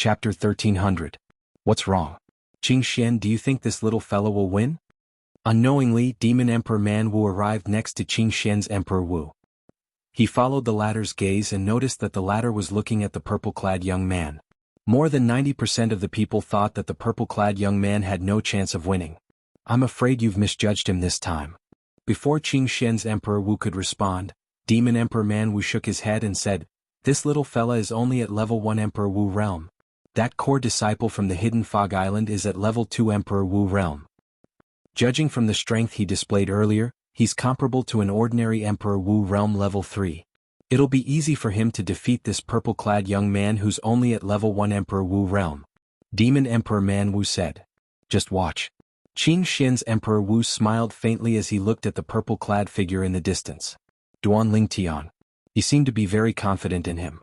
Chapter 1300. What's wrong? Qing Xian, do you think this little fellow will win? Unknowingly, Demon Emperor Man Wu arrived next to Qing Xian's Emperor Wu. He followed the latter's gaze and noticed that the latter was looking at the purple-clad young man. More than 90% of the people thought that the purple-clad young man had no chance of winning. I'm afraid you've misjudged him this time. Before Qing Xian's Emperor Wu could respond, Demon Emperor Man Wu shook his head and said, "This little fella is only at level 1 Emperor Wu realm. That core disciple from the Hidden Fog Island is at level 2 Emperor Wu realm. Judging from the strength he displayed earlier, he's comparable to an ordinary Emperor Wu realm level 3. It'll be easy for him to defeat this purple-clad young man who's only at level 1 Emperor Wu realm." Demon Emperor Man Wu said. "Just watch." Qing Xian's Emperor Wu smiled faintly as he looked at the purple-clad figure in the distance. Duanling Tian. He seemed to be very confident in him.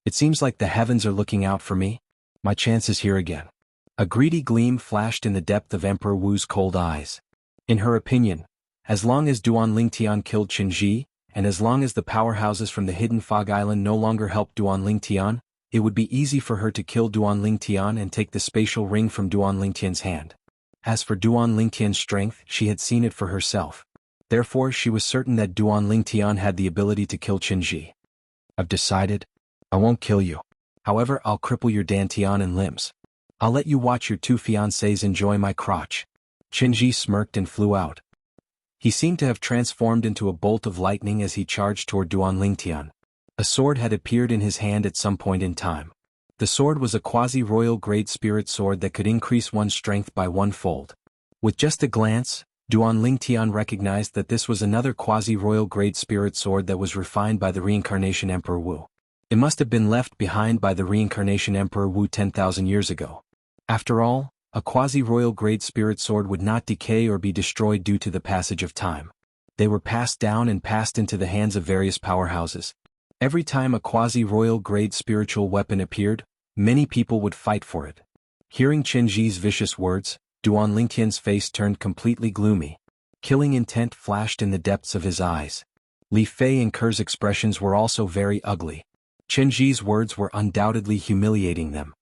"It seems like the heavens are looking out for me. My chance is here again." A greedy gleam flashed in the depth of Emperor Wu's cold eyes. In her opinion, as long as Duanling Tian killed Qin Ji, and as long as the powerhouses from the Hidden Fog Island no longer helped Duanling Tian, it would be easy for her to kill Duanling Tian and take the spatial ring from Duanling Tian's hand. As for Duanling Tian's strength, she had seen it for herself. Therefore, she was certain that Duanling Tian had the ability to kill Qin Ji. "I've decided. I won't kill you. However, I'll cripple your dantian and limbs. I'll let you watch your two fiancés enjoy my crotch." Qin Ji smirked and flew out. He seemed to have transformed into a bolt of lightning as he charged toward Duanling Tian. A sword had appeared in his hand at some point in time. The sword was a quasi-royal grade spirit sword that could increase one's strength by 1-fold. With just a glance, Duanling Tian recognized that this was another quasi-royal grade spirit sword that was refined by the Reincarnation Emperor Wu. It must have been left behind by the Reincarnation Emperor Wu 10,000 years ago. After all, a quasi-royal grade spirit sword would not decay or be destroyed due to the passage of time. They were passed down and passed into the hands of various powerhouses. Every time a quasi-royal grade spiritual weapon appeared, many people would fight for it. Hearing Qin Ji's vicious words, Duanling Tian's face turned completely gloomy. Killing intent flashed in the depths of his eyes. Li Fei and Ker's expressions were also very ugly. Qin Ji's words were undoubtedly humiliating them.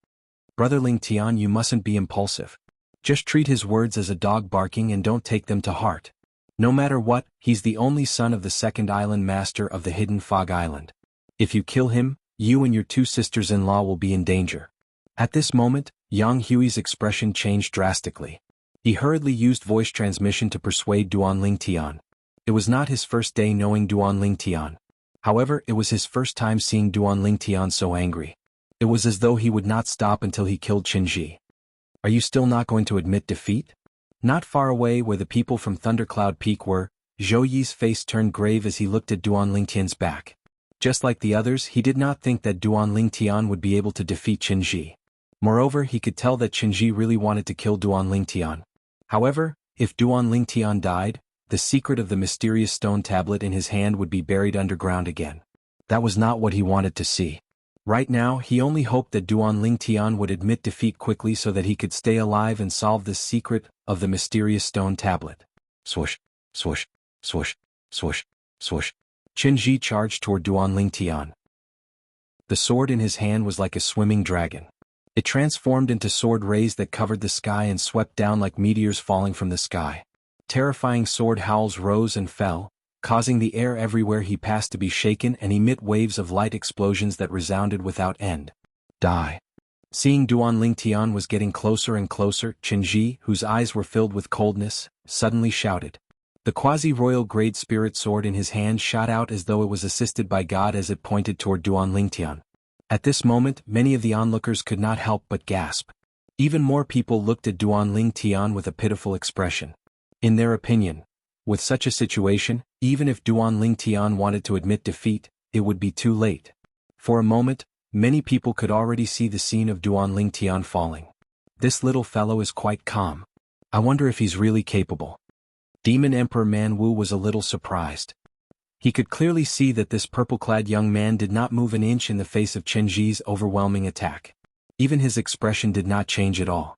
"Brotherling Tian, you mustn't be impulsive. Just treat his words as a dog barking and don't take them to heart. No matter what, he's the only son of the second island master of the Hidden Fog Island. If you kill him, you and your two sisters-in-law will be in danger." At this moment, Yang Hui's expression changed drastically. He hurriedly used voice transmission to persuade Duanling Tian. It was not his first day knowing Duanling Tian. However, it was his first time seeing Duanling Tian so angry. It was as though he would not stop until he killed Qin Ji. "Are you still not going to admit defeat?" Not far away where the people from Thundercloud Peak were, Zhou Yi's face turned grave as he looked at Duanling Tian's back. Just like the others, he did not think that Duanling Tian would be able to defeat Qin Ji. Moreover, he could tell that Qin Ji really wanted to kill Duanling Tian. However, if Duanling Tian died, the secret of the mysterious stone tablet in his hand would be buried underground again. That was not what he wanted to see. Right now, he only hoped that Duanling Tian would admit defeat quickly so that he could stay alive and solve the secret of the mysterious stone tablet. Swoosh, swoosh, swoosh, swoosh, swoosh. Qin Ji charged toward Duanling Tian. The sword in his hand was like a swimming dragon. It transformed into sword rays that covered the sky and swept down like meteors falling from the sky. Terrifying sword howls rose and fell, causing the air everywhere he passed to be shaken and emit waves of light explosions that resounded without end. Die. Seeing Duanling Tian was getting closer and closer, Qin Ji, whose eyes were filled with coldness, suddenly shouted. The quasi-royal grade spirit sword in his hand shot out as though it was assisted by God as it pointed toward Duanling Tian. At this moment, many of the onlookers could not help but gasp. Even more people looked at Duanling Tian with a pitiful expression. In their opinion, with such a situation, even if Duanling Tian wanted to admit defeat, it would be too late. For a moment, many people could already see the scene of Duanling Tian falling. This little fellow is quite calm. I wonder if he's really capable. Demon Emperor Man Wu was a little surprised. He could clearly see that this purple-clad young man did not move an inch in the face of Qin Ji's overwhelming attack. Even his expression did not change at all.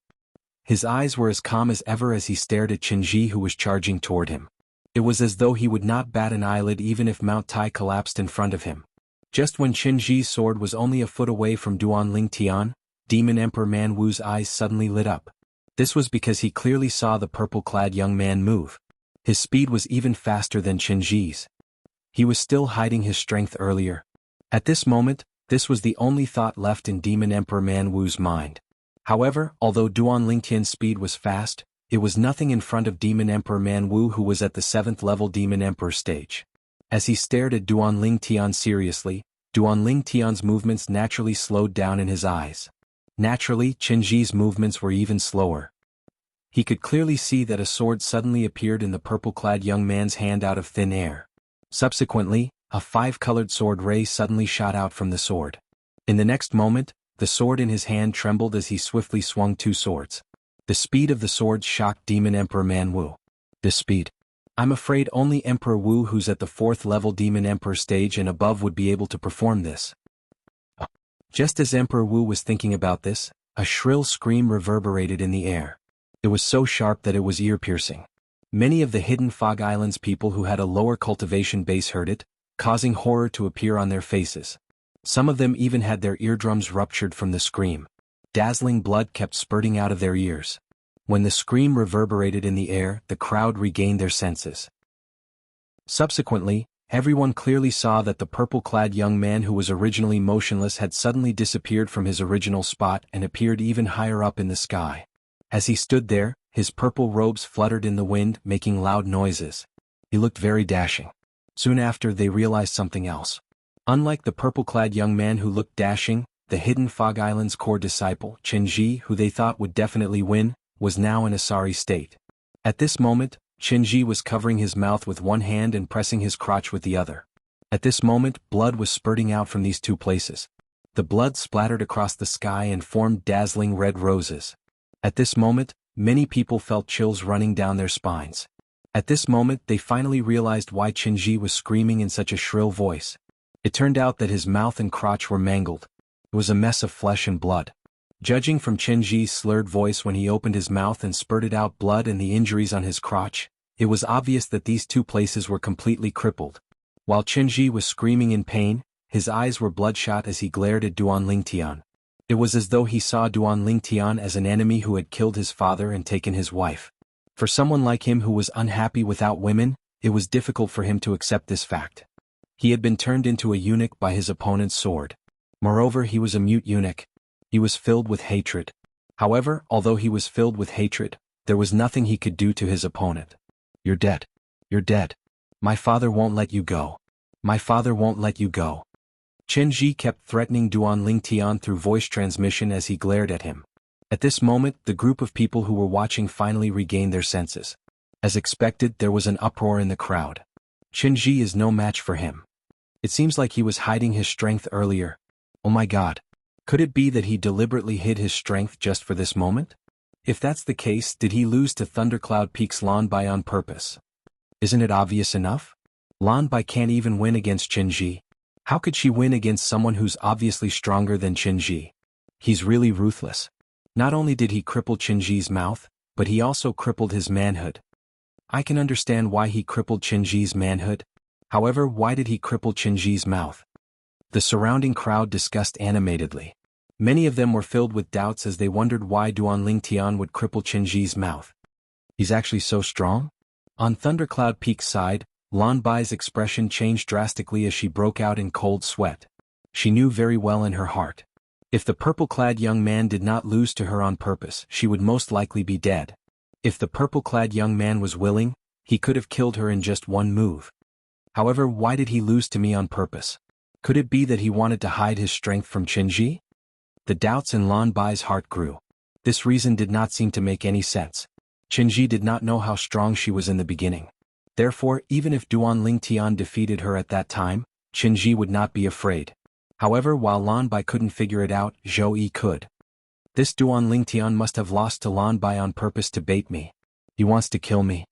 His eyes were as calm as ever as he stared at Qin Ji, who was charging toward him. It was as though he would not bat an eyelid even if Mount Tai collapsed in front of him. Just when Qin Ji's sword was only a foot away from Duanling Tian, Demon Emperor Man Wu's eyes suddenly lit up. This was because he clearly saw the purple-clad young man move. His speed was even faster than Qinji's. He was still hiding his strength earlier. At this moment, this was the only thought left in Demon Emperor Man Wu's mind. However, although Duan Lingtian's speed was fast, it was nothing in front of Demon Emperor Man Wu, who was at the 7th level Demon Emperor stage. As he stared at Duan Lingtian seriously, Duan Lingtian's movements naturally slowed down in his eyes. Naturally, Qinji's movements were even slower. He could clearly see that a sword suddenly appeared in the purple-clad young man's hand out of thin air. Subsequently, a 5-colored sword ray suddenly shot out from the sword. In the next moment, the sword in his hand trembled as he swiftly swung 2 swords. The speed of the swords shocked Demon Emperor Man Wu. This speed. I'm afraid only Emperor Wu, who's at the 4th level Demon Emperor stage and above, would be able to perform this. Just as Emperor Wu was thinking about this, a shrill scream reverberated in the air. It was so sharp that it was ear-piercing. Many of the hidden Fog Islands people who had a lower cultivation base heard it, causing horror to appear on their faces. Some of them even had their eardrums ruptured from the scream. Dazzling blood kept spurting out of their ears. When the scream reverberated in the air, the crowd regained their senses. Subsequently, everyone clearly saw that the purple-clad young man who was originally motionless had suddenly disappeared from his original spot and appeared even higher up in the sky. As he stood there, his purple robes fluttered in the wind, making loud noises. He looked very dashing. Soon after, they realized something else. Unlike the purple-clad young man who looked dashing, the hidden Fog Islands core disciple, Qinji, who they thought would definitely win, was now in a sorry state. At this moment, Qinji was covering his mouth with one hand and pressing his crotch with the other. At this moment, blood was spurting out from these 2 places. The blood splattered across the sky and formed dazzling red roses. At this moment, many people felt chills running down their spines. At this moment, they finally realized why Qinji was screaming in such a shrill voice. It turned out that his mouth and crotch were mangled. It was a mess of flesh and blood. Judging from Qinji's slurred voice when he opened his mouth and spurted out blood and the injuries on his crotch, it was obvious that these 2 places were completely crippled. While Qinji was screaming in pain, his eyes were bloodshot as he glared at Duan Lingtian. It was as though he saw Duan Lingtian as an enemy who had killed his father and taken his wife. For someone like him who was unhappy without women, it was difficult for him to accept this fact. He had been turned into a eunuch by his opponent's sword. Moreover, he was a mute eunuch. He was filled with hatred. However, although he was filled with hatred, there was nothing he could do to his opponent. You're dead. You're dead. My father won't let you go. My father won't let you go. Qinji kept threatening Duan Lingtian through voice transmission as he glared at him. At this moment, the group of people who were watching finally regained their senses. As expected, there was an uproar in the crowd. Qinji is no match for him. It seems like he was hiding his strength earlier. Oh my god. Could it be that he deliberately hid his strength just for this moment? If that's the case, did he lose to Thundercloud Peak's Lan Bai on purpose? Isn't it obvious enough? Lan Bai can't even win against Qinji. How could she win against someone who's obviously stronger than Qinji? He's really ruthless. Not only did he cripple Qinji's mouth, but he also crippled his manhood. I can understand why he crippled Qinji's manhood. However, why did he cripple Qinji's mouth? The surrounding crowd discussed animatedly. Many of them were filled with doubts as they wondered why Duan Lingtian would cripple Qinji's mouth. He's actually so strong? On Thundercloud Peak's side, Lan Bai's expression changed drastically as she broke out in cold sweat. She knew very well in her heart. If the purple-clad young man did not lose to her on purpose, she would most likely be dead. If the purple-clad young man was willing, he could have killed her in just one move. However, why did he lose to me on purpose? Could it be that he wanted to hide his strength from Qinji? The doubts in Lan Bai's heart grew. This reason did not seem to make any sense. Qinji did not know how strong she was in the beginning. Therefore, even if Duan Lingtian defeated her at that time, Qinji would not be afraid. However, while Lan Bai couldn't figure it out, Zhou Yi could. This Duan Lingtian must have lost to Lan Bai on purpose to bait me. He wants to kill me.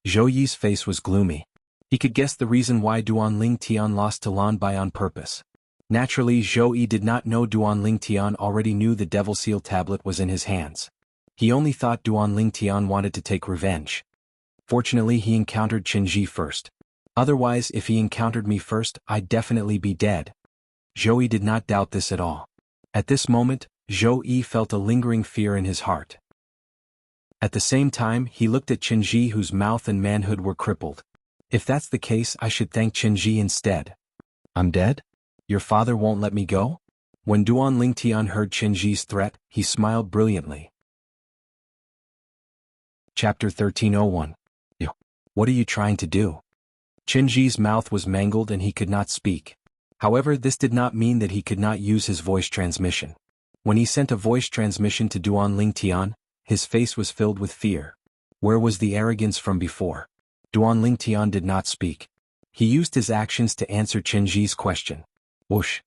Zhou Yi's face was gloomy. He could guess the reason why Duan Lingtian lost to Lan Bai on purpose. Naturally, Zhou Yi did not know Duan Lingtian already knew the Devil Seal tablet was in his hands. He only thought Duan Lingtian wanted to take revenge. Fortunately, he encountered Qinji first. Otherwise, if he encountered me first, I'd definitely be dead. Zhou Yi did not doubt this at all. At this moment, Zhou Yi felt a lingering fear in his heart. At the same time, he looked at Qinji, whose mouth and manhood were crippled. If that's the case, I should thank Qinji instead. I'm dead? Your father won't let me go? When Duan Lingtian heard Qinji's threat, he smiled brilliantly. Chapter 1301. What are you trying to do? Qinji's mouth was mangled and he could not speak. However, this did not mean that he could not use his voice transmission. When he sent a voice transmission to Duan Lingtian, his face was filled with fear. Where was the arrogance from before? Duan Lingtian did not speak. He used his actions to answer Qinji's question. Whoosh!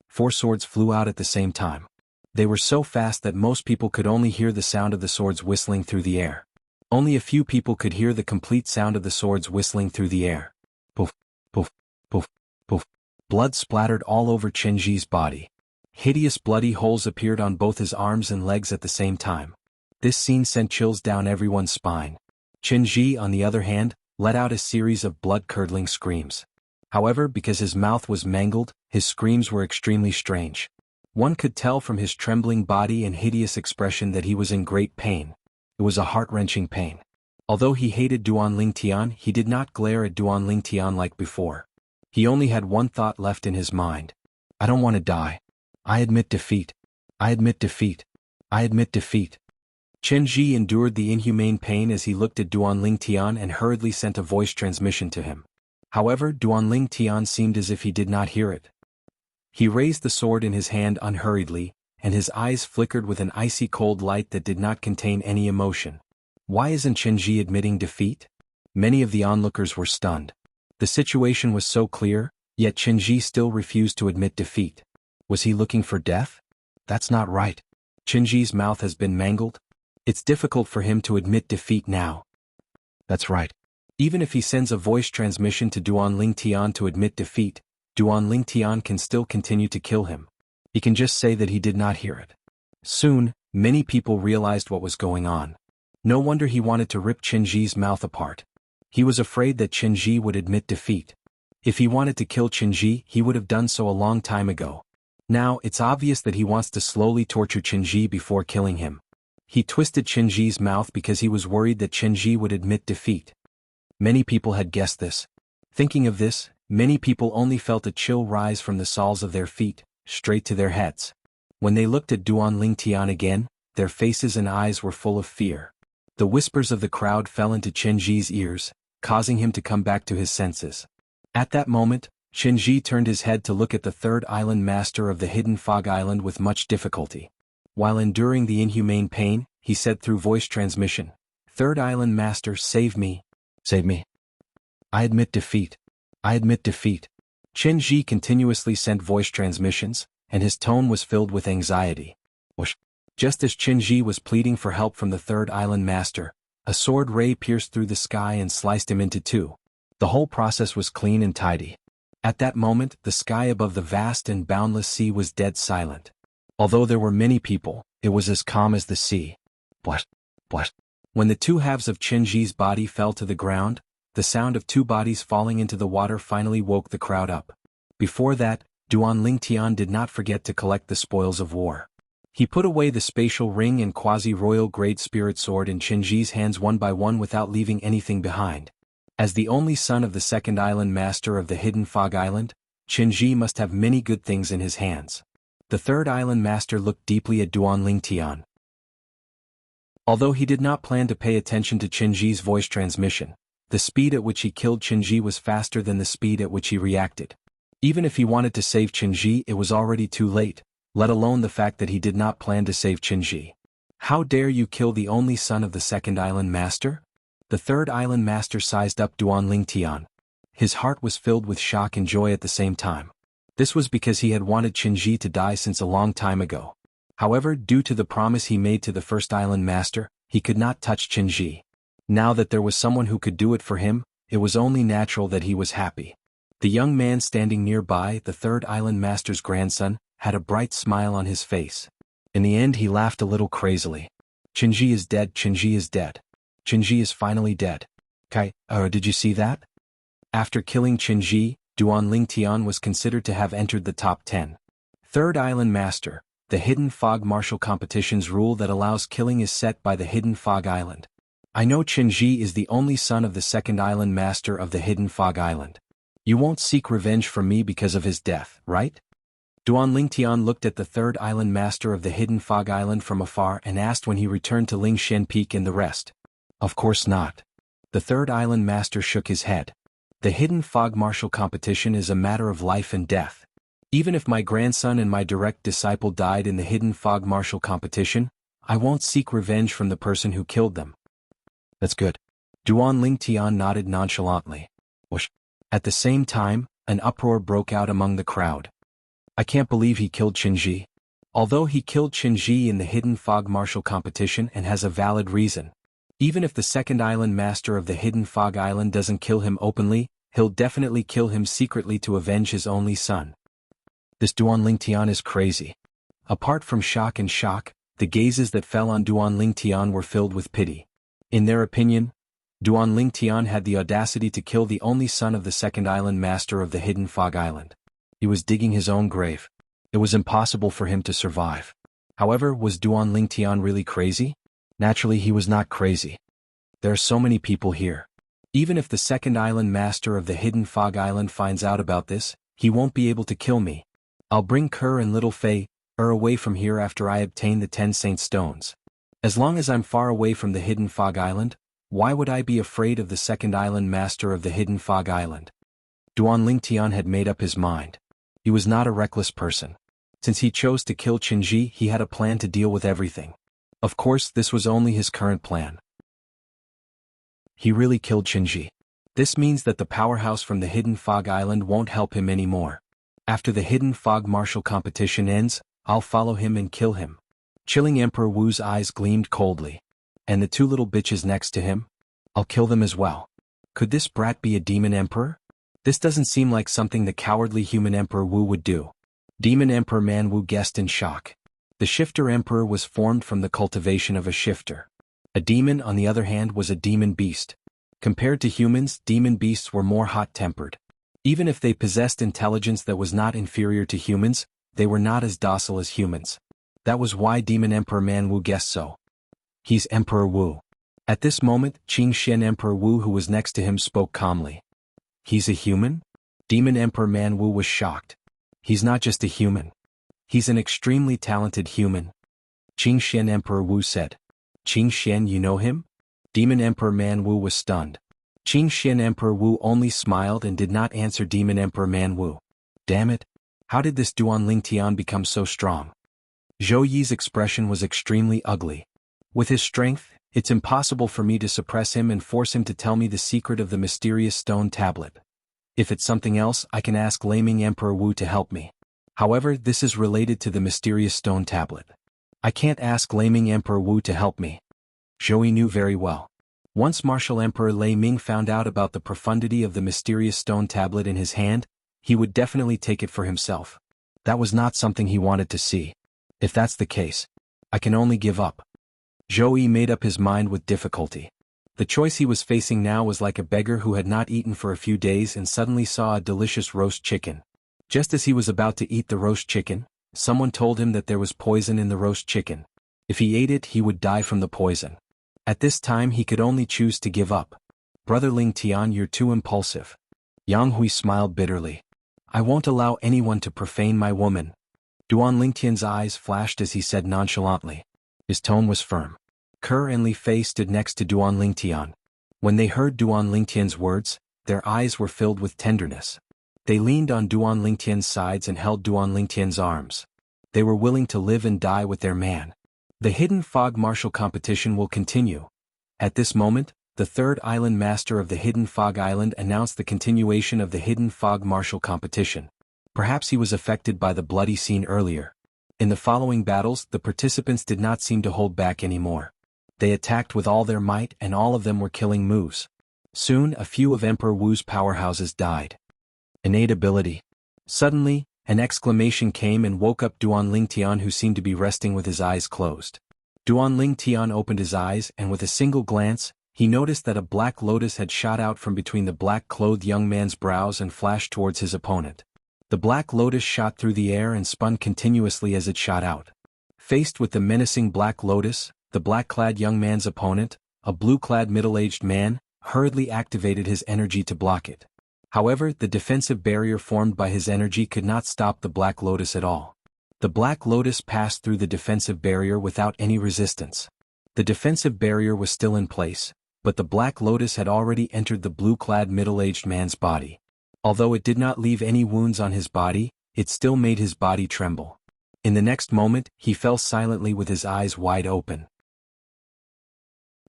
4 swords flew out at the same time. They were so fast that most people could only hear the sound of the swords whistling through the air. Only a few people could hear the complete sound of the swords whistling through the air. Poof, poof, poof, poof. Blood splattered all over Qinji's body. Hideous bloody holes appeared on both his arms and legs at the same time. This scene sent chills down everyone's spine. Qinji, on the other hand, let out a series of blood-curdling screams. However, because his mouth was mangled, his screams were extremely strange. One could tell from his trembling body and hideous expression that he was in great pain. It was a heart-wrenching pain. Although he hated Duan Lingtian, he did not glare at Duan Lingtian like before. He only had one thought left in his mind. I don't want to die. I admit defeat. I admit defeat. I admit defeat. Qinji endured the inhumane pain as he looked at Duan Lingtian and hurriedly sent a voice transmission to him. However, Duan Lingtian seemed as if he did not hear it. He raised the sword in his hand unhurriedly, and his eyes flickered with an icy cold light that did not contain any emotion. Why isn't Qinji admitting defeat? Many of the onlookers were stunned. The situation was so clear, yet Qinji still refused to admit defeat. Was he looking for death? That's not right. Qinji's mouth has been mangled. It's difficult for him to admit defeat now. That's right. Even if he sends a voice transmission to Duan Lingtian to admit defeat, Duan Lingtian can still continue to kill him. He can just say that he did not hear it. Soon, many people realized what was going on. No wonder he wanted to rip Qinji's mouth apart. He was afraid that Qinji would admit defeat. If he wanted to kill Qinji, he would have done so a long time ago. Now, it's obvious that he wants to slowly torture Qinji before killing him. He twisted Qinji's mouth because he was worried that Qinji would admit defeat. Many people had guessed this. Thinking of this, many people only felt a chill rise from the soles of their feet, straight to their heads. When they looked at Duan Lingtian again, their faces and eyes were full of fear. The whispers of the crowd fell into Qinji's ears, causing him to come back to his senses. At that moment, Qinji turned his head to look at the third island master of the hidden fog island with much difficulty. While enduring the inhumane pain, he said through voice transmission, "Third island master, save me. Save me. I admit defeat. I admit defeat." Qinji continuously sent voice transmissions, and his tone was filled with anxiety. Whoosh. Just as Qinji was pleading for help from the third island master, a sword ray pierced through the sky and sliced him into 2. The whole process was clean and tidy. At that moment, the sky above the vast and boundless sea was dead silent. Although there were many people, it was as calm as the sea. What? When the 2 halves of Qinji's body fell to the ground, the sound of 2 bodies falling into the water finally woke the crowd up. Before that, Duan Lingtian did not forget to collect the spoils of war. He put away the spatial ring and quasi-royal grade spirit sword in Qinji's hands one by one without leaving anything behind. As the only son of the second island master of the hidden fog island, Qinji must have many good things in his hands. The third island master looked deeply at Duan Lingtian. Although he did not plan to pay attention to Qinji's voice transmission, the speed at which he killed Qinji was faster than the speed at which he reacted. Even if he wanted to save Qinji, it was already too late, let alone the fact that he did not plan to save Qinji. How dare you kill the only son of the second island master? The third island master sized up Duan Lingtian. His heart was filled with shock and joy at the same time. This was because he had wanted Qinji to die since a long time ago. However, due to the promise he made to the first island master, he could not touch Qinji. Now that there was someone who could do it for him, it was only natural that he was happy. The young man standing nearby, the third island master's grandson, had a bright smile on his face. In the end, he laughed a little crazily. Qinji is dead, Qinji is dead. Qinji is finally dead. Did you see that? After killing Qinji, Duan Lingtian was considered to have entered the top 10. Third island master, the Hidden Fog Martial Competition's rule that allows killing is set by the Hidden Fog Island. I know Qinji is the only son of the second island master of the Hidden Fog Island. You won't seek revenge from me because of his death, right? Duan Lingtian looked at the third island master of the Hidden Fog Island from afar and asked when he returned to Lingshan Peak and the rest. Of course not. The third island master shook his head. The Hidden Fog Martial Competition is a matter of life and death. Even if my grandson and my direct disciple died in the Hidden Fog Martial Competition, I won't seek revenge from the person who killed them. That's good. Duan Lingtian nodded nonchalantly. Whoosh. At the same time, an uproar broke out among the crowd. I can't believe he killed Qinji. Although he killed Qinji in the Hidden Fog Martial Competition and has a valid reason. Even if the second island master of the Hidden Fog Island doesn't kill him openly, he'll definitely kill him secretly to avenge his only son. This Duan Lingtian is crazy. Apart from shock, the gazes that fell on Duan Lingtian were filled with pity. In their opinion, Duan Lingtian had the audacity to kill the only son of the second island master of the Hidden Fog Island. He was digging his own grave. It was impossible for him to survive. However, was Duan Lingtian really crazy? Naturally, he was not crazy. There are so many people here. Even if the second island master of the Hidden Fog Island finds out about this, he won't be able to kill me. I'll bring Kerr and Little Fei away from here after I obtain the 10 Saint Stones. As long as I'm far away from the Hidden Fog Island, why would I be afraid of the second island master of the Hidden Fog Island? Duan Lingtian had made up his mind. He was not a reckless person. Since he chose to kill Qinji, he had a plan to deal with everything. Of course, this was only his current plan. He really killed Qinji. This means that the powerhouse from the Hidden Fog Island won't help him anymore. After the Hidden Fog Martial Competition ends, I'll follow him and kill him. Chilling Emperor Wu's eyes gleamed coldly. And the two little bitches next to him? I'll kill them as well. Could this brat be a demon emperor? This doesn't seem like something the cowardly human Emperor Wu would do. Demon Emperor Man Wu guessed in shock. The Shifter Emperor was formed from the cultivation of a shifter. A demon, on the other hand, was a demon beast. Compared to humans, demon beasts were more hot-tempered. Even if they possessed intelligence that was not inferior to humans, they were not as docile as humans. That was why Demon Emperor Man Wu guessed so. He's Emperor Wu. At this moment, Qingshan Emperor Wu, who was next to him, spoke calmly. He's a human? Demon Emperor Man Wu was shocked. He's not just a human. He's an extremely talented human. Qingshan Emperor Wu said. Qingshan, you know him? Demon Emperor Man Wu was stunned. Qingshan Emperor Wu only smiled and did not answer Demon Emperor Man Wu. Damn it. How did this Duan Lingtian become so strong? Zhou Yi's expression was extremely ugly. With his strength, it's impossible for me to suppress him and force him to tell me the secret of the mysterious stone tablet. If it's something else, I can ask Laming Emperor Wu to help me. However, this is related to the mysterious stone tablet. I can't ask Laming Emperor Wu to help me. Zhou Yi knew very well. Once Martial Emperor Lei Ming found out about the profundity of the mysterious stone tablet in his hand, he would definitely take it for himself. That was not something he wanted to see. If that's the case, I can only give up. Zhou Yi made up his mind with difficulty. The choice he was facing now was like a beggar who had not eaten for a few days and suddenly saw a delicious roast chicken. Just as he was about to eat the roast chicken, someone told him that there was poison in the roast chicken. If he ate it, he would die from the poison. At this time he could only choose to give up. Brother Ling Tian, you're too impulsive. Yang Hui smiled bitterly. I won't allow anyone to profane my woman. Duan Lingtian's eyes flashed as he said nonchalantly. His tone was firm. Kerr and Li Fei stood next to Duan Lingtian. When they heard Duan Lingtian's words, their eyes were filled with tenderness. They leaned on Duan Lingtian's sides and held Duan Lingtian's arms. They were willing to live and die with their man. The Hidden Fog Martial Competition will continue. At this moment, the third island master of the Hidden Fog Island announced the continuation of the Hidden Fog Martial Competition. Perhaps he was affected by the bloody scene earlier. In the following battles, the participants did not seem to hold back anymore. They attacked with all their might and all of them were killing moves. Soon, a few of Emperor Wu's powerhouses died. Innate ability. Suddenly, an exclamation came and woke up Duan Lingtian, who seemed to be resting with his eyes closed. Duan Lingtian opened his eyes and with a single glance, he noticed that a black lotus had shot out from between the black-clothed young man's brows and flashed towards his opponent. The black lotus shot through the air and spun continuously as it shot out. Faced with the menacing Black Lotus, the black-clad young man's opponent, a blue-clad middle-aged man, hurriedly activated his energy to block it. However, the defensive barrier formed by his energy could not stop the Black Lotus at all. The Black Lotus passed through the defensive barrier without any resistance. The defensive barrier was still in place, but the Black Lotus had already entered the blue-clad middle-aged man's body. Although it did not leave any wounds on his body, it still made his body tremble. In the next moment, he fell silently with his eyes wide open.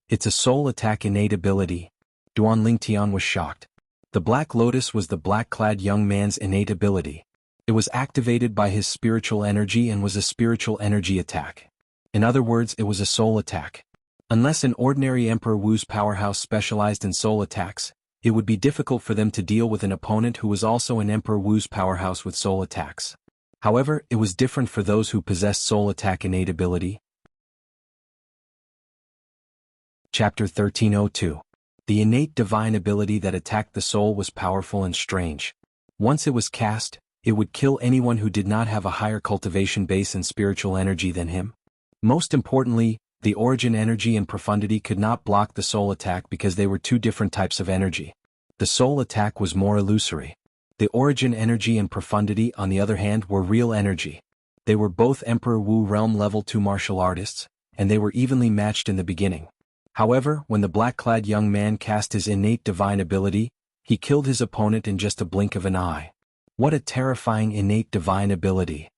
It's a soul attack innate ability. Duan Lingtian was shocked. The Black Lotus was the black-clad young man's innate ability. It was activated by his spiritual energy and was a spiritual energy attack. In other words, it was a soul attack. Unless an ordinary Emperor Wu's powerhouse specialized in soul attacks, it would be difficult for them to deal with an opponent who was also an Emperor Wu's powerhouse with soul attacks. However, it was different for those who possessed soul attack innate ability. Chapter 1302. The innate divine ability that attacked the soul was powerful and strange. Once it was cast, it would kill anyone who did not have a higher cultivation base and spiritual energy than him. Most importantly, the origin energy and profundity could not block the soul attack because they were two different types of energy. The soul attack was more illusory. The origin energy and profundity, on the other hand, were real energy. They were both Emperor Wu Realm Level 2 martial artists, and they were evenly matched in the beginning. However, when the black-clad young man cast his innate divine ability, he killed his opponent in just a blink of an eye. What a terrifying innate divine ability.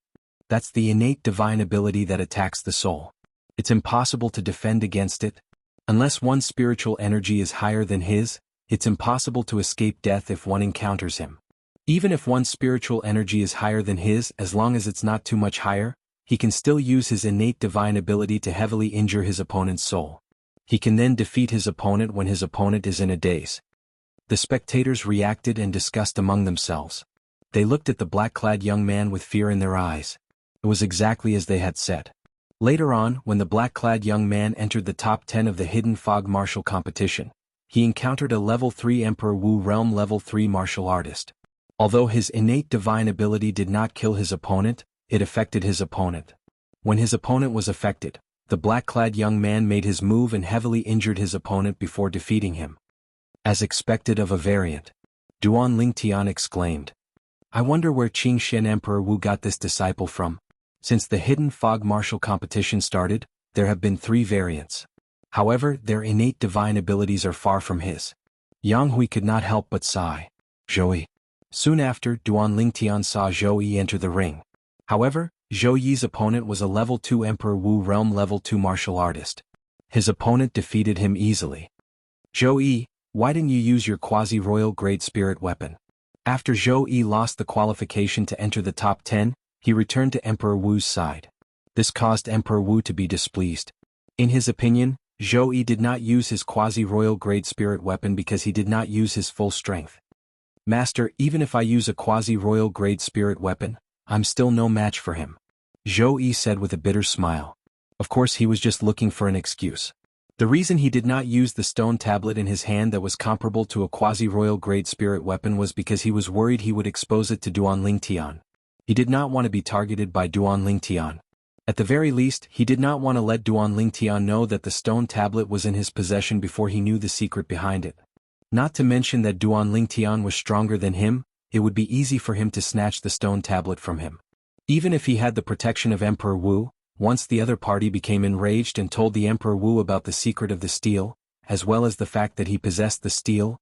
That's the innate divine ability that attacks the soul. It's impossible to defend against it. Unless one's spiritual energy is higher than his, it's impossible to escape death if one encounters him. Even if one's spiritual energy is higher than his, as long as it's not too much higher, he can still use his innate divine ability to heavily injure his opponent's soul. He can then defeat his opponent when his opponent is in a daze. The spectators reacted and discussed among themselves. They looked at the black-clad young man with fear in their eyes. It was exactly as they had said. Later on, when the black-clad young man entered the top 10 of the Hidden Fog martial competition, he encountered a Level 3 Emperor Wu Realm Level 3 martial artist. Although his innate divine ability did not kill his opponent, it affected his opponent. When his opponent was affected, the black-clad young man made his move and heavily injured his opponent before defeating him. As expected of a variant, Duan Lingtian exclaimed, "I wonder where Qingshen Emperor Wu got this disciple from." Since the Hidden Fog martial competition started, there have been 3 variants. However, their innate divine abilities are far from his. Jianghu could not help but sigh. Zhou. Soon after, Duan Lingtian saw Zhou enter the ring. However, Zhou Yi's opponent was a Level 2 Emperor Wu Realm Level 2 martial artist. His opponent defeated him easily. Zhou, why didn't you use your quasi-royal grade spirit weapon? After Zhou lost the qualification to enter the top 10, he returned to Emperor Wu's side. This caused Emperor Wu to be displeased. In his opinion, Zhou did not use his quasi-royal grade spirit weapon because he did not use his full strength. "Master, even if I use a quasi-royal grade spirit weapon, I'm still no match for him," Zhou said with a bitter smile. Of course, he was just looking for an excuse. The reason he did not use the stone tablet in his hand that was comparable to a quasi-royal grade spirit weapon was because he was worried he would expose it to Duan Lingtian. He did not want to be targeted by Duan Lingtian. At the very least, he did not want to let Duan Lingtian know that the stone tablet was in his possession before he knew the secret behind it. Not to mention that Duan Lingtian was stronger than him, it would be easy for him to snatch the stone tablet from him. Even if he had the protection of Emperor Wu, once the other party became enraged and told the Emperor Wu about the secret of the steel, as well as the fact that he possessed the steel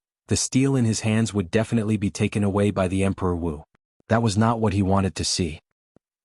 in his hands would definitely be taken away by the Emperor Wu. That was not what he wanted to see.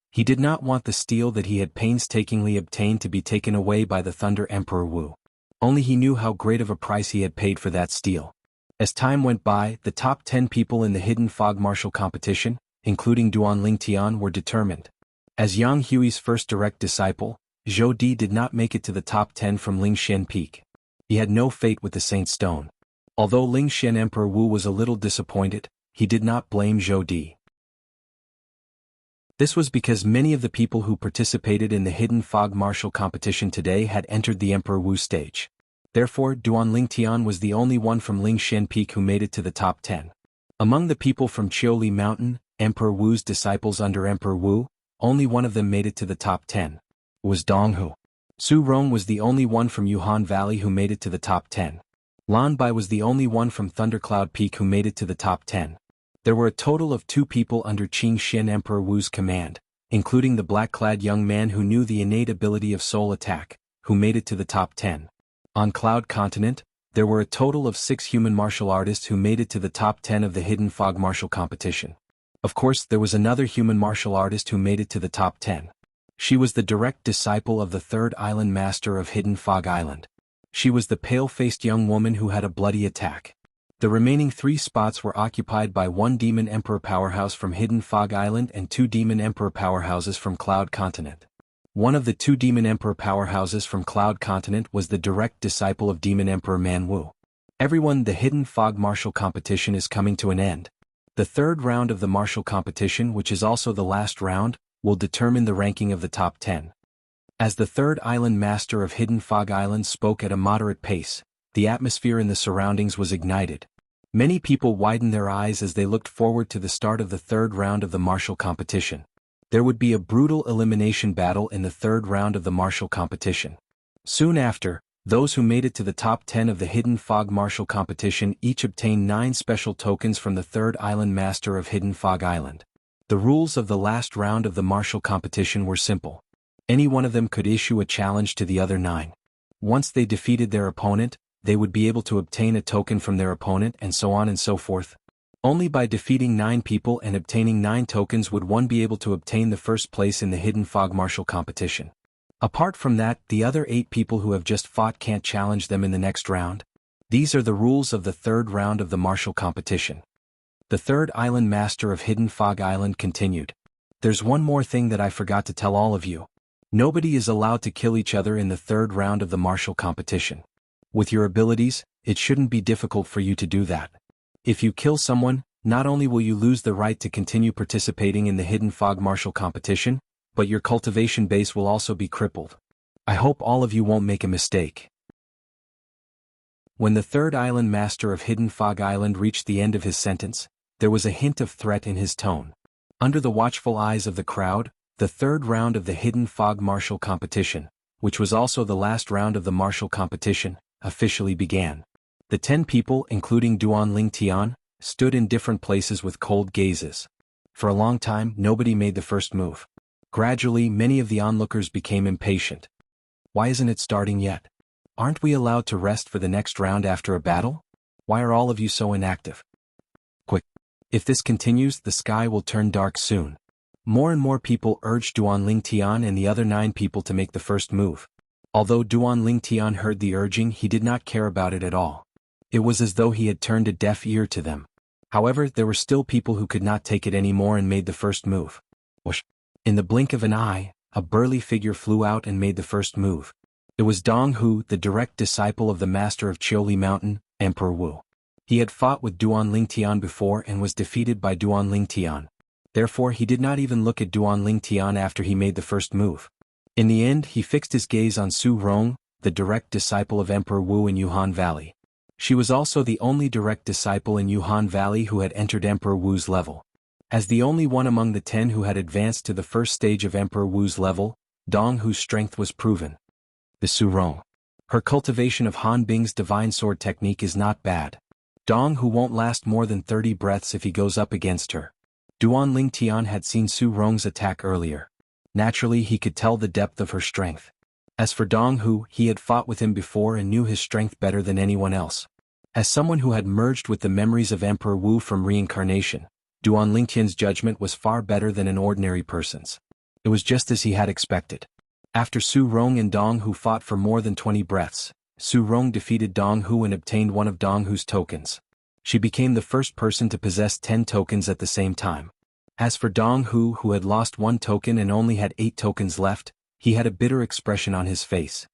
He did not want the steel that he had painstakingly obtained to be taken away by the Thunder Emperor Wu. Only he knew how great of a price he had paid for that steel. As time went by, the top 10 people in the Hidden Fog martial competition, including Duan Lingtian, were determined. As Yang Hui's first direct disciple, Zhou Di did not make it to the top 10 from Lingshen Peak. He had no fate with the Saint Stone. Although Lingshen Emperor Wu was a little disappointed, he did not blame Zhou Di. This was because many of the people who participated in the Hidden Fog martial competition today had entered the Emperor Wu stage. Therefore, Duan Lingtian was the only one from Lingshen Peak who made it to the top 10. Among the people from Qiuli Mountain, Emperor Wu's disciples under Emperor Wu, only one of them made it to the top 10. was Donghu. Su Rong was the only one from Yuhan Valley who made it to the top 10. Lan Bai was the only one from Thundercloud Peak who made it to the top 10. There were a total of 2 people under Qing Xian Emperor Wu's command, including the black-clad young man who knew the innate ability of soul attack, who made it to the top 10. On Cloud Continent, there were a total of 6 human martial artists who made it to the top 10 of the Hidden Fog martial competition. Of course, there was another human martial artist who made it to the top 10. She was the direct disciple of the 3rd Island Master of Hidden Fog Island. She was the pale-faced young woman who had a bloody attack. The remaining 3 spots were occupied by 1 Demon Emperor powerhouse from Hidden Fog Island and 2 Demon Emperor powerhouses from Cloud Continent. One of the 2 Demon Emperor powerhouses from Cloud Continent was the direct disciple of Demon Emperor Man Wu. Everyone, the Hidden Fog martial competition is coming to an end. The 3rd round of the martial competition, which is also the last round, will determine the ranking of the top 10. As the 3rd Island Master of Hidden Fog Island spoke at a moderate pace, the atmosphere in the surroundings was ignited. Many people widened their eyes as they looked forward to the start of the 3rd round of the martial competition. There would be a brutal elimination battle in the 3rd round of the martial competition. Soon after, those who made it to the top 10 of the Hidden Fog martial competition each obtained 9 special tokens from the 3rd Island Master of Hidden Fog Island. The rules of the last round of the martial competition were simple. Any one of them could issue a challenge to the other 9. Once they defeated their opponent, they would be able to obtain a token from their opponent and so on and so forth. Only by defeating 9 people and obtaining 9 tokens would one be able to obtain the first place in the Hidden Fog martial competition. Apart from that, the other 8 people who have just fought can't challenge them in the next round. These are the rules of the 3rd round of the martial competition. The 3rd Island Master of Hidden Fog Island continued. There's one more thing that I forgot to tell all of you. Nobody is allowed to kill each other in the 3rd round of the martial competition. With your abilities, it shouldn't be difficult for you to do that. If you kill someone, not only will you lose the right to continue participating in the Hidden Fog martial competition, but your cultivation base will also be crippled. I hope all of you won't make a mistake. When the 3rd Island Master of Hidden Fog Island reached the end of his sentence, there was a hint of threat in his tone. Under the watchful eyes of the crowd, the 3rd round of the Hidden Fog martial competition, which was also the last round of the martial competition, officially began. The 10 people, including Duan Ling Tian, stood in different places with cold gazes. For a long time, nobody made the first move. Gradually, many of the onlookers became impatient. Why isn't it starting yet? Aren't we allowed to rest for the next round after a battle? Why are all of you so inactive? Quick! If this continues, the sky will turn dark soon. More and more people urged Duan Ling Tian and the other 9 people to make the first move. Although Duan Ling Tian heard the urging, he did not care about it at all. It was as though he had turned a deaf ear to them. However, there were still people who could not take it anymore and made the first move. Whoosh! In the blink of an eye, a burly figure flew out and made the first move. It was Donghu, the direct disciple of the master of Qiuli Mountain, Emperor Wu. He had fought with Duan Ling Tian before and was defeated by Duan Ling Tian. Therefore, he did not even look at Duan Ling Tian after he made the first move. In the end, he fixed his gaze on Su Rong, the direct disciple of Emperor Wu in Yuhan Valley. She was also the only direct disciple in Yuhan Valley who had entered Emperor Wu's level. As the only one among the 10 who had advanced to the first stage of Emperor Wu's level, Donghu's strength was proven. The Su Rong. Her cultivation of Han Bing's divine sword technique is not bad. Donghu won't last more than 30 breaths if he goes up against her. Duan Ling Tian had seen Su Rong's attack earlier. Naturally, he could tell the depth of her strength. As for Donghu, he had fought with him before and knew his strength better than anyone else. As someone who had merged with the memories of Emperor Wu from reincarnation, Duan Lingtian's judgment was far better than an ordinary person's. It was just as he had expected. After Su Rong and Donghu fought for more than 20 breaths, Su Rong defeated Donghu and obtained one of Donghu's tokens. She became the first person to possess 10 tokens at the same time. As for Donghu, who had lost 1 token and only had 8 tokens left, he had a bitter expression on his face.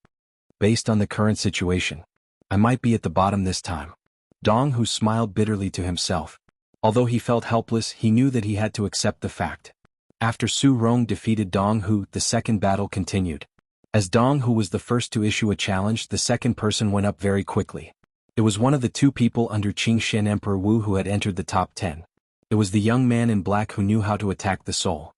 Based on the current situation, I might be at the bottom this time. Donghu smiled bitterly to himself. Although he felt helpless, he knew that he had to accept the fact. After Su Rong defeated Donghu, the second battle continued. As Donghu was the first to issue a challenge, the second person went up very quickly. It was one of the 2 people under Qing Shen Emperor Wu who had entered the top 10. It was the young man in black who knew how to attack the soul.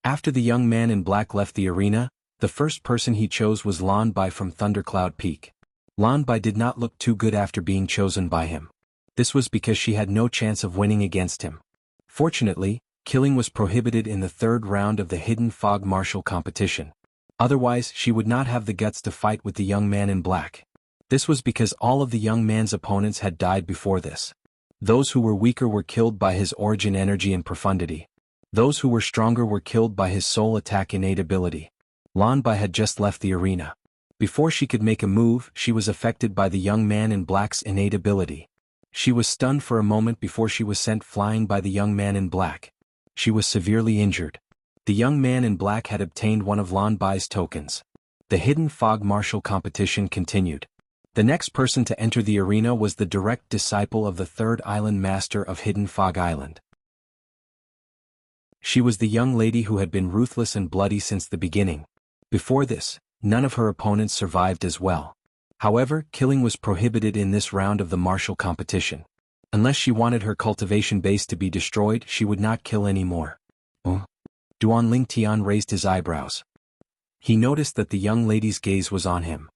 After the young man in black left the arena, The first person he chose was Lan Bai from Thundercloud Peak. Lan Bai did not look too good after being chosen by him. This was because she had no chance of winning against him. Fortunately, killing was prohibited in the third round of the Hidden Fog martial competition. Otherwise, she would not have the guts to fight with the young man in black. This was because all of the young man's opponents had died before this. Those who were weaker were killed by his origin energy and profundity. Those who were stronger were killed by his soul attack innate ability. Lan Bai had just left the arena. Before she could make a move, she was affected by the young man in black's innate ability. She was stunned for a moment before she was sent flying by the young man in black. She was severely injured. The young man in black had obtained one of Lan Bai's tokens. The Hidden Fog martial competition continued. The next person to enter the arena was the direct disciple of the third island master of Hidden Fog Island. She was the young lady who had been ruthless and bloody since the beginning. Before this, none of her opponents survived as well. However, killing was prohibited in this round of the martial competition. Unless she wanted her cultivation base to be destroyed, she would not kill anymore. Duan Lingtian raised his eyebrows. He noticed that the young lady's gaze was on him.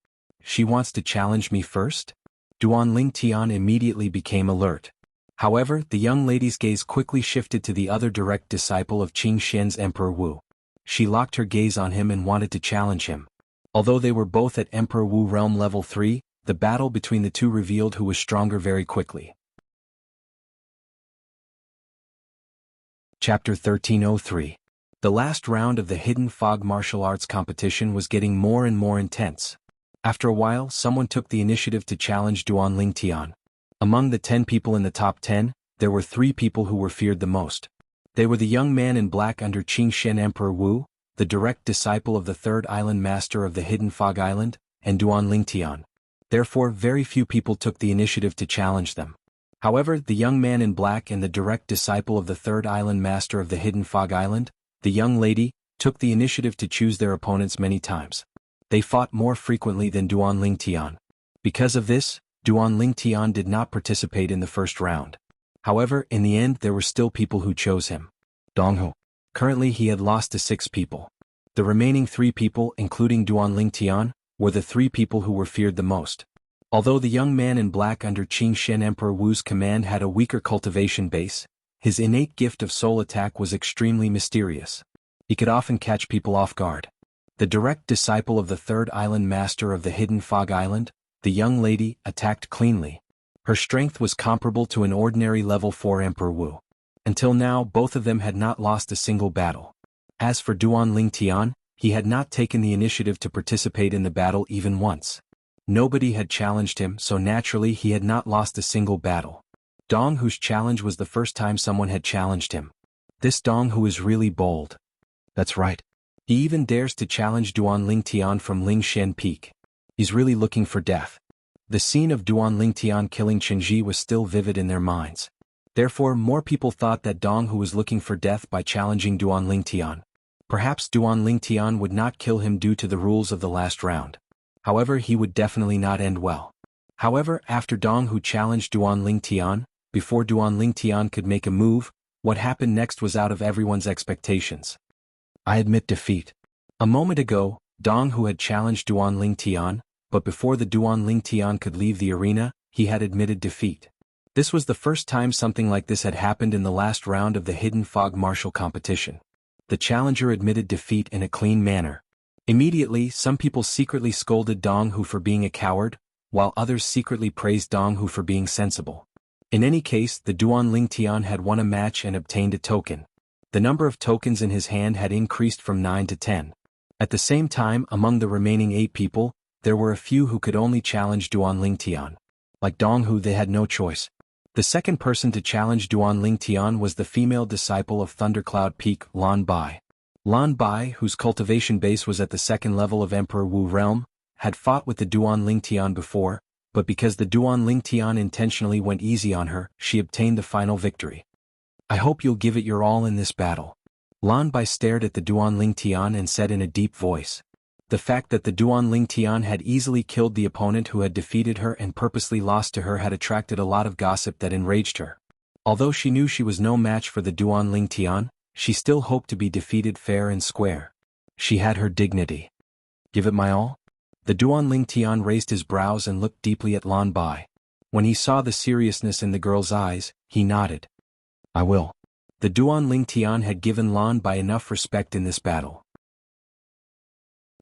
She wants to challenge me first? Duan Lingtian immediately became alert. However, the young lady's gaze quickly shifted to the other direct disciple of Qing Xian's Emperor Wu. She locked her gaze on him and wanted to challenge him. Although they were both at Emperor Wu Realm Level 3, the battle between the two revealed who was stronger very quickly. Chapter 1303. The last round of the Hidden Fog martial arts competition was getting more and more intense. After a while, someone took the initiative to challenge Duan Lingtian. Among the 10 people in the top 10, there were 3 people who were feared the most. They were the young man in black under Qing Xian Emperor Wu, the direct disciple of the third island master of the Hidden Fog Island, and Duan Lingtian. Therefore, very few people took the initiative to challenge them. However, the young man in black and the direct disciple of the third island master of the Hidden Fog Island, the young lady, took the initiative to choose their opponents many times. They fought more frequently than Duan Lingtian. Because of this, Duan Lingtian did not participate in the first round. However, in the end there were still people who chose him. Jianghu. Currently he had lost to 6 people. The remaining 3 people, including Duan Lingtian, were the 3 people who were feared the most. Although the young man in black under Qing Xian Emperor Wu's command had a weaker cultivation base, his innate gift of soul attack was extremely mysterious. He could often catch people off guard. The direct disciple of the third island master of the Hidden Fog Island, the young lady, attacked cleanly. Her strength was comparable to an ordinary level 4 Emperor Wu. Until now, both of them had not lost a single battle. As for Duan Lingtian, he had not taken the initiative to participate in the battle even once. Nobody had challenged him, so naturally he had not lost a single battle. Jianghu's challenge was the first time someone had challenged him. This Jianghu is really bold. That's right. He even dares to challenge Duan Lingtian from Lingshan Peak. He's really looking for death. The scene of Duan Lingtian killing Chenji was still vivid in their minds. Therefore, more people thought that Jianghu was looking for death by challenging Duan Lingtian. Perhaps Duan Lingtian would not kill him due to the rules of the last round. However, he would definitely not end well. However, after Jianghu challenged Duan Lingtian, before Duan Lingtian could make a move, what happened next was out of everyone's expectations. I admit defeat. A moment ago, Jianghu had challenged Duan Lingtian, but before the Duan Lingtian could leave the arena, he had admitted defeat. This was the first time something like this had happened in the last round of the Hidden Fog martial competition. The challenger admitted defeat in a clean manner. Immediately, some people secretly scolded Jianghu for being a coward, while others secretly praised Jianghu for being sensible. In any case, the Duan Lingtian had won a match and obtained a token. The number of tokens in his hand had increased from 9 to 10. At the same time, among the remaining 8 people, there were a few who could only challenge Duan Lingtian. Like Jianghu, they had no choice. The second person to challenge Duan Lingtian was the female disciple of Thundercloud Peak, Lan Bai. Lan Bai, whose cultivation base was at the 2nd level of Emperor Wu realm, had fought with the Duan Lingtian before, but because the Duan Lingtian intentionally went easy on her, she obtained the final victory. I hope you'll give it your all in this battle. Lan Bai stared at the Duan Lingtian and said in a deep voice. The fact that the Duan Lingtian had easily killed the opponent who had defeated her and purposely lost to her had attracted a lot of gossip that enraged her. Although she knew she was no match for the Duan Lingtian, she still hoped to be defeated fair and square. She had her dignity. Give it my all? The Duanling Tian raised his brows and looked deeply at Lan Bai. When he saw the seriousness in the girl's eyes, he nodded. I will. The Duanling Tian had given Lan Bai enough respect in this battle.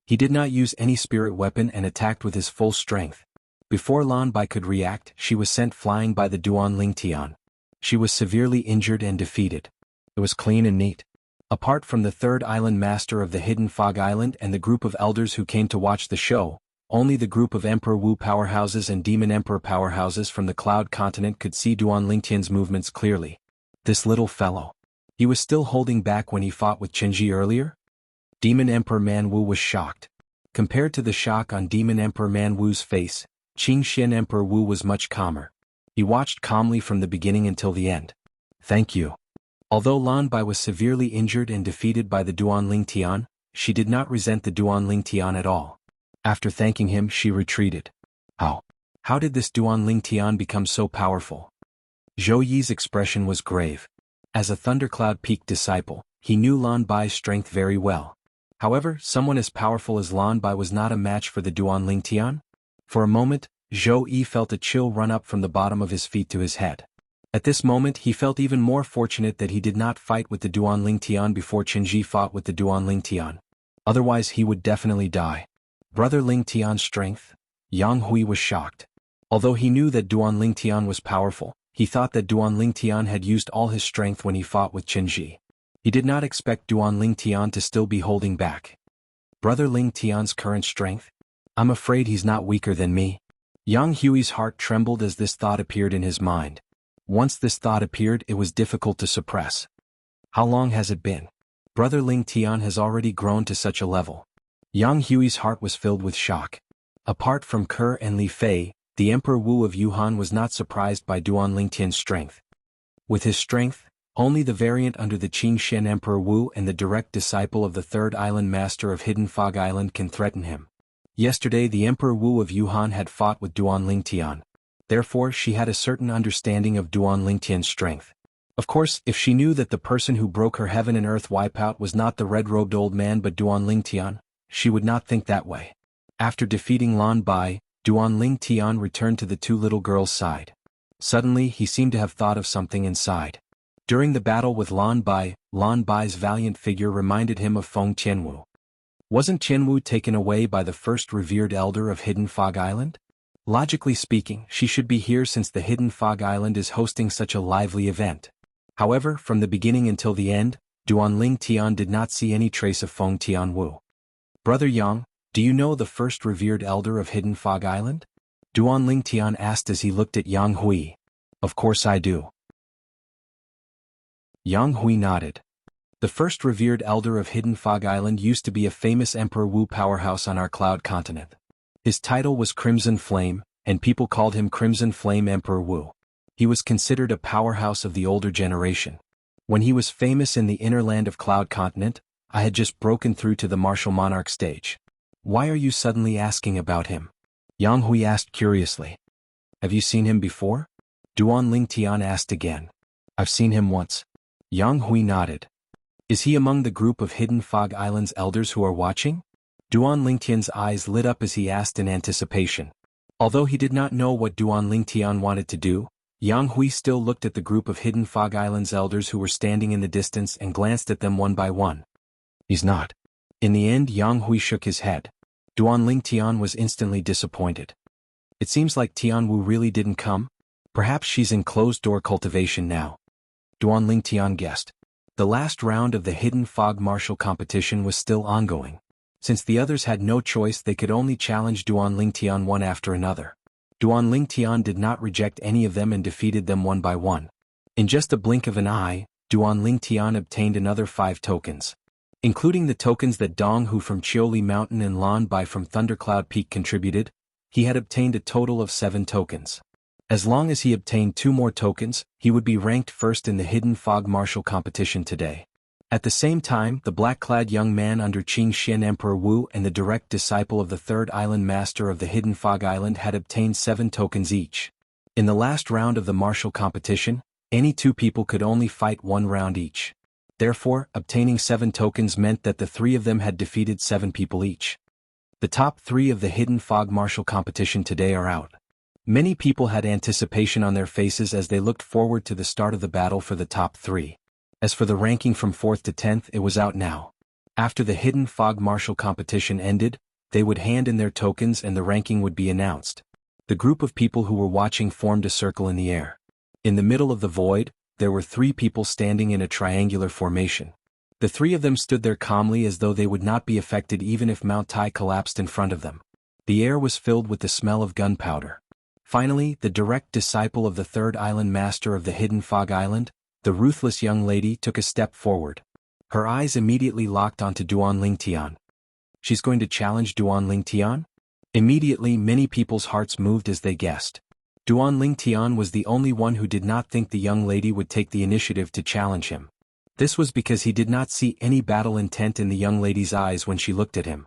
He did not use any spirit weapon and attacked with his full strength. Before Lan Bai could react, she was sent flying by the Duanling Tian. She was severely injured and defeated. It was clean and neat. Apart from the third island master of the Hidden Fog Island and the group of elders who came to watch the show, only the group of Emperor Wu powerhouses and Demon Emperor powerhouses from the Cloud Continent could see Duanling Tian's movements clearly. This little fellow. He was still holding back when he fought with Qinji earlier? Demon Emperor Man Wu was shocked. Compared to the shock on Demon Emperor Man Wu's face, Qingxian Emperor Wu was much calmer. He watched calmly from the beginning until the end. Thank you. Although Lan Bai was severely injured and defeated by the Duanling Tian, she did not resent the Duanling Tian at all. After thanking him, she retreated. How did this Duanling Tian become so powerful? Zhou Yi's expression was grave. As a Thundercloud Peak disciple, he knew Lan Bai's strength very well. However, someone as powerful as Lan Bai was not a match for the Duanling Tian. For a moment, Zhou Yi felt a chill run up from the bottom of his feet to his head. At this moment he felt even more fortunate that he did not fight with the Duanling Tian before Qinji fought with the Duanling Tian. Otherwise he would definitely die. Brother Ling Tian's strength? Yang Hui was shocked. Although he knew that Duanling Tian was powerful, he thought that Duanling Tian had used all his strength when he fought with Qinji. He did not expect Duanling Tian to still be holding back. Brother Ling Tian's current strength? I'm afraid he's not weaker than me. Yang Hui's heart trembled as this thought appeared in his mind. Once this thought appeared, it was difficult to suppress. How long has it been? Brother Ling Tian has already grown to such a level. Yang Hui's heart was filled with shock. Apart from Ke and Li Fei, the Emperor Wu of Yuhan was not surprised by Duanling Tian's strength. With his strength, only the variant under the Qingxian Emperor Wu and the direct disciple of the third island master of Hidden Fog Island can threaten him. Yesterday the Emperor Wu of Yuhan had fought with Duanling Tian. Therefore she had a certain understanding of Duanling Tian's strength. Of course, if she knew that the person who broke her heaven and earth wipeout was not the red-robed old man but Duanling Tian, she would not think that way. After defeating Lan Bai, Duanling Tian returned to the two little girls' side. Suddenly he seemed to have thought of something inside. During the battle with Lan Bai's valiant figure reminded him of Feng Qianwu. Wasn't Qianwu taken away by the first revered elder of Hidden Fog Island? Logically speaking, she should be here since the Hidden Fog Island is hosting such a lively event. However, from the beginning until the end, Duanling Tian did not see any trace of Feng Tianwu. Brother Yang, do you know the first revered elder of Hidden Fog Island? Duanling Tian asked as he looked at Yang Hui. Of course I do. Yang Hui nodded. The first revered elder of Hidden Fog Island used to be a famous Emperor Wu powerhouse on our Cloud Continent. His title was Crimson Flame, and people called him Crimson Flame Emperor Wu. He was considered a powerhouse of the older generation. When he was famous in the inner land of Cloud Continent, I had just broken through to the martial monarch stage. Why are you suddenly asking about him? Yang Hui asked curiously. Have you seen him before? Duanling Tian asked again. I've seen him once. Yang Hui nodded. Is he among the group of Hidden Fog Island's elders who are watching? Duanling Tian's eyes lit up as he asked in anticipation. Although he did not know what Duanling Tian wanted to do, Yang Hui still looked at the group of Hidden Fog Island's elders who were standing in the distance and glanced at them one by one. He's not. In the end, Yang Hui shook his head. Duanling Tian was instantly disappointed. It seems like Tianwu really didn't come. Perhaps she's in closed-door cultivation now. Duanling Tian guessed. The last round of the Hidden Fog martial competition was still ongoing. Since the others had no choice, they could only challenge Duanling Tian one after another. Duanling Tian did not reject any of them and defeated them one by one. In just a blink of an eye, Duanling Tian obtained another 5 tokens. Including the tokens that Donghu from Chioli Mountain and Lan Bai from Thundercloud Peak contributed, he had obtained a total of 7 tokens. As long as he obtained 2 more tokens, he would be ranked first in the Hidden Fog martial competition today. At the same time, the black-clad young man under Qingxian Emperor Wu and the direct disciple of the third island master of the Hidden Fog Island had obtained 7 tokens each. In the last round of the martial competition, any 2 people could only fight 1 round each. Therefore, obtaining 7 tokens meant that the 3 of them had defeated 7 people each. The top 3 of the Hidden Fog martial competition today are out. Many people had anticipation on their faces as they looked forward to the start of the battle for the top 3. As for the ranking from 4th to 10th, it was out now. After the Hidden Fog martial competition ended, they would hand in their tokens and the ranking would be announced. The group of people who were watching formed a circle in the air. In the middle of the void, there were 3 people standing in a triangular formation. The 3 of them stood there calmly as though they would not be affected even if Mount Tai collapsed in front of them. The air was filled with the smell of gunpowder. Finally, the direct disciple of the 3rd island master of the Hidden Fog Island, the ruthless young lady, took a step forward. Her eyes immediately locked onto Duan Lingtian. She's going to challenge Duan Lingtian? Immediately many people's hearts moved as they guessed. Duan Lingtian was the only one who did not think the young lady would take the initiative to challenge him. This was because he did not see any battle intent in the young lady's eyes when she looked at him.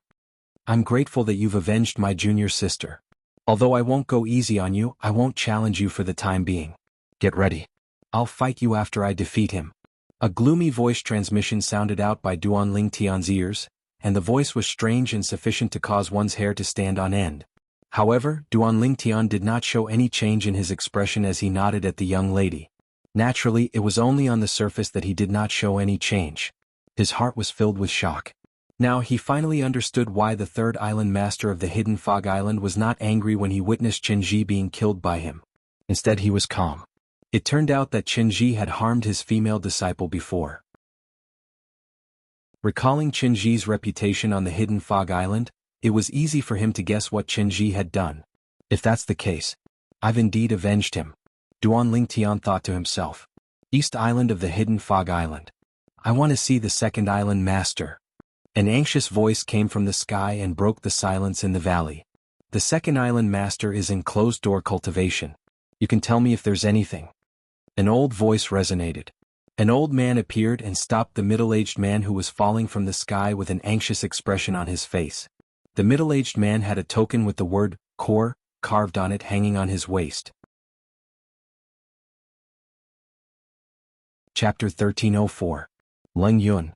I'm grateful that you've avenged my junior sister. Although I won't go easy on you, I won't challenge you for the time being. Get ready. I'll fight you after I defeat him. A gloomy voice transmission sounded out by Duan Lingtian's ears, and the voice was strange and sufficient to cause one's hair to stand on end. However, Duan Lingtian did not show any change in his expression as he nodded at the young lady. Naturally, it was only on the surface that he did not show any change. His heart was filled with shock. Now he finally understood why the 3rd island master of the Hidden Fog Island was not angry when he witnessed Qinji being killed by him. Instead he was calm. It turned out that Qinji had harmed his female disciple before. Recalling Qinji's reputation on the Hidden Fog Island, it was easy for him to guess what Qinji had done. If that's the case, I've indeed avenged him. Duan Lingtian thought to himself. East Island of the Hidden Fog Island. I want to see the 2nd island master. An anxious voice came from the sky and broke the silence in the valley. The 2nd island master is in closed-door cultivation. You can tell me if there's anything. An old voice resonated. An old man appeared and stopped the middle-aged man who was falling from the sky with an anxious expression on his face. The middle-aged man had a token with the word "core" carved on it hanging on his waist. Chapter 1304. Leng Yun.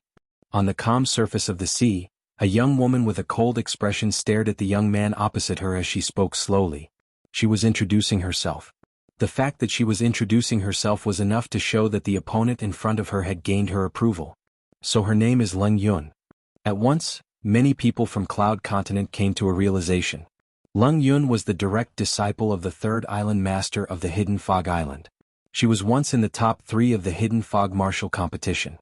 On the calm surface of the sea, a young woman with a cold expression stared at the young man opposite her as she spoke slowly. She was introducing herself. The fact that she was introducing herself was enough to show that the opponent in front of her had gained her approval. So her name is Leng Yun. At once, many people from Cloud Continent came to a realization. Leng Yun was the direct disciple of the 3rd island master of the Hidden Fog Island. She was once in the top 3 of the Hidden Fog martial competition.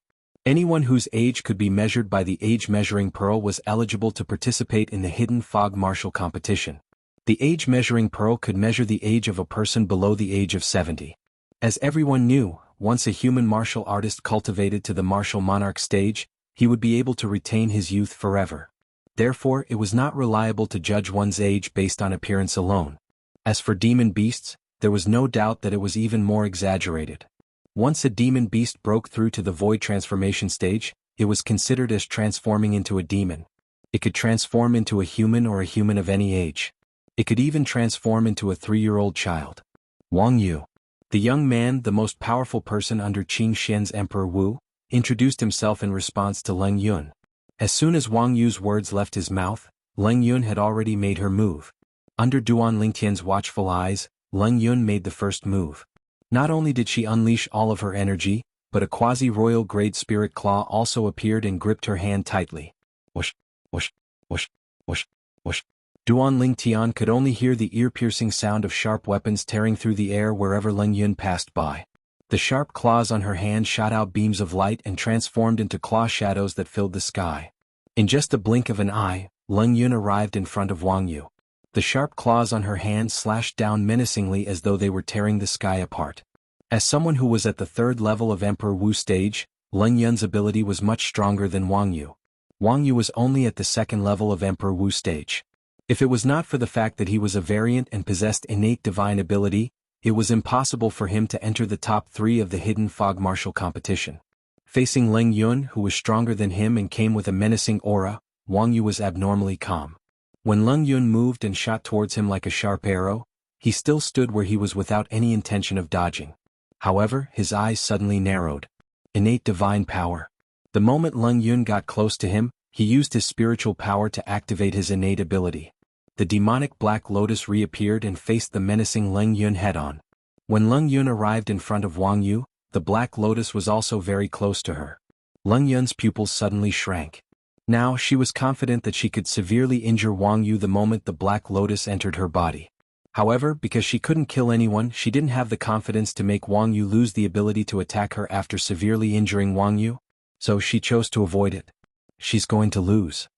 Anyone whose age could be measured by the age measuring pearl was eligible to participate in the Hidden Fog martial competition. The age measuring pearl could measure the age of a person below the age of 70. As everyone knew, once a human martial artist cultivated to the martial monarch stage, he would be able to retain his youth forever. Therefore, it was not reliable to judge one's age based on appearance alone. As for demon beasts, there was no doubt that it was even more exaggerated. Once a demon beast broke through to the void transformation stage, it was considered as transforming into a demon. It could transform into a human or a human of any age. It could even transform into a 3-year-old child. Wang Yu, the young man, the most powerful person under Qing Xian's Emperor Wu, introduced himself in response to Leng Yun. As soon as Wang Yu's words left his mouth, Leng Yun had already made her move. Under Duan Lingtian's watchful eyes, Leng Yun made the first move. Not only did she unleash all of her energy, but a quasi-royal grade spirit claw also appeared and gripped her hand tightly. Whoosh, whoosh, whoosh, whoosh, whoosh. Duan Lingtian could only hear the ear-piercing sound of sharp weapons tearing through the air wherever Leng Yun passed by. The sharp claws on her hand shot out beams of light and transformed into claw shadows that filled the sky. In just a blink of an eye, Leng Yun arrived in front of Wang Yu. The sharp claws on her hand slashed down menacingly as though they were tearing the sky apart. As someone who was at the 3rd level of Emperor Wu stage, Leng Yun's ability was much stronger than Wang Yu. Wang Yu was only at the 2nd level of Emperor Wu stage. If it was not for the fact that he was a variant and possessed innate divine ability, it was impossible for him to enter the top 3 of the Hidden Fog martial competition. Facing Leng Yun, who was stronger than him and came with a menacing aura, Wang Yu was abnormally calm. When Leng Yun moved and shot towards him like a sharp arrow, he still stood where he was without any intention of dodging. However, his eyes suddenly narrowed. Innate divine power. The moment Leng Yun got close to him, He used his spiritual power to activate his innate ability. The demonic Black Lotus reappeared and faced the menacing Leng Yun head-on. When Leng Yun arrived in front of Wang Yu, the Black Lotus was also very close to her. Leng Yun's pupils suddenly shrank. Now she was confident that she could severely injure Wang Yu the moment the Black Lotus entered her body. However, because she couldn't kill anyone, she didn't have the confidence to make Wang Yu lose the ability to attack her after severely injuring Wang Yu, so she chose to avoid it. She's going to lose.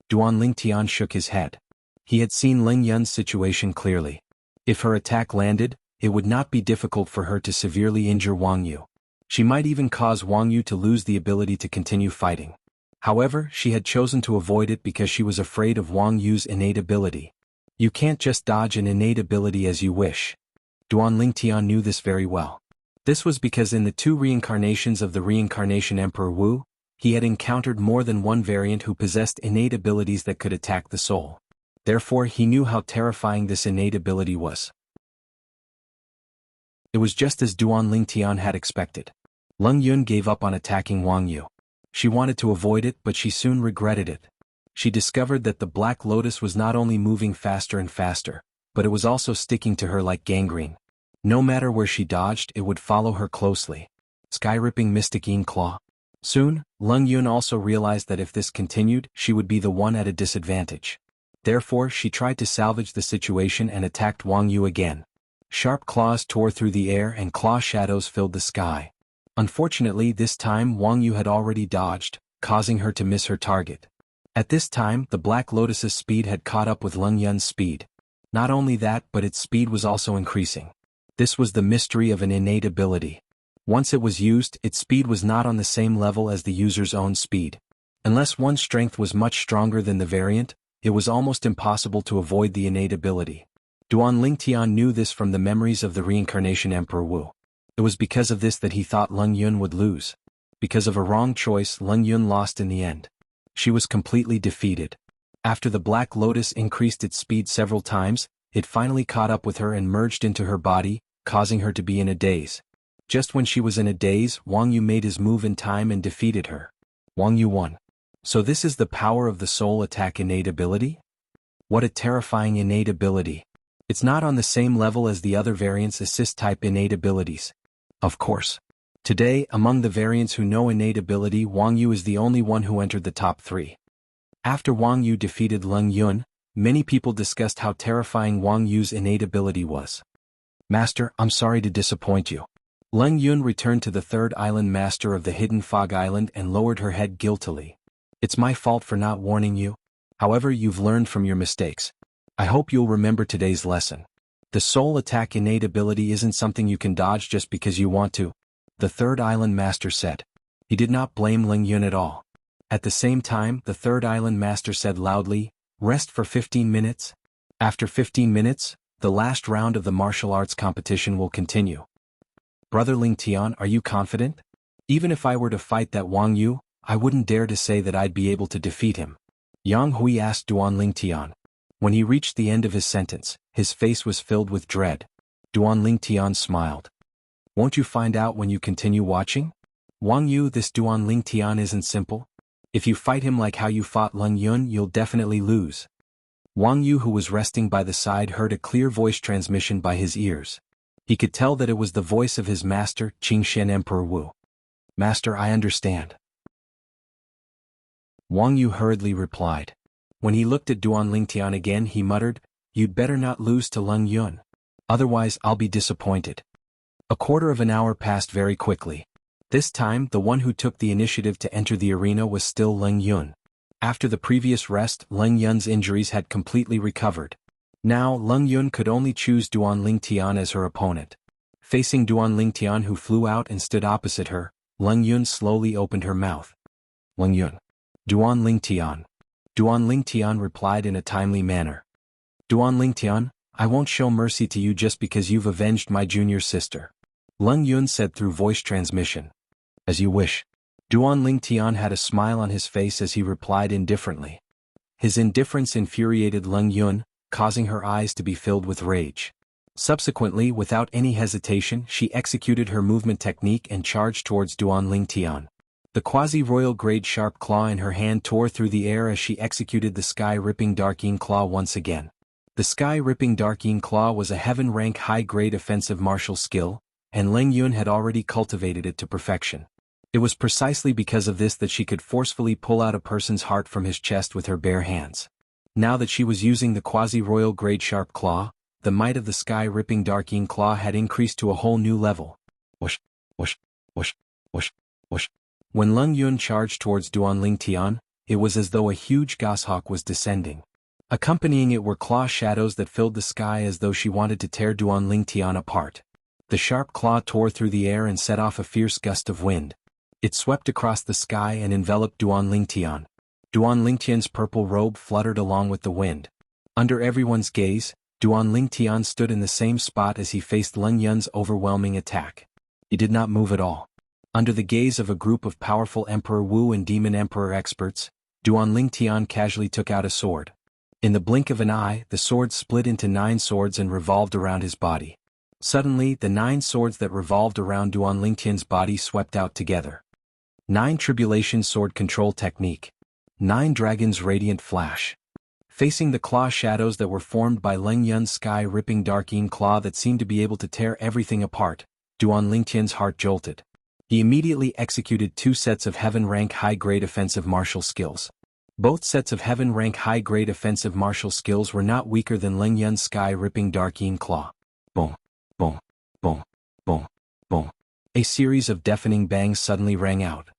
Duan Lingtian shook his head. He had seen Leng Yun's situation clearly. If her attack landed, it would not be difficult for her to severely injure Wang Yu. She might even cause Wang Yu to lose the ability to continue fighting. However, she had chosen to avoid it because she was afraid of Wang Yu's innate ability. You can't just dodge an innate ability as you wish. Duan Lingtian knew this very well. This was because in the 2 reincarnations of the reincarnation Emperor Wu, he had encountered more than one variant who possessed innate abilities that could attack the soul. Therefore, he knew how terrifying this innate ability was. It was just as Duan Lingtian had expected. Leng Yun gave up on attacking Wang Yu. She wanted to avoid it, but she soon regretted it. She discovered that the Black Lotus was not only moving faster and faster, but it was also sticking to her like gangrene. No matter where she dodged, it would follow her closely. Sky-ripping Mystic Yin Claw. Soon, Leng Yun also realized that if this continued, she would be the one at a disadvantage. Therefore, she tried to salvage the situation and attacked Wang Yu again. Sharp claws tore through the air and claw shadows filled the sky. Unfortunately, this time Wang Yu had already dodged, causing her to miss her target. At this time, the Black Lotus's speed had caught up with Leng Yun's speed. Not only that, but its speed was also increasing. This was the mystery of an innate ability. Once it was used, its speed was not on the same level as the user's own speed. Unless one's strength was much stronger than the variant, it was almost impossible to avoid the innate ability. Duan Lingtian knew this from the memories of the reincarnation Emperor Wu. It was because of this that he thought Leng Yun would lose. Because of a wrong choice, Leng Yun lost in the end. She was completely defeated. After the Black Lotus increased its speed several times, it finally caught up with her and merged into her body, causing her to be in a daze. Just when she was in a daze, Wang Yu made his move in time and defeated her. Wang Yu won. So this is the power of the soul attack innate ability? What a terrifying innate ability. It's not on the same level as the other variants' assist-type innate abilities. Of course. Today, among the variants who know innate ability, Wang Yu is the only one who entered the top 3. After Wang Yu defeated Leng Yun, many people discussed how terrifying Wang Yu's innate ability was. Master, I'm sorry to disappoint you. Leng Yun returned to the 3rd island master of the Hidden Fog Island and lowered her head guiltily. It's my fault for not warning you. However, you've learned from your mistakes. I hope you'll remember today's lesson. The soul attack innate ability isn't something you can dodge just because you want to, the 3rd island master said. He did not blame Leng Yun at all. At the same time, the 3rd island master said loudly, rest for 15 minutes. After 15 minutes, the last round of the martial arts competition will continue. Brother Lingtian, are you confident? Even if I were to fight that Wang Yu, I wouldn't dare to say that I'd be able to defeat him. Jianghu asked Duan Lingtian. When he reached the end of his sentence, his face was filled with dread. Duan Lingtian smiled. Won't you find out when you continue watching? Wang Yu, this Duan Lingtian isn't simple. If you fight him like how you fought Leng Yun, you'll definitely lose. Wang Yu, who was resting by the side, heard a clear voice transmission by his ears. He could tell that it was the voice of his master, Qingshen Emperor Wu. Master, I understand. Wang Yu hurriedly replied. When he looked at Duan Lingtian again, he muttered, You'd better not lose to Leng Yun. Otherwise, I'll be disappointed. A quarter of an hour passed very quickly. This time, the one who took the initiative to enter the arena was still Leng Yun. After the previous rest, Leng Yun's injuries had completely recovered. Now, Leng Yun could only choose Duan Lingtian as her opponent. Facing Duan Lingtian, who flew out and stood opposite her, Leng Yun slowly opened her mouth. Leng Yun. Duan Lingtian. Duan Lingtian replied in a timely manner. Duan Lingtian, I won't show mercy to you just because you've avenged my junior sister. Leng Yun said through voice transmission. As you wish. Duan Lingtian had a smile on his face as he replied indifferently. His indifference infuriated Leng Yun, causing her eyes to be filled with rage. Subsequently, without any hesitation, she executed her movement technique and charged towards Duan Lingtian. The quasi-royal grade sharp claw in her hand tore through the air as she executed the sky-ripping Darkeen Claw once again. The sky-ripping Darkeen Claw was a heaven-rank high-grade offensive martial skill, and Leng Yun had already cultivated it to perfection. It was precisely because of this that she could forcefully pull out a person's heart from his chest with her bare hands. Now that she was using the quasi-royal grade sharp claw, the might of the sky-ripping Darkeen Claw had increased to a whole new level. Whoosh, whoosh, whoosh, whoosh, whoosh. When Leng Yun charged towards Duanling Tian, it was as though a huge goshawk was descending. Accompanying it were claw shadows that filled the sky as though she wanted to tear Duanling Tian apart. The sharp claw tore through the air and set off a fierce gust of wind. It swept across the sky and enveloped Duanling Tian. Duanling Tian's purple robe fluttered along with the wind. Under everyone's gaze, Duanling Tian stood in the same spot as he faced Leng Yun's overwhelming attack. He did not move at all. Under the gaze of a group of powerful Emperor Wu and Demon Emperor experts, Duanling Tian casually took out a sword. In the blink of an eye, the sword split into 9 swords and revolved around his body. Suddenly, the 9 swords that revolved around Duanling Tian's body swept out together. 9 Tribulation Sword Control Technique. 9 Dragons Radiant Flash. Facing the claw shadows that were formed by Leng Yun's sky-ripping Darkeen Claw that seemed to be able to tear everything apart, Duanling Tian's heart jolted. He immediately executed 2 sets of heaven-rank high-grade offensive martial skills. Both sets of heaven-rank high-grade offensive martial skills were not weaker than Leng Yun's sky-ripping Darkeen Claw. Boom, boom, boom, boom, boom. A series of deafening bangs suddenly rang out.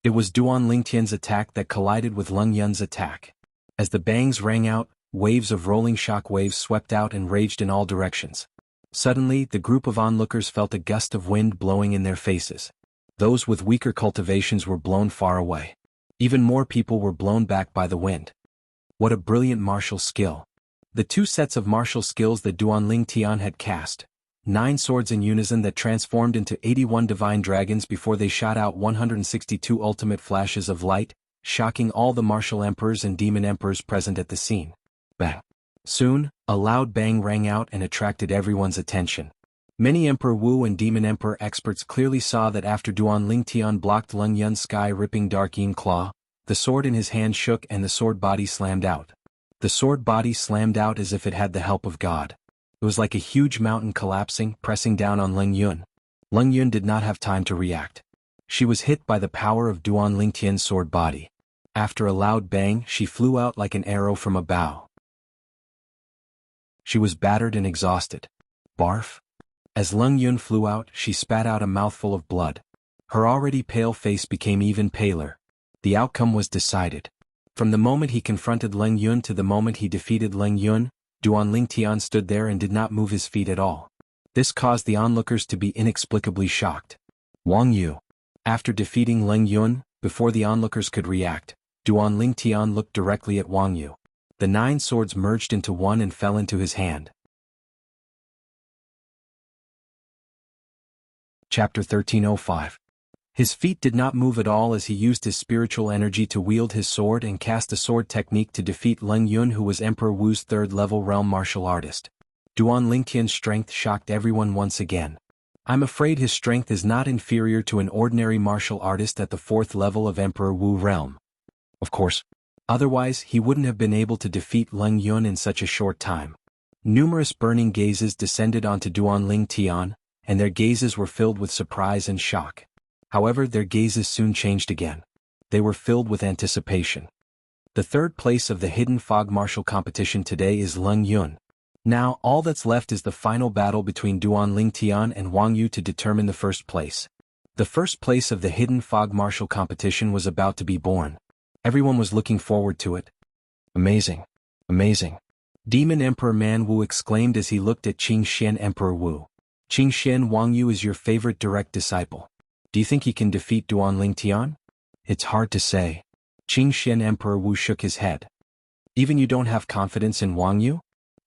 It was Duanling Tian's attack that collided with Leng Yun's attack. As the bangs rang out, waves of rolling shock waves swept out and raged in all directions. Suddenly, the group of onlookers felt a gust of wind blowing in their faces. Those with weaker cultivations were blown far away. Even more people were blown back by the wind. What a brilliant martial skill. The 2 sets of martial skills that Duanling Tian had cast, 9 swords in unison that transformed into 81 divine dragons before they shot out 162 ultimate flashes of light, shocking all the martial emperors and demon emperors present at the scene. Bang. Soon, a loud bang rang out and attracted everyone's attention. Many Emperor Wu and Demon Emperor experts clearly saw that after Duanling Tian blocked Leng Yun's sky-ripping Darkeen Claw, the sword in his hand shook and the sword body slammed out. The sword body slammed out as if it had the help of God. It was like a huge mountain collapsing, pressing down on Leng Yun. Leng Yun did not have time to react. She was hit by the power of Duanling Tian's sword body. After a loud bang, she flew out like an arrow from a bow. She was battered and exhausted. Barf. As Leng Yun flew out, she spat out a mouthful of blood. Her already pale face became even paler. The outcome was decided. From the moment he confronted Leng Yun to the moment he defeated Leng Yun, Duanling Tian stood there and did not move his feet at all. This caused the onlookers to be inexplicably shocked. Wang Yu. After defeating Leng Yun, before the onlookers could react, Duanling Tian looked directly at Wang Yu. The 9 swords merged into one and fell into his hand. Chapter 1305. His feet did not move at all as he used his spiritual energy to wield his sword and cast a sword technique to defeat Leng Yun, who was Emperor Wu's 3rd-level realm martial artist. Duanling Tian's strength shocked everyone once again. I'm afraid his strength is not inferior to an ordinary martial artist at the 4th level of Emperor Wu realm. Of course. Otherwise, he wouldn't have been able to defeat Leng Yun in such a short time. Numerous burning gazes descended onto Duanling Tian, and their gazes were filled with surprise and shock. However, their gazes soon changed again. They were filled with anticipation. The 3rd place of the Hidden Fog Martial Competition today is Leng Yun. Now, all that's left is the final battle between Duanling Tian and Wang Yu to determine the 1st place. The 1st place of the Hidden Fog Martial Competition was about to be born. Everyone was looking forward to it. Amazing. Amazing. Demon Emperor Man Wu exclaimed as he looked at Qingxian Emperor Wu. Qingxian Wang Yu is your favorite direct disciple. Do you think he can defeat Duanling Tian? It's hard to say. Qingxian Emperor Wu shook his head. Even you don't have confidence in Wang Yu?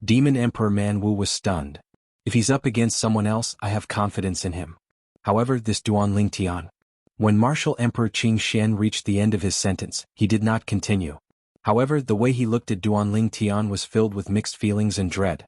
Demon Emperor Man Wu was stunned. If he's up against someone else, I have confidence in him. However, this Duanling Tian. When Martial Emperor Qingxian reached the end of his sentence, he did not continue. However, the way he looked at Duanling Tian was filled with mixed feelings and dread.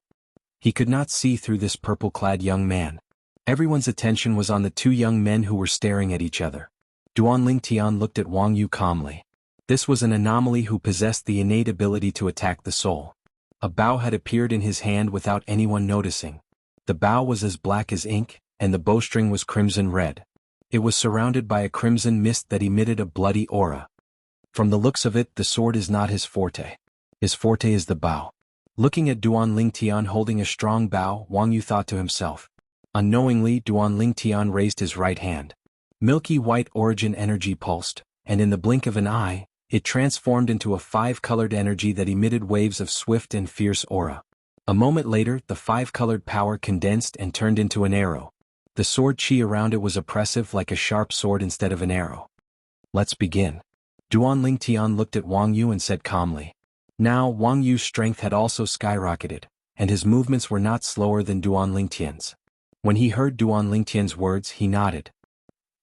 He could not see through this purple-clad young man. Everyone's attention was on the 2 young men who were staring at each other. Duanling Tian looked at Wang Yu calmly. This was an anomaly who possessed the innate ability to attack the soul. A bow had appeared in his hand without anyone noticing. The bow was as black as ink, and the bowstring was crimson red. It was surrounded by a crimson mist that emitted a bloody aura. From the looks of it, the sword is not his forte. His forte is the bow. Looking at Duanling Tian holding a strong bow, Wang Yu thought to himself. Unknowingly, Duanling Tian raised his right hand. Milky white origin energy pulsed, and in the blink of an eye, it transformed into a five-colored energy that emitted waves of swift and fierce aura. A moment later, the five-colored power condensed and turned into an arrow. The sword chi around it was oppressive like a sharp sword instead of an arrow. Let's begin. Duanling Tian looked at Wang Yu and said calmly. Now Wang Yu's strength had also skyrocketed, and his movements were not slower than Duanling Tian's. When he heard Duanling Tian's words, he nodded.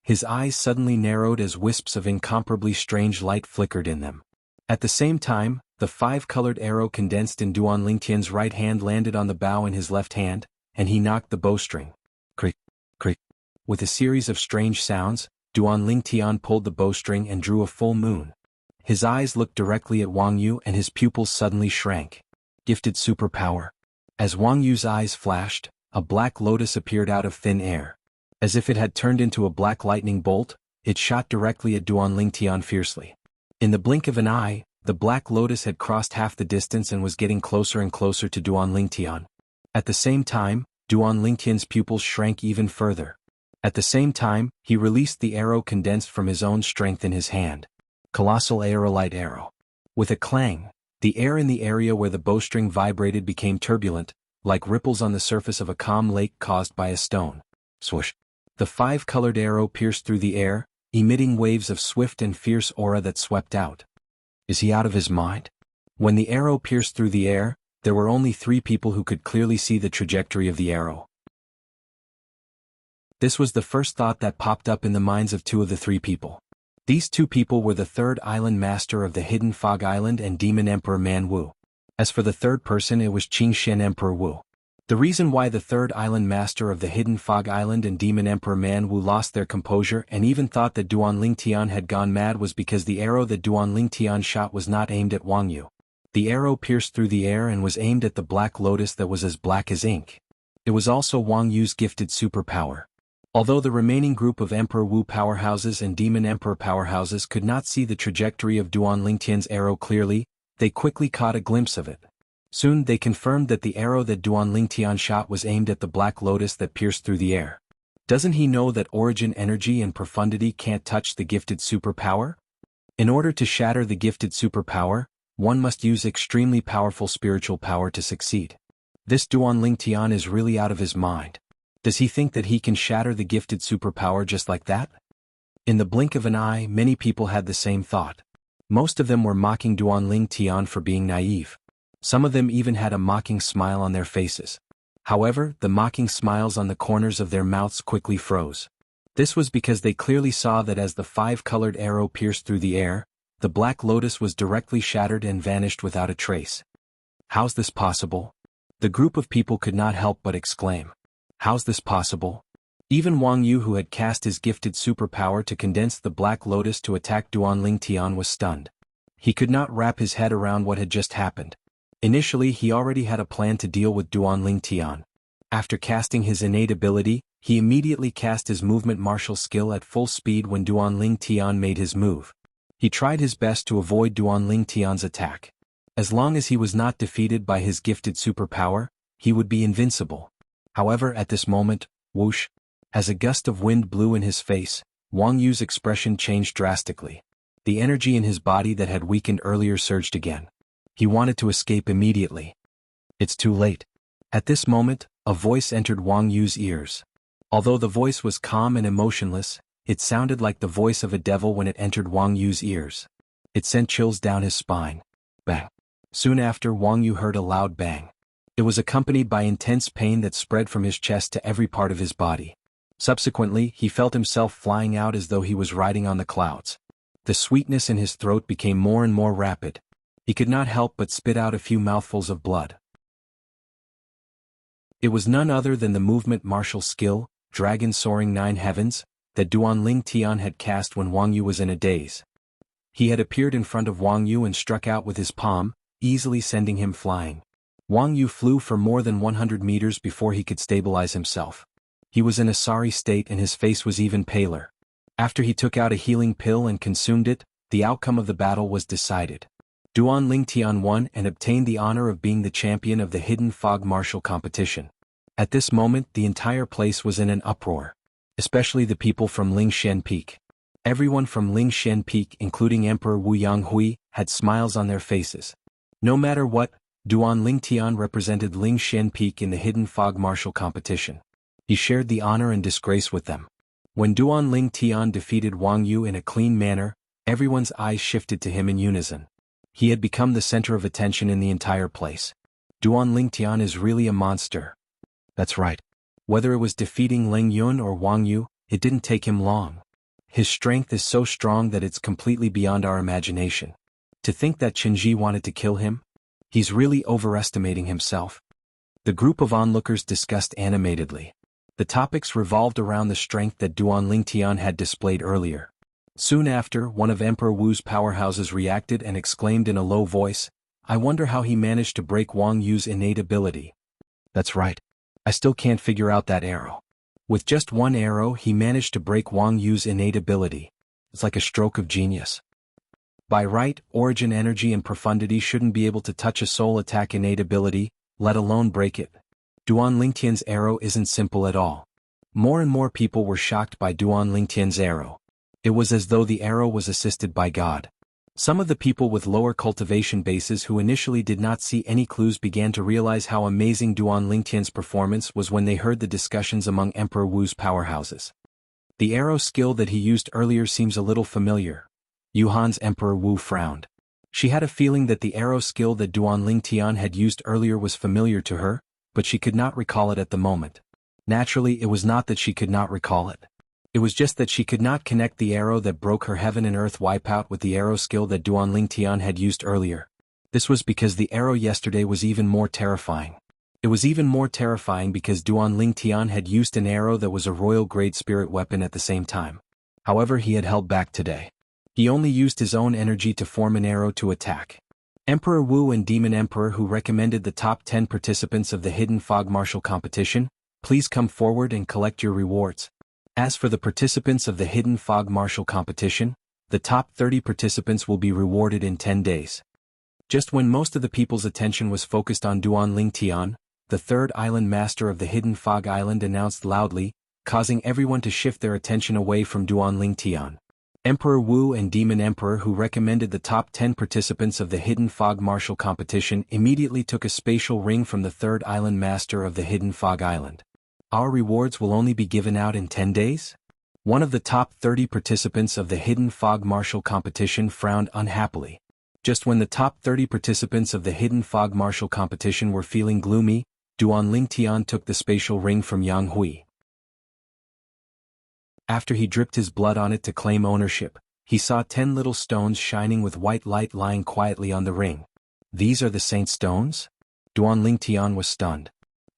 His eyes suddenly narrowed as wisps of incomparably strange light flickered in them. At the same time, the five-colored arrow condensed in Duanling Tian's right hand landed on the bow in his left hand, and he knocked the bowstring. Crick, crick. With a series of strange sounds, Duanling Tian pulled the bowstring and drew a full moon. His eyes looked directly at Wang Yu and his pupils suddenly shrank. Gifted superpower. As Wang Yu's eyes flashed, a black lotus appeared out of thin air. As if it had turned into a black lightning bolt, it shot directly at Duanling Tian fiercely. In the blink of an eye, the black lotus had crossed half the distance and was getting closer and closer to Duanling Tian. At the same time, Duanling Tian's pupils shrank even further. At the same time, he released the arrow condensed from his own strength in his hand. Colossal aerolite arrow. With a clang, the air in the area where the bowstring vibrated became turbulent, like ripples on the surface of a calm lake caused by a stone. Swoosh. The five-colored arrow pierced through the air, emitting waves of swift and fierce aura that swept out. Is he out of his mind? When the arrow pierced through the air, there were only 3 people who could clearly see the trajectory of the arrow. This was the first thought that popped up in the minds of 2 of the 3 people. These 2 people were the 3rd island master of the Hidden Fog Island and Demon Emperor Man Wu. As for the 3rd person, it was Qingshen Emperor Wu. The reason why the 3rd island master of the Hidden Fog Island and Demon Emperor Man Wu lost their composure and even thought that Duanling Tian had gone mad was because the arrow that Duanling Tian shot was not aimed at Wang Yu. The arrow pierced through the air and was aimed at the black lotus that was as black as ink. It was also Wang Yu's gifted superpower. Although the remaining group of Emperor Wu powerhouses and Demon Emperor powerhouses could not see the trajectory of Duanling Tian's arrow clearly, they quickly caught a glimpse of it. Soon they confirmed that the arrow that Duanling Tian shot was aimed at the black lotus that pierced through the air. Doesn't he know that origin energy and profundity can't touch the gifted superpower? In order to shatter the gifted superpower, one must use extremely powerful spiritual power to succeed. This Duanling Tian is really out of his mind. Does he think that he can shatter the gifted superpower just like that? In the blink of an eye, many people had the same thought. Most of them were mocking Duanling Tian for being naive. Some of them even had a mocking smile on their faces. However, the mocking smiles on the corners of their mouths quickly froze. This was because they clearly saw that as the five-colored arrow pierced through the air, the black lotus was directly shattered and vanished without a trace. How's this possible? The group of people could not help but exclaim. How's this possible? Even Wang Yu, who had cast his gifted superpower to condense the black lotus to attack Duanling Tian, was stunned. He could not wrap his head around what had just happened. Initially, he already had a plan to deal with Duanling Tian. After casting his innate ability, he immediately cast his movement martial skill at full speed when Duanling Tian made his move. He tried his best to avoid Duanling Tian's attack. As long as he was not defeated by his gifted superpower, he would be invincible. However, at this moment, whoosh, as a gust of wind blew in his face, Wang Yu's expression changed drastically. The energy in his body that had weakened earlier surged again. He wanted to escape immediately. It's too late. At this moment, a voice entered Wang Yu's ears. Although the voice was calm and emotionless, it sounded like the voice of a devil when it entered Wang Yu's ears. It sent chills down his spine. Bang. Soon after, Wang Yu heard a loud bang. It was accompanied by intense pain that spread from his chest to every part of his body. Subsequently, he felt himself flying out as though he was riding on the clouds. The sweetness in his throat became more and more rapid. He could not help but spit out a few mouthfuls of blood. It was none other than the movement martial skill, Dragon Soaring 9 Heavens, that Duan Ling Tian had cast when Wang Yu was in a daze. He had appeared in front of Wang Yu and struck out with his palm, easily sending him flying. Wang Yu flew for more than 100 meters before he could stabilize himself. He was in a sorry state and his face was even paler. After he took out a healing pill and consumed it, the outcome of the battle was decided. Duan Ling Tian won and obtained the honor of being the champion of the Hidden Fog Martial Competition. At this moment the entire place was in an uproar. Especially the people from Lingshan Peak. Everyone from Lingshan Peak, including Emperor Wu Yanghui, had smiles on their faces. No matter what, Duan Ling Tian represented Lingshan Peak in the Hidden Fog Martial Competition. He shared the honor and disgrace with them. When Duan Ling Tian defeated Wang Yu in a clean manner, everyone's eyes shifted to him in unison. He had become the center of attention in the entire place. Duan Ling Tian is really a monster. That's right. Whether it was defeating Ling Yun or Wang Yu, it didn't take him long. His strength is so strong that it's completely beyond our imagination. To think that Qinji wanted to kill him? He's really overestimating himself. The group of onlookers discussed animatedly. The topics revolved around the strength that Duan Ling Tian had displayed earlier. Soon after, one of Emperor Wu's powerhouses reacted and exclaimed in a low voice, "I wonder how he managed to break Wang Yu's innate ability." That's right. I still can't figure out that arrow. With just one arrow he managed to break Wang Yu's innate ability. It's like a stroke of genius. By right, origin energy and profundity shouldn't be able to touch a soul attack innate ability, let alone break it. Duan Lingtian's arrow isn't simple at all. More and more people were shocked by Duan Lingtian's arrow. It was as though the arrow was assisted by God. Some of the people with lower cultivation bases who initially did not see any clues began to realize how amazing Duan Lingtian's performance was when they heard the discussions among Emperor Wu's powerhouses. The arrow skill that he used earlier seems a little familiar. Yuhan's Emperor Wu frowned. She had a feeling that the arrow skill that Duan Lingtian had used earlier was familiar to her, but she could not recall it at the moment. Naturally, it was not that she could not recall it. It was just that she could not connect the arrow that broke her heaven and earth wipeout with the arrow skill that Duan Lingtian had used earlier. This was because the arrow yesterday was even more terrifying. It was even more terrifying because Duan Lingtian had used an arrow that was a royal grade spirit weapon at the same time. However, he had held back today. He only used his own energy to form an arrow to attack. Emperor Wu and Demon Emperor, who recommended the top 10 participants of the Hidden Fog Martial Competition, please come forward and collect your rewards. As for the participants of the Hidden Fog Martial Competition, the top 30 participants will be rewarded in 10 days. Just when most of the people's attention was focused on Duan Lingtian, the third island master of the Hidden Fog Island announced loudly, causing everyone to shift their attention away from Duan Lingtian. Emperor Wu and Demon Emperor, who recommended the top 10 participants of the Hidden Fog Martial Competition, immediately took a spatial ring from the third island master of the Hidden Fog Island. Our rewards will only be given out in 10 days? One of the top 30 participants of the Hidden Fog Martial Competition frowned unhappily. Just when the top 30 participants of the Hidden Fog Martial Competition were feeling gloomy, Duan Lingtian took the spatial ring from Jianghu. After he dripped his blood on it to claim ownership, he saw 10 little stones shining with white light lying quietly on the ring. These are the saint stones? Duan Lingtian was stunned.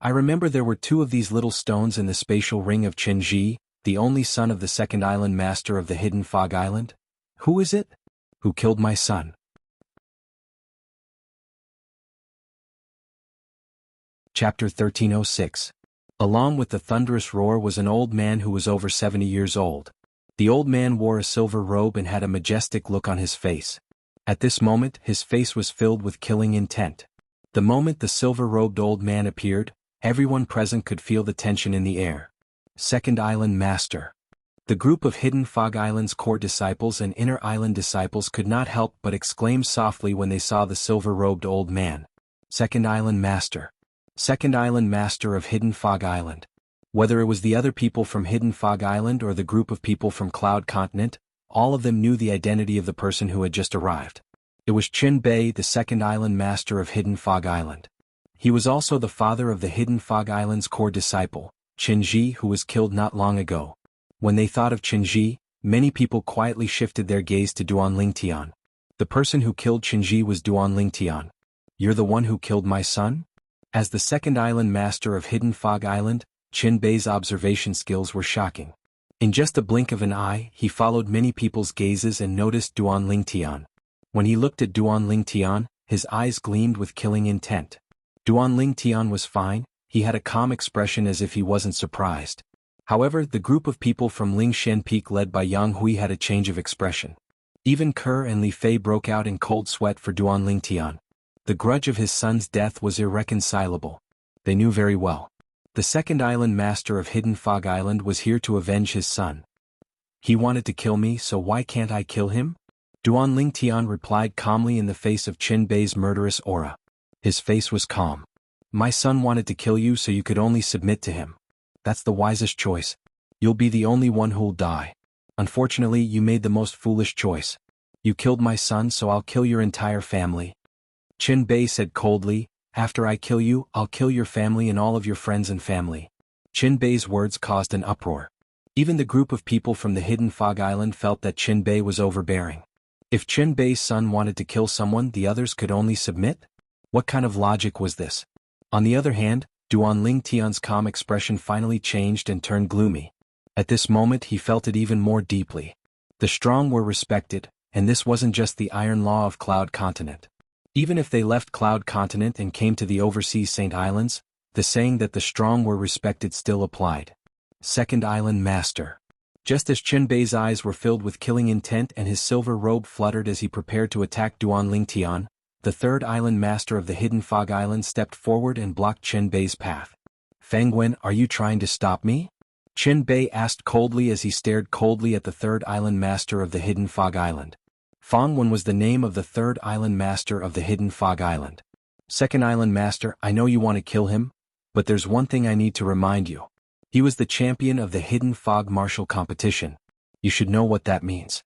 I remember there were 2 of these little stones in the spatial ring of Qinji, the only son of the second island master of the Hidden Fog Island. Who is it? Who killed my son? Chapter 1306. Along with the thunderous roar was an old man who was over 70 years old. The old man wore a silver robe and had a majestic look on his face. At this moment, his face was filled with killing intent. The moment the silver-robed old man appeared, everyone present could feel the tension in the air. Second Island Master. The group of Hidden Fog Island's core disciples and Inner Island disciples could not help but exclaim softly when they saw the silver-robed old man. Second Island Master. Second Island Master of Hidden Fog Island. Whether it was the other people from Hidden Fog Island or the group of people from Cloud Continent, all of them knew the identity of the person who had just arrived. It was Qin Bei, the Second Island Master of Hidden Fog Island. He was also the father of the Hidden Fog Island's core disciple, Qinji, who was killed not long ago. When they thought of Qinji, many people quietly shifted their gaze to Duan Lingtian. The person who killed Qinji was Duan Lingtian. You're the one who killed my son? As the Second Island Master of Hidden Fog Island, Qin Bei's observation skills were shocking. In just a blink of an eye, he followed many people's gazes and noticed Duan Lingtian. When he looked at Duan Lingtian, his eyes gleamed with killing intent. Duan Lingtian was fine, he had a calm expression as if he wasn't surprised. However, the group of people from Lingshan Peak led by Jianghu had a change of expression. Even Kerr and Li Fei broke out in cold sweat for Duan Lingtian. The grudge of his son's death was irreconcilable. They knew very well. The second island master of Hidden Fog Island was here to avenge his son. He wanted to kill me, so why can't I kill him? Duan Lingtian replied calmly in the face of Qin Bei's murderous aura. His face was calm. My son wanted to kill you so you could only submit to him. That's the wisest choice. You'll be the only one who'll die. Unfortunately, you made the most foolish choice. You killed my son, so I'll kill your entire family. Qin Bei said coldly, after I kill you, I'll kill your family and all of your friends and family. Qin Bei's words caused an uproar. Even the group of people from the Hidden Fog Island felt that Qin Bei was overbearing. If Qin Bei's son wanted to kill someone, the others could only submit? What kind of logic was this? On the other hand, Duan Lingtian's calm expression finally changed and turned gloomy. At this moment he felt it even more deeply. The strong were respected, and this wasn't just the iron law of Cloud Continent. Even if they left Cloud Continent and came to the overseas Saint Islands, the saying that the strong were respected still applied. Second Island Master. Just as Qin Bei's eyes were filled with killing intent and his silver robe fluttered as he prepared to attack Duan Lingtian, the third island master of the Hidden Fog Island stepped forward and blocked Qin Bei's path. Fangwen, are you trying to stop me? Qin Bei asked coldly as he stared coldly at the third island master of the Hidden Fog Island. Fangwen was the name of the third island master of the Hidden Fog Island. Second island master, I know you want to kill him, but there's one thing I need to remind you. He was the champion of the Hidden Fog martial competition. You should know what that means.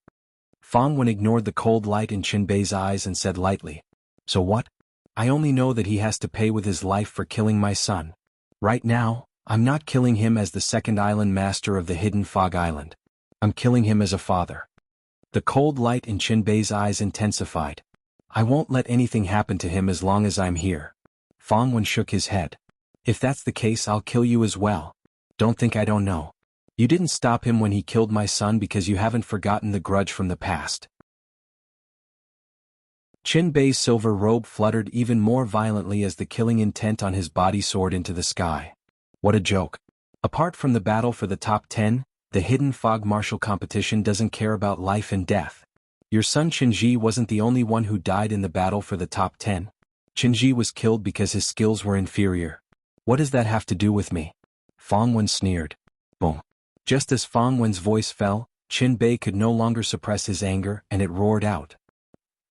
Fangwen ignored the cold light in Qin Bei's eyes and said lightly, so what? I only know that he has to pay with his life for killing my son. Right now, I'm not killing him as the second island master of the Hidden Fog Island. I'm killing him as a father. The cold light in Qin Bei's eyes intensified. I won't let anything happen to him as long as I'm here. Fangwen shook his head. If that's the case, I'll kill you as well. Don't think I don't know. You didn't stop him when he killed my son because you haven't forgotten the grudge from the past. Qin Bei's silver robe fluttered even more violently as the killing intent on his body soared into the sky. What a joke. Apart from the battle for the top 10, the Hidden Fog martial competition doesn't care about life and death. Your son Qinji wasn't the only one who died in the battle for the top 10. Qinji was killed because his skills were inferior. What does that have to do with me? Fangwen sneered. Boom. Just as Fangwen's voice fell, Qin Bei could no longer suppress his anger and it roared out.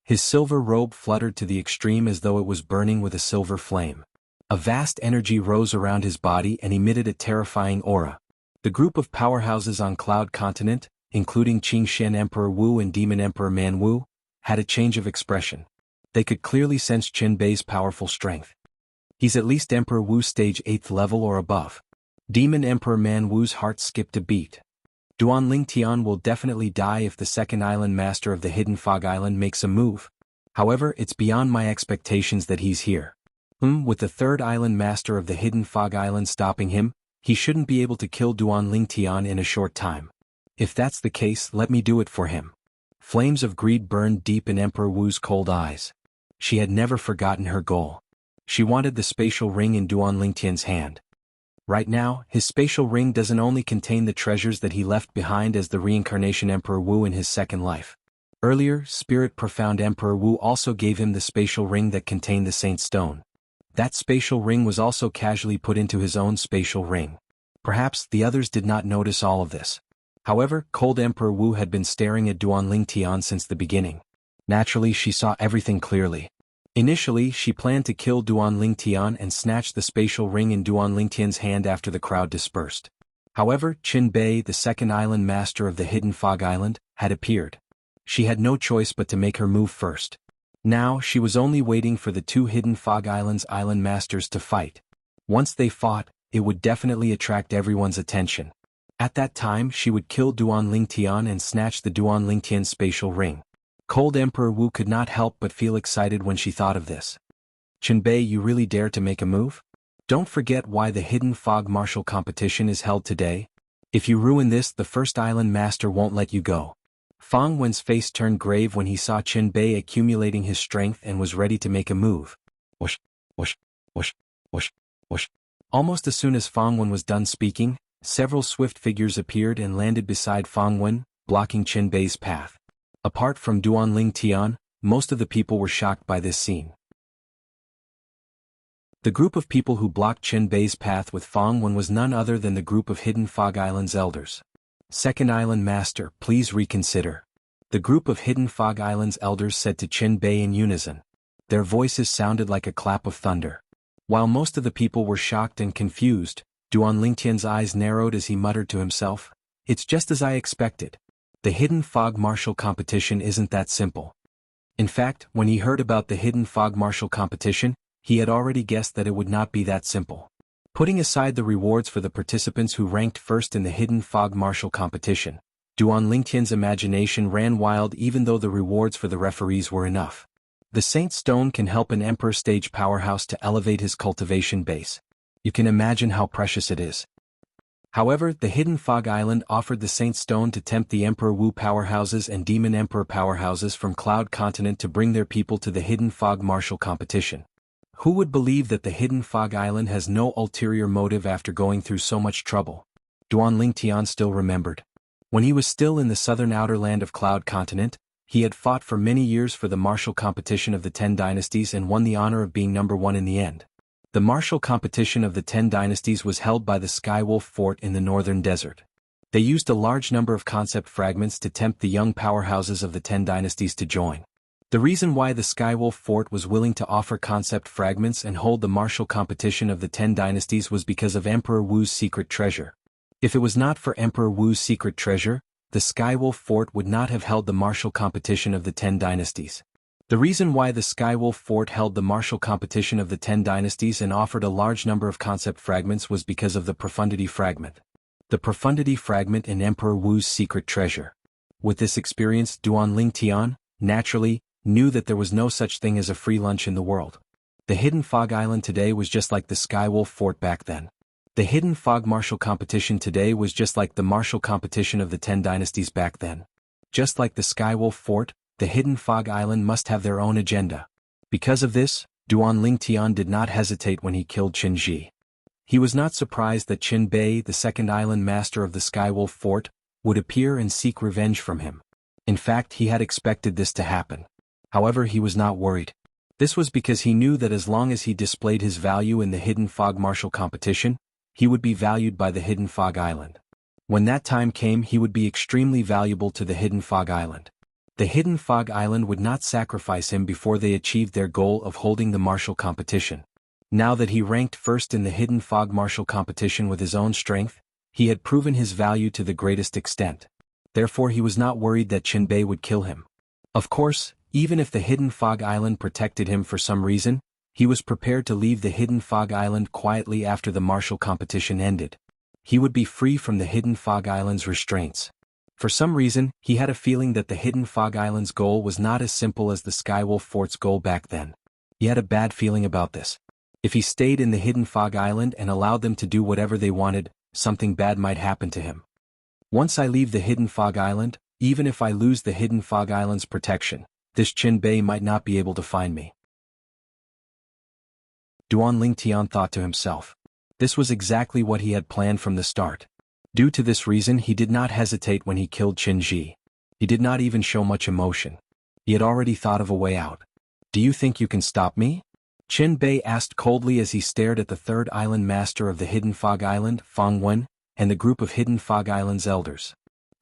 His silver robe fluttered to the extreme as though it was burning with a silver flame. A vast energy rose around his body and emitted a terrifying aura. The group of powerhouses on Cloud Continent, including Qingshan Emperor Wu and Demon Emperor Man Wu, had a change of expression. They could clearly sense Qin Bei's powerful strength. He's at least Emperor Wu's stage 8th level or above. Demon Emperor Man Wu's heart skipped a beat. Duan Lingtian will definitely die if the second island master of the Hidden Fog Island makes a move. However, it's beyond my expectations that he's here. With the third island master of the Hidden Fog Island stopping him, he shouldn't be able to kill Duan Lingtian in a short time. If that's the case, let me do it for him. Flames of greed burned deep in Emperor Wu's cold eyes. She had never forgotten her goal. She wanted the spatial ring in Duan Lingtian's hand. Right now, his spatial ring doesn't only contain the treasures that he left behind as the reincarnation Emperor Wu in his second life. Earlier, Spirit Profound Emperor Wu also gave him the spatial ring that contained the Saint Stone. That spatial ring was also casually put into his own spatial ring. Perhaps the others did not notice all of this. However, Cold Emperor Wu had been staring at Duan Lingtian since the beginning. Naturally, she saw everything clearly. Initially, she planned to kill Duan Lingtian and snatch the spatial ring in Duan Lingtian's hand after the crowd dispersed. However, Qin Bei, the second island master of the Hidden Fog Island, had appeared. She had no choice but to make her move first. Now, she was only waiting for the two Hidden Fog Island's island masters to fight. Once they fought, it would definitely attract everyone's attention. At that time, she would kill Duan Lingtian and snatch the Duan Lingtian spatial ring. Cold Emperor Wu could not help but feel excited when she thought of this. Qin Bei, you really dare to make a move? Don't forget why the Hidden Fog martial competition is held today. If you ruin this, the first island master won't let you go. Fang Wen's face turned grave when he saw Qin Bei accumulating his strength and was ready to make a move. Whoosh, whoosh, whoosh, whoosh, whoosh. Almost as soon as Fang Wen was done speaking, several swift figures appeared and landed beside Fang Wen, blocking Qin Bei's path. Apart from Duanling Tian, most of the people were shocked by this scene. The group of people who blocked Qin Bei's path with Fang Wen was none other than the group of Hidden Fog Island's elders. Second Island Master, please reconsider. The group of Hidden Fog Island's elders said to Qin Bei in unison. Their voices sounded like a clap of thunder. While most of the people were shocked and confused, Duan Lingtian's eyes narrowed as he muttered to himself, "It's just as I expected. The Hidden Fog Martial Competition isn't that simple." In fact, when he heard about the Hidden Fog Martial Competition, he had already guessed that it would not be that simple. Putting aside the rewards for the participants who ranked first in the Hidden Fog Martial Competition, Duan Lingtian's imagination ran wild even though the rewards for the referees were enough. The Saint Stone can help an Emperor Stage powerhouse to elevate his cultivation base. You can imagine how precious it is. However, the Hidden Fog Island offered the Saint Stone to tempt the Emperor Wu powerhouses and Demon Emperor powerhouses from Cloud Continent to bring their people to the Hidden Fog Martial Competition. Who would believe that the Hidden Fog Island has no ulterior motive after going through so much trouble? Duan Lingtian still remembered. When he was still in the southern outer land of Cloud Continent, he had fought for many years for the martial competition of the 10 dynasties and won the honor of being number 1 in the end. The martial competition of the 10 dynasties was held by the Skywolf Fort in the northern desert. They used a large number of concept fragments to tempt the young powerhouses of the 10 dynasties to join. The reason why the Skywolf Fort was willing to offer concept fragments and hold the martial competition of the 10 dynasties was because of Emperor Wu's secret treasure. If it was not for Emperor Wu's secret treasure, the Skywolf Fort would not have held the martial competition of the 10 dynasties. The reason why the Skywolf Fort held the martial competition of the 10 dynasties and offered a large number of concept fragments was because of the Profundity Fragment. The Profundity Fragment in Emperor Wu's secret treasure. With this experience, Duan Lingtian, naturally, knew that there was no such thing as a free lunch in the world. The Hidden Fog Island today was just like the Skywolf Fort back then. The Hidden Fog Martial Competition today was just like the martial competition of the 10 dynasties back then. Just like the Skywolf Fort, the Hidden Fog Island must have their own agenda. Because of this, Duan Lingtian did not hesitate when he killed Qin Ji. He was not surprised that Qin Bei, the second island master of the Skywolf Fort, would appear and seek revenge from him. In fact, he had expected this to happen. However, he was not worried. This was because he knew that as long as he displayed his value in the Hidden Fog Martial Competition, he would be valued by the Hidden Fog Island. When that time came, he would be extremely valuable to the Hidden Fog Island. The Hidden Fog Island would not sacrifice him before they achieved their goal of holding the martial competition. Now that he ranked first in the Hidden Fog Martial Competition with his own strength, he had proven his value to the greatest extent. Therefore, he was not worried that Qin Bei would kill him. Of course, even if the Hidden Fog Island protected him for some reason, he was prepared to leave the Hidden Fog Island quietly after the martial competition ended. He would be free from the Hidden Fog Island's restraints. For some reason, he had a feeling that the Hidden Fog Island's goal was not as simple as the Skywolf Fort's goal back then. He had a bad feeling about this. If he stayed in the Hidden Fog Island and allowed them to do whatever they wanted, something bad might happen to him. Once I leave the Hidden Fog Island, even if I lose the Hidden Fog Island's protection, this Qin Bei might not be able to find me. Duan Lingtian thought to himself. This was exactly what he had planned from the start. Due to this reason, he did not hesitate when he killed Qin Ji. He did not even show much emotion. He had already thought of a way out. "Do you think you can stop me?" Qin Bei asked coldly as he stared at the third island master of the Hidden Fog Island, Fang Wen, and the group of Hidden Fog Island's elders.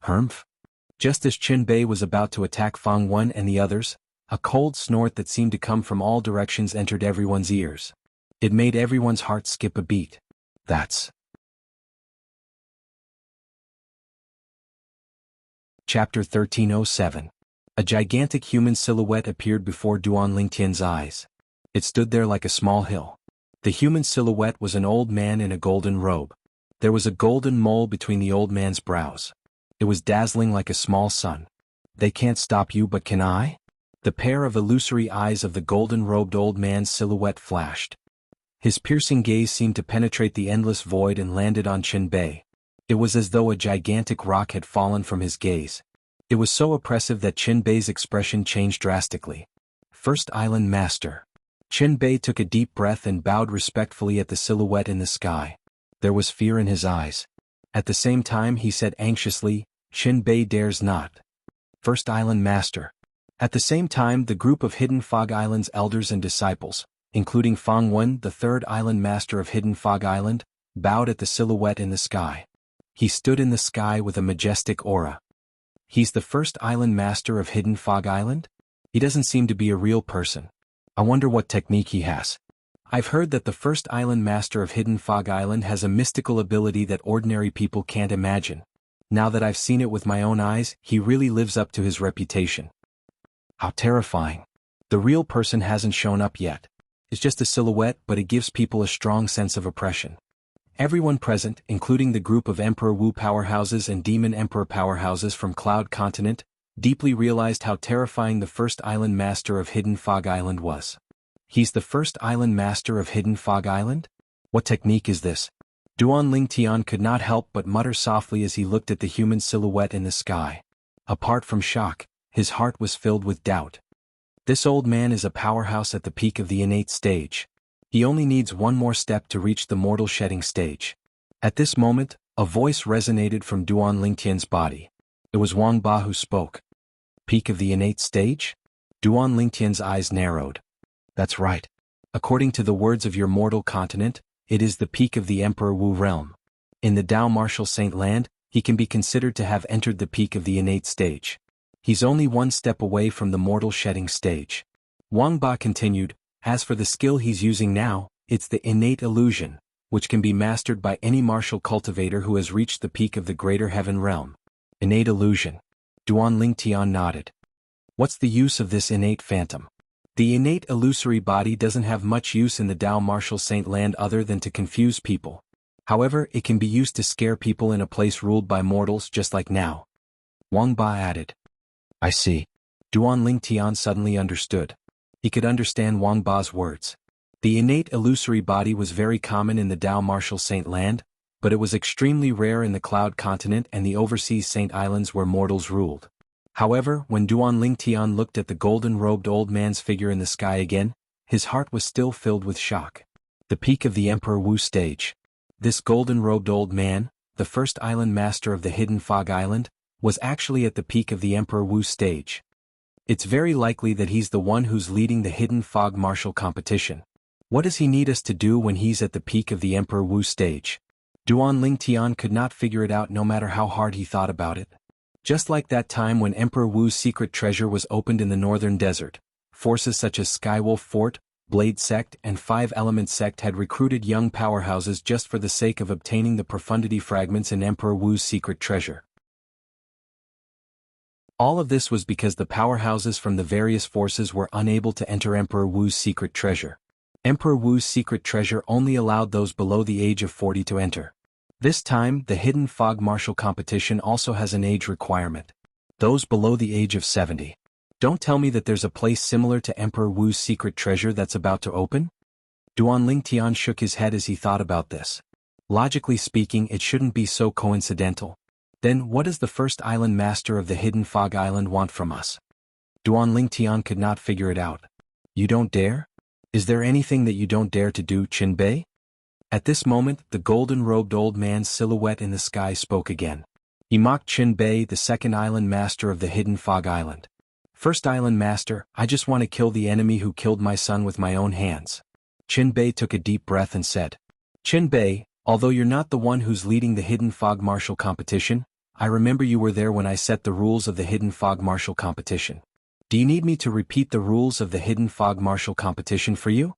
Humph. Just as Qin Bei was about to attack Fang Wen and the others, a cold snort that seemed to come from all directions entered everyone's ears. It made everyone's heart skip a beat. That's... Chapter 1307. A gigantic human silhouette appeared before Duan Lingtian's eyes. It stood there like a small hill. The human silhouette was an old man in a golden robe. There was a golden mole between the old man's brows. It was dazzling like a small sun. "They can't stop you, but can I?" The pair of illusory eyes of the golden-robed old man's silhouette flashed. His piercing gaze seemed to penetrate the endless void and landed on Qin Bei. It was as though a gigantic rock had fallen from his gaze. It was so oppressive that Qinbei's expression changed drastically. First Island Master. Qinbei took a deep breath and bowed respectfully at the silhouette in the sky. There was fear in his eyes. At the same time he said anxiously, "Qinbei dares not." First Island Master. At the same time the group of Hidden Fog Island's elders and disciples, including Fang Wen, the third Island Master of Hidden Fog Island, bowed at the silhouette in the sky. He stood in the sky with a majestic aura. He's the first Island Master of Hidden Fog Island? He doesn't seem to be a real person. I wonder what technique he has. I've heard that the first Island Master of Hidden Fog Island has a mystical ability that ordinary people can't imagine. Now that I've seen it with my own eyes, he really lives up to his reputation. How terrifying. The real person hasn't shown up yet. It's just a silhouette, but it gives people a strong sense of oppression. Everyone present, including the group of Emperor Wu powerhouses and Demon Emperor powerhouses from Cloud Continent, deeply realized how terrifying the first Island Master of Hidden Fog Island was. He's the first Island Master of Hidden Fog Island? What technique is this? Duan Lingtian could not help but mutter softly as he looked at the human silhouette in the sky. Apart from shock, his heart was filled with doubt. This old man is a powerhouse at the peak of the innate stage. He only needs one more step to reach the mortal shedding stage. At this moment, a voice resonated from Duan Lingtian's body. It was Wang Ba who spoke. Peak of the innate stage? Duan Lingtian's eyes narrowed. That's right. According to the words of your mortal continent, it is the peak of the Emperor Wu realm. In the Dao Martial Saint Land, he can be considered to have entered the peak of the innate stage. He's only one step away from the mortal shedding stage. Wang Ba continued, as for the skill he's using now, it's the innate illusion, which can be mastered by any martial cultivator who has reached the peak of the greater heaven realm. Innate illusion. Duan Lingtian nodded. What's the use of this innate phantom? The innate illusory body doesn't have much use in the Dao Martial Saint Land other than to confuse people. However, it can be used to scare people in a place ruled by mortals just like now. Wang Ba added. I see. Duan Lingtian suddenly understood. He could understand Wang Ba's words. The innate illusory body was very common in the Dao Martial Saint Land, but it was extremely rare in the Cloud Continent and the overseas Saint Islands where mortals ruled. However, when Duan Lingtian looked at the golden-robed old man's figure in the sky again, his heart was still filled with shock. The peak of the Emperor Wu stage. This golden-robed old man, the first Island Master of the Hidden Fog Island, was actually at the peak of the Emperor Wu stage. It's very likely that he's the one who's leading the Hidden Fog martial competition. What does he need us to do when he's at the peak of the Emperor Wu stage? Duan Lingtian could not figure it out no matter how hard he thought about it. Just like that time when Emperor Wu's secret treasure was opened in the northern desert, forces such as Skywolf Fort, Blade Sect and Five Element Sect had recruited young powerhouses just for the sake of obtaining the profundity fragments in Emperor Wu's secret treasure. All of this was because the powerhouses from the various forces were unable to enter Emperor Wu's secret treasure. Emperor Wu's secret treasure only allowed those below the age of 40 to enter. This time, the Hidden Fog martial competition also has an age requirement. Those below the age of 70. Don't tell me that there's a place similar to Emperor Wu's secret treasure that's about to open? Duan Lingtian shook his head as he thought about this. Logically speaking, it shouldn't be so coincidental. Then what does the first Island Master of the Hidden Fog Island want from us? Duan Lingtian could not figure it out. You don't dare? Is there anything that you don't dare to do, Qinbei? At this moment, the golden-robed old man's silhouette in the sky spoke again. He mocked Qinbei, the second Island Master of the Hidden Fog Island. First Island Master, I just want to kill the enemy who killed my son with my own hands. Qinbei took a deep breath and said, Qinbei, although you're not the one who's leading the Hidden Fog martial competition, I remember you were there when I set the rules of the Hidden Fog martial competition. Do you need me to repeat the rules of the Hidden Fog martial competition for you?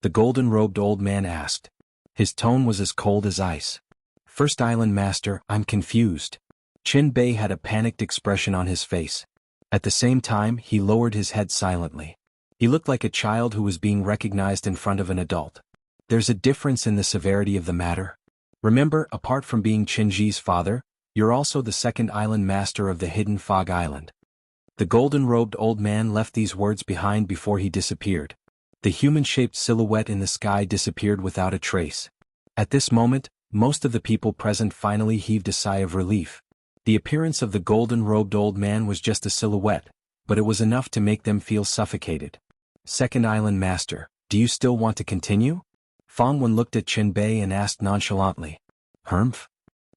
The golden-robed old man asked. His tone was as cold as ice. First Island Master, I'm confused. Qinbei had a panicked expression on his face. At the same time, he lowered his head silently. He looked like a child who was being recognized in front of an adult. There's a difference in the severity of the matter. Remember, apart from being Qinji's father, you're also the second Island Master of the Hidden Fog Island. The golden-robed old man left these words behind before he disappeared. The human-shaped silhouette in the sky disappeared without a trace. At this moment, Most of the people present finally heaved a sigh of relief. The appearance of the golden-robed old man was just a silhouette, but it was enough to make them feel suffocated. Second Island Master, do you still want to continue? Fang Wen looked at Qin Bei and asked nonchalantly. Humph?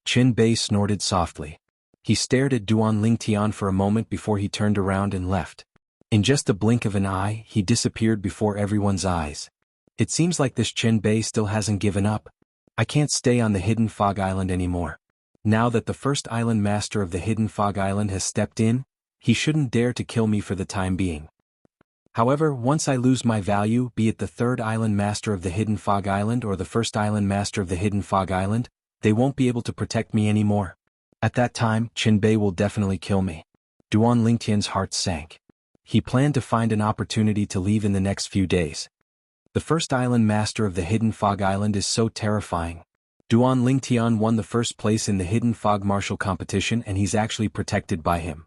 Qin Bei snorted softly. He stared at Duan Lingtian for a moment before he turned around and left. In just a blink of an eye, he disappeared before everyone's eyes. It seems like this Qin Bei still hasn't given up. I can't stay on the Hidden Fog Island anymore. Now that the first island master of the Hidden Fog Island has stepped in, he shouldn't dare to kill me for the time being. However, once I lose my value, be it the third island master of the Hidden Fog Island or the first island master of the Hidden Fog Island, they won't be able to protect me anymore. At that time, Qin Bei will definitely kill me. Duan Lingtian's heart sank. He planned to find an opportunity to leave in the next few days. The first island master of the Hidden Fog Island is so terrifying. Duan Lingtian won the first place in the Hidden Fog martial competition and he's actually protected by him.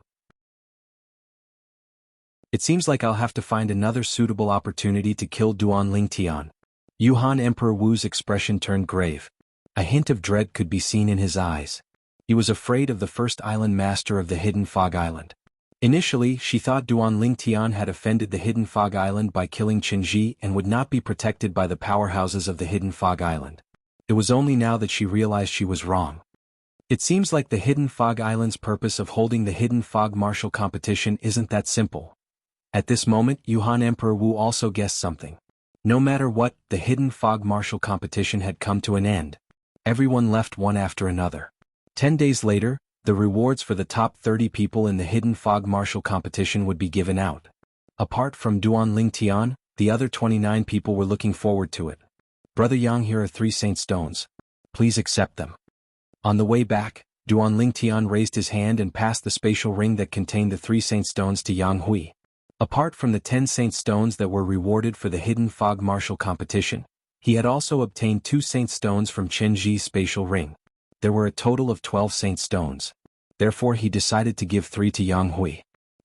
It seems like I'll have to find another suitable opportunity to kill Duan Lingtian. Yuhan Emperor Wu's expression turned grave. A hint of dread could be seen in his eyes. He was afraid of the first island master of the Hidden Fog Island. Initially, she thought Duan Lingtian had offended the Hidden Fog Island by killing Qinji and would not be protected by the powerhouses of the Hidden Fog Island. It was only now that she realized she was wrong. It seems like the Hidden Fog Island's purpose of holding the Hidden Fog martial competition isn't that simple. At this moment, Yuhan Emperor Wu also guessed something. No matter what, the Hidden Fog martial competition had come to an end. Everyone left one after another. 10 days later, the rewards for the top 30 people in the Hidden Fog martial competition would be given out. Apart from Duan Lingtian, the other 29 people were looking forward to it. Brother Yang, here are 3 saint stones. Please accept them. On the way back, Duan Lingtian raised his hand and passed the spatial ring that contained the 3 saint stones to Yang Hui. Apart from the 10 saint stones that were rewarded for the Hidden Fog martial competition, he had also obtained 2 saint stones from Qinji's spatial ring. There were a total of 12 saint stones. Therefore he decided to give 3 to Yang Hui.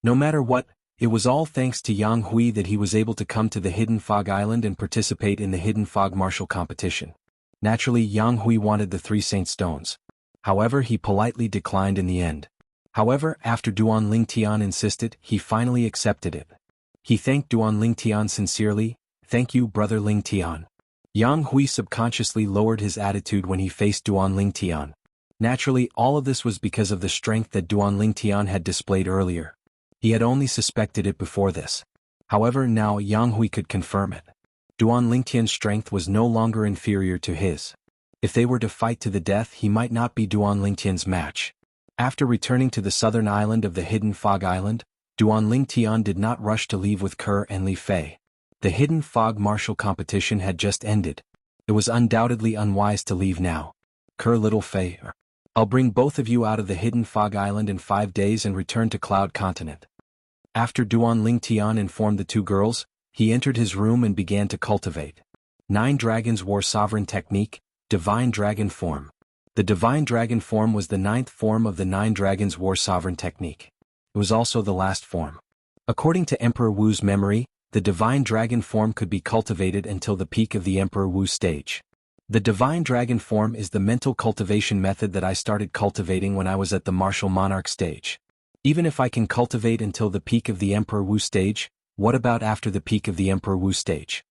No matter what, it was all thanks to Yang Hui that he was able to come to the Hidden Fog Island and participate in the Hidden Fog martial competition. Naturally, Yang Hui wanted the 3 saint stones. However, he politely declined in the end. However, after Duan Lingtian insisted, he finally accepted it. He thanked Duan Lingtian sincerely. Thank you, brother Lingtian. Yang Hui subconsciously lowered his attitude when he faced Duan Lingtian. Naturally, all of this was because of the strength that Duan Lingtian had displayed earlier. He had only suspected it before this. However, now Yang Hui could confirm it. Duan Lingtian's strength was no longer inferior to his. If they were to fight to the death, he might not be Duan Lingtian's match. After returning to the southern island of the Hidden Fog Island, Duan Lingtian did not rush to leave with Ke and Li Fei. The Hidden Fog martial competition had just ended. It was undoubtedly unwise to leave now. Ke, little Fei, I'll bring both of you out of the Hidden Fog Island in 5 days and return to Cloud Continent. After Duan Lingtian informed the 2 girls, he entered his room and began to cultivate. 9 Dragons War Sovereign Technique, Divine Dragon Form. The Divine Dragon Form was the 9th form of the 9 Dragons War Sovereign Technique. It was also the last form. According to Emperor Wu's memory, the Divine Dragon Form could be cultivated until the peak of the Emperor Wu stage. The Divine Dragon Form is the mental cultivation method that I started cultivating when I was at the Martial Monarch stage. Even if I can cultivate until the peak of the Emperor Wu stage, what about after the peak of the Emperor Wu stage?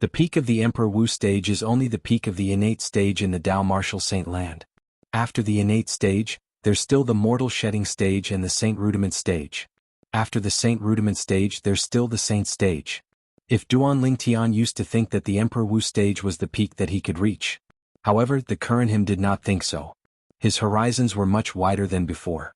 The peak of the Emperor Wu stage is only the peak of the innate stage in the Dao Martial Saint Land. After the innate stage, there's still the Mortal Shedding stage and the Saint Rudiment stage. After the Saint Rudiment stage, there's still the Saint stage. If Duan Lingtian used to think that the Emperor Wu stage was the peak that he could reach. However, the current him did not think so. His horizons were much wider than before.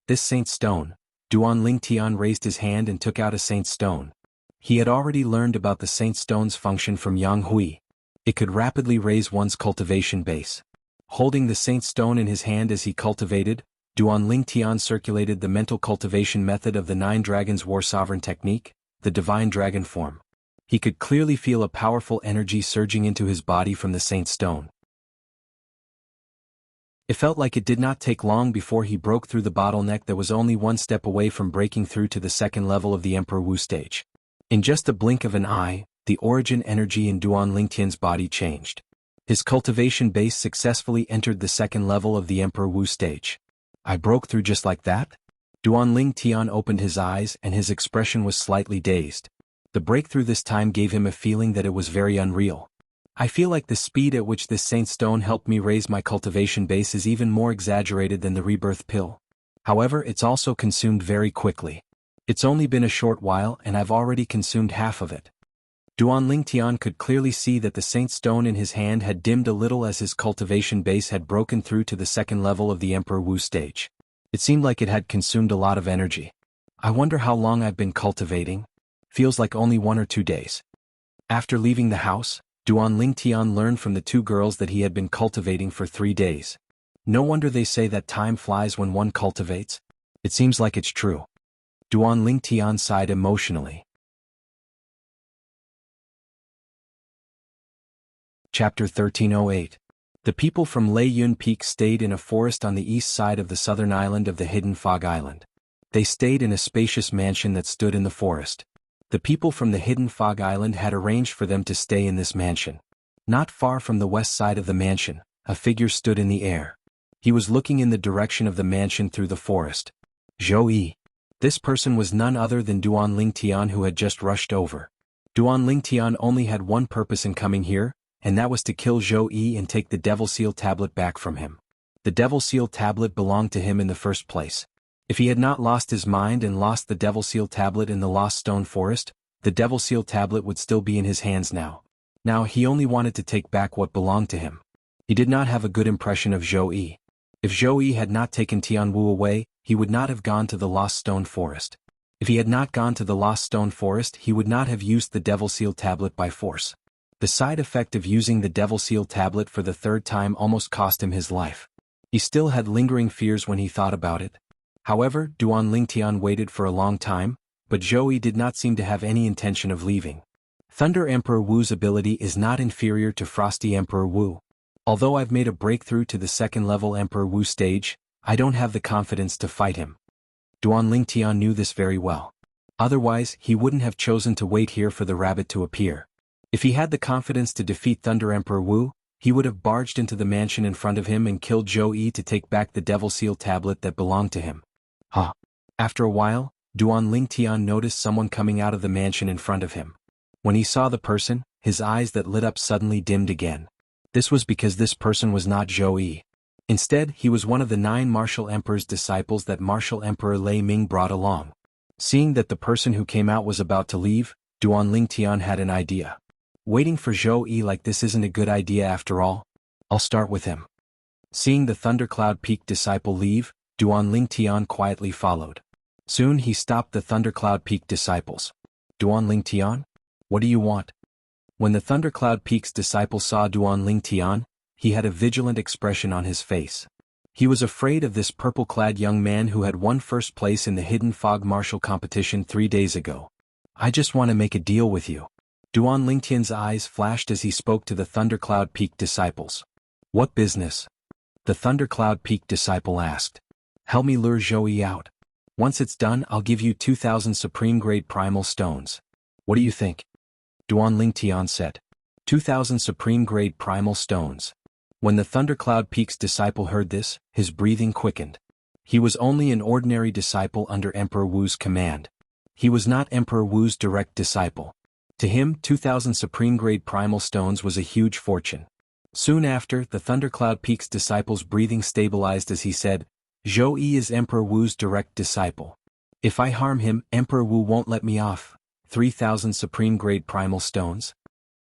This Saint Stone, Duan Lingtian raised his hand and took out a Saint Stone. He had already learned about the Saint Stone's function from Yang Hui. It could rapidly raise one's cultivation base. Holding the Saint Stone in his hand as he cultivated, Duan Lingtian circulated the mental cultivation method of the 9 Dragons War Sovereign Technique, the Divine Dragon Form. He could clearly feel a powerful energy surging into his body from the Saint Stone. It felt like it did not take long before he broke through the bottleneck that was only 1 step away from breaking through to the 2nd level of the Emperor Wu stage. In just a blink of an eye, the origin energy in Duan Lingtian's body changed. His cultivation base successfully entered the second level of the Emperor Wu stage. I broke through just like that? Duanling Tian opened his eyes and his expression was slightly dazed. The breakthrough this time gave him a feeling that it was very unreal. I feel like the speed at which this Saint Stone helped me raise my cultivation base is even more exaggerated than the rebirth pill. However, it's also consumed very quickly. It's only been a short while and I've already consumed half of it. Duanling Tian could clearly see that the Saint Stone in his hand had dimmed a little as his cultivation base had broken through to the second level of the Emperor Wu stage. It seemed like it had consumed a lot of energy. I wonder how long I've been cultivating. Feels like only 1 or 2 days. After leaving the house, Duanling Tian learned from the 2 girls that he had been cultivating for 3 days. No wonder they say that time flies when one cultivates. It seems like it's true. Duanling Tian sighed emotionally. Chapter 1308. The people from Lei Yun Peak stayed in a forest on the east side of the southern island of the hidden Fog Island. They stayed in a spacious mansion that stood in the forest. The people from the hidden Fog Island had arranged for them to stay in this mansion. Not far from the west side of the mansion, a figure stood in the air. He was looking in the direction of the mansion through the forest. Zhou Yi. This person was none other than Duanling Tian, who had just rushed over. Duanling Tian only had one purpose in coming here, and that was to kill Zhou Yi and take the Devil Seal tablet back from him. The Devil Seal tablet belonged to him in the first place. If he had not lost his mind and lost the Devil Seal tablet in the Lost Stone Forest, the Devil Seal tablet would still be in his hands now. Now he only wanted to take back what belonged to him. He did not have a good impression of Zhou Yi. If Zhou Yi had not taken Tianwu away, he would not have gone to the Lost Stone Forest. If he had not gone to the Lost Stone Forest, he would not have used the Devil Seal tablet by force. The side effect of using the Devil Seal tablet for the 3rd time almost cost him his life. He still had lingering fears when he thought about it. However, Duanling Tian waited for a long time, but Zhou Yi did not seem to have any intention of leaving. Thunder Emperor Wu's ability is not inferior to Frosty Emperor Wu. Although I've made a breakthrough to the 2nd level Emperor Wu stage, I don't have the confidence to fight him. Duanling Tian knew this very well. Otherwise, he wouldn't have chosen to wait here for the rabbit to appear. If he had the confidence to defeat Thunder Emperor Wu, he would have barged into the mansion in front of him and killed Zhou Yi to take back the Devil Seal tablet that belonged to him. After a while, Duanling Tian noticed someone coming out of the mansion in front of him. When he saw the person, his eyes that lit up suddenly dimmed again. This was because this person was not Zhou Yi. Instead, he was one of the 9 Martial Emperor's disciples that Martial Emperor Lei Ming brought along. Seeing that the person who came out was about to leave, Duanling Tian had an idea. Waiting for Zhou Yi like this isn't a good idea after all. I'll start with him. Seeing the Thundercloud Peak disciple leave, Duanling Tian quietly followed. Soon he stopped the Thundercloud Peak disciples. Duanling Tian? What do you want? When the Thundercloud Peak's disciple saw Duanling Tian, he had a vigilant expression on his face. He was afraid of this purple-clad young man who had won first place in the Hidden Fog Martial competition 3 days ago. I just want to make a deal with you. Duanling Tian's eyes flashed as he spoke to the Thundercloud Peak disciples. What business? The Thundercloud Peak disciple asked. Help me lure Zhou Yi out. Once it's done, I'll give you 2,000 supreme-grade primal stones. What do you think? Duanling Tian said. 2,000 supreme-grade primal stones. When the Thundercloud Peak's disciple heard this, his breathing quickened. He was only an ordinary disciple under Emperor Wu's command. He was not Emperor Wu's direct disciple. To him, 2,000 supreme-grade primal stones was a huge fortune. Soon after, the Thundercloud Peak's disciple's breathing stabilized as he said, Zhou Yi is Emperor Wu's direct disciple. If I harm him, Emperor Wu won't let me off. 3,000 supreme-grade primal stones?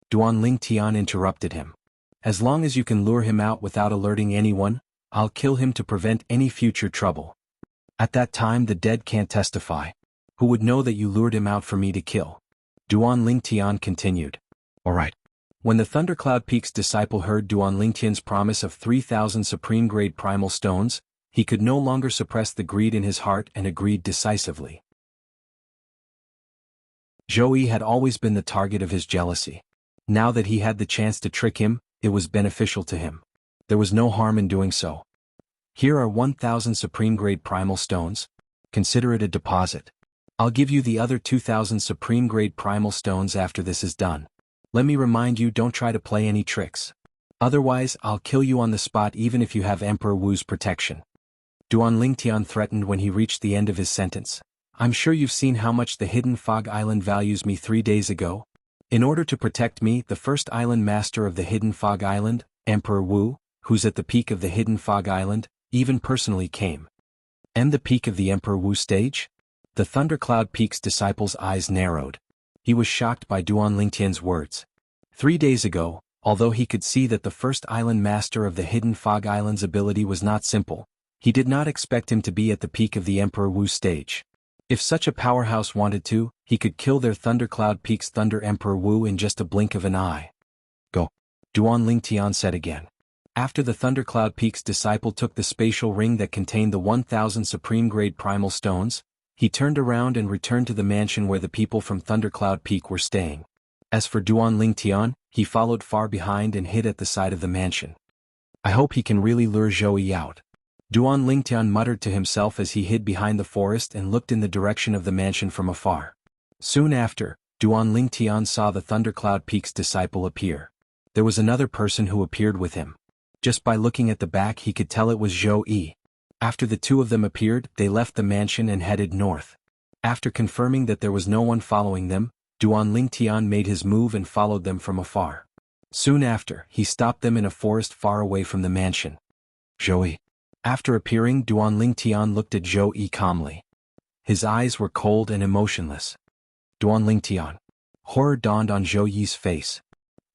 Duanling Tian interrupted him. As long as you can lure him out without alerting anyone, I'll kill him to prevent any future trouble. At that time the dead can't testify. Who would know that you lured him out for me to kill? Duanling Tian continued. All right. When the Thundercloud Peak's disciple heard Duanling Tian's promise of 3,000 supreme-grade primal stones, he could no longer suppress the greed in his heart and agreed decisively. Zhou Yi had always been the target of his jealousy. Now that he had the chance to trick him, it was beneficial to him. There was no harm in doing so. Here are 1,000 supreme-grade primal stones. Consider it a deposit. I'll give you the other 2,000 supreme-grade primal stones after this is done. Let me remind you, don't try to play any tricks. Otherwise, I'll kill you on the spot even if you have Emperor Wu's protection. Duan Lingtian threatened when he reached the end of his sentence. I'm sure you've seen how much the Hidden Fog Island values me 3 days ago. In order to protect me, the first island master of the Hidden Fog Island, Emperor Wu, who's at the peak of the Hidden Fog Island, even personally came. And the peak of the Emperor Wu stage? The Thundercloud Peak's disciple's eyes narrowed. He was shocked by Duan Lingtian's words. 3 days ago, although he could see that the first island master of the Hidden Fog Island's ability was not simple, he did not expect him to be at the peak of the Emperor Wu stage. If such a powerhouse wanted to, he could kill their Thundercloud Peak's Thunder Emperor Wu in just a blink of an eye. Go. Duan Lingtian said again. After the Thundercloud Peak's disciple took the spatial ring that contained the 1,000 supreme-grade primal stones, he turned around and returned to the mansion where the people from Thundercloud Peak were staying. As for Duan Lingtian, he followed far behind and hid at the side of the mansion. I hope he can really lure Zhou out. Duan Lingtian muttered to himself as he hid behind the forest and looked in the direction of the mansion from afar. Soon after, Duan Lingtian saw the Thundercloud Peak's disciple appear. There was another person who appeared with him. Just by looking at the back he could tell it was Zhou. After the two of them appeared, they left the mansion and headed north. After confirming that there was no one following them, Duan Lingtian made his move and followed them from afar. Soon after, he stopped them in a forest far away from the mansion. Zhou. After appearing, Duan Lingtian looked at Zhou calmly. His eyes were cold and emotionless. Duan Lingtian. Horror dawned on Zhou's face.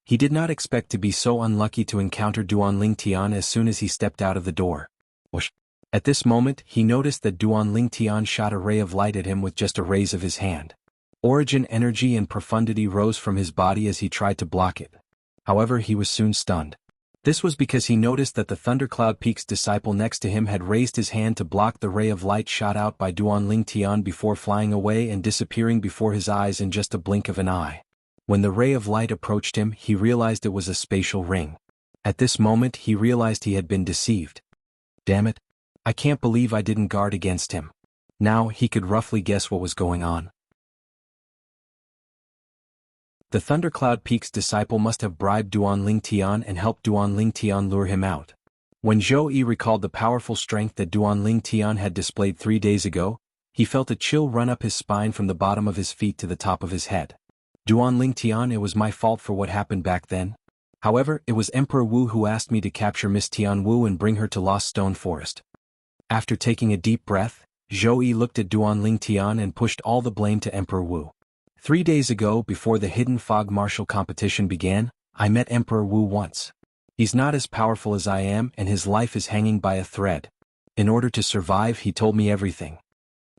He did not expect to be so unlucky to encounter Duan Lingtian as soon as he stepped out of the door. Whoosh. At this moment, he noticed that Duan Lingtian shot a ray of light at him with just a raise of his hand. Origin energy and profundity rose from his body as he tried to block it. However, he was soon stunned. This was because he noticed that the Thundercloud Peak's disciple next to him had raised his hand to block the ray of light shot out by Duan Lingtian before flying away and disappearing before his eyes in just a blink of an eye. When the ray of light approached him, he realized it was a spatial ring. At this moment, he realized he had been deceived. Damn it. I can't believe I didn't guard against him. Now, he could roughly guess what was going on. The Thundercloud Peak's disciple must have bribed Duan Lingtian and helped Duan Lingtian lure him out. When Zhou recalled the powerful strength that Duan Lingtian had displayed 3 days ago, he felt a chill run up his spine from the bottom of his feet to the top of his head. Duan Lingtian, it was my fault for what happened back then. However, it was Emperor Wu who asked me to capture Miss Tianwu and bring her to Lost Stone Forest. After taking a deep breath, Zhou looked at Duan Lingtian and pushed all the blame to Emperor Wu. 3 days ago, before the Hidden Fog Martial competition began, I met Emperor Wu once. He's not as powerful as I am and his life is hanging by a thread. In order to survive, he told me everything.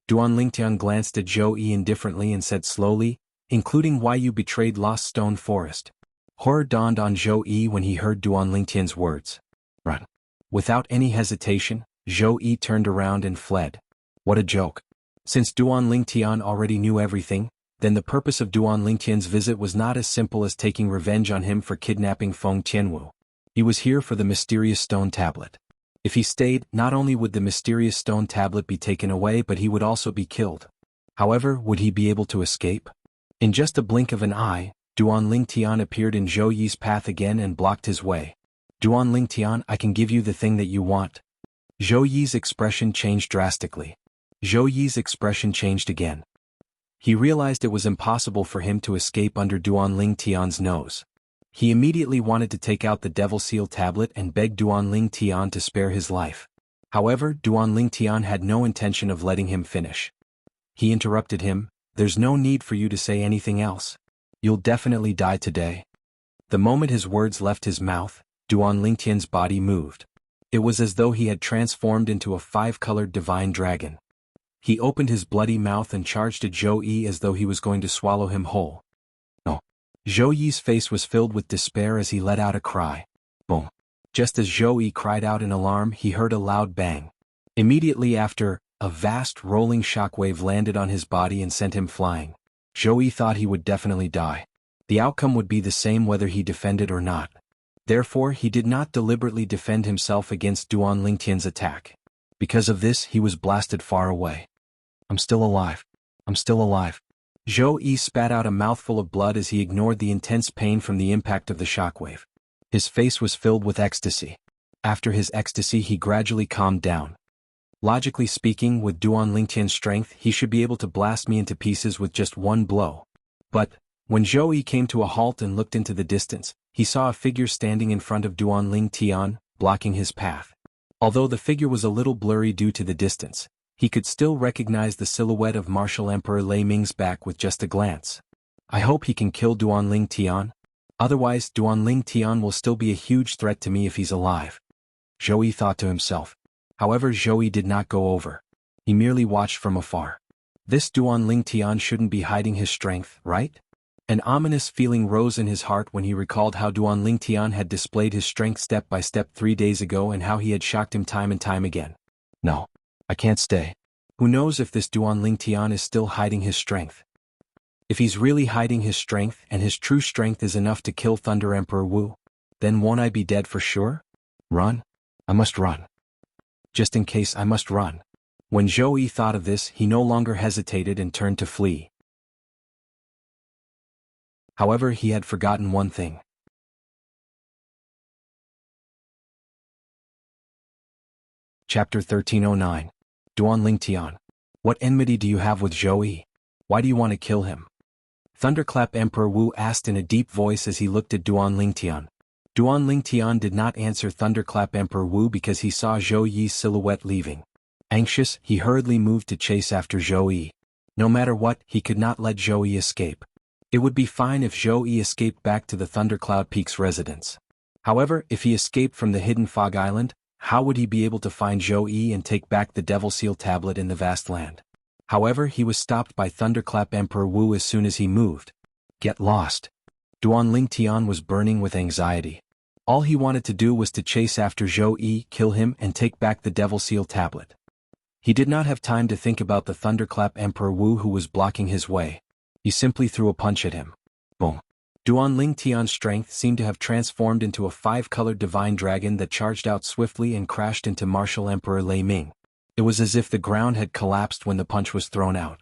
Duan Lingtian glanced at Zhou indifferently and said slowly, including why you betrayed Lost Stone Forest. Horror dawned on Zhou when he heard Duan Lingtian's words. Run. Without any hesitation, Zhou turned around and fled. What a joke. Since Duan Lingtian already knew everything, then the purpose of Duan Lingtian's visit was not as simple as taking revenge on him for kidnapping Feng Tianwu. He was here for the mysterious stone tablet. If he stayed, not only would the mysterious stone tablet be taken away but he would also be killed. However, would he be able to escape? In just a blink of an eye, Duan Lingtian appeared in Zhou path again and blocked his way. Duan Lingtian, I can give you the thing that you want. Zhou expression changed drastically. Zhou expression changed again. He realized it was impossible for him to escape under Duan Lingtian's nose. He immediately wanted to take out the Devil Seal tablet and beg Duan Lingtian to spare his life. However, Duan Lingtian had no intention of letting him finish. He interrupted him, there's no need for you to say anything else. You'll definitely die today. The moment his words left his mouth, Duan Lingtian's body moved. It was as though he had transformed into a 5-colored divine dragon. He opened his bloody mouth and charged at Zhou as though he was going to swallow him whole. No. Zhou's face was filled with despair as he let out a cry. Boom. Just as Zhou cried out in alarm, he heard a loud bang. Immediately after, a vast rolling shockwave landed on his body and sent him flying. Zhou thought he would definitely die. The outcome would be the same whether he defended or not. Therefore, he did not deliberately defend himself against Duan Lingtian's attack. Because of this, he was blasted far away. I'm still alive. I'm still alive. Zhou spat out a mouthful of blood as he ignored the intense pain from the impact of the shockwave. His face was filled with ecstasy. After his ecstasy he gradually calmed down. Logically speaking, with Duan Lingtian's strength he should be able to blast me into pieces with just one blow. But, when Zhou Yi came to a halt and looked into the distance, he saw a figure standing in front of Duan Lingtian, blocking his path. Although the figure was a little blurry due to the distance, he could still recognize the silhouette of Martial Emperor Lei Ming's back with just a glance. I hope he can kill Duan Lingtian. Otherwise, Duan Lingtian will still be a huge threat to me if he's alive. Zhou Yi thought to himself. However, Zhou Yi did not go over. He merely watched from afar. This Duan Lingtian shouldn't be hiding his strength, right? An ominous feeling rose in his heart when he recalled how Duan Lingtian had displayed his strength step by step 3 days ago and how he had shocked him time and time again. No. I can't stay. Who knows if this Duan Lingtian is still hiding his strength? If he's really hiding his strength and his true strength is enough to kill Thunder Emperor Wu, then won't I be dead for sure? Run? I must run. Just in case, I must run. When Zhou Yi thought of this, he no longer hesitated and turned to flee. However, he had forgotten one thing. Chapter 1309. Duan Lingtian. What enmity do you have with Zhou Yi? Why do you want to kill him? Thunderclap Emperor Wu asked in a deep voice as he looked at Duan Lingtian. Duan Lingtian did not answer Thunderclap Emperor Wu because he saw Zhou Yi's silhouette leaving. Anxious, he hurriedly moved to chase after Zhou Yi. No matter what, he could not let Zhou Yi escape. It would be fine if Zhou Yi escaped back to the Thundercloud Peak's residence. However, if he escaped from the hidden Fog Island, how would he be able to find Zhou Yi and take back the Devil Seal tablet in the vast land? However, he was stopped by Thunderclap Emperor Wu as soon as he moved. Get lost. Duan Lingtian was burning with anxiety. All he wanted to do was to chase after Zhou Yi, kill him, and take back the Devil Seal tablet. He did not have time to think about the Thunderclap Emperor Wu who was blocking his way. He simply threw a punch at him. Boom. Duan Lingtian's strength seemed to have transformed into a 5-colored divine dragon that charged out swiftly and crashed into Martial Emperor Lei Ming. It was as if the ground had collapsed when the punch was thrown out.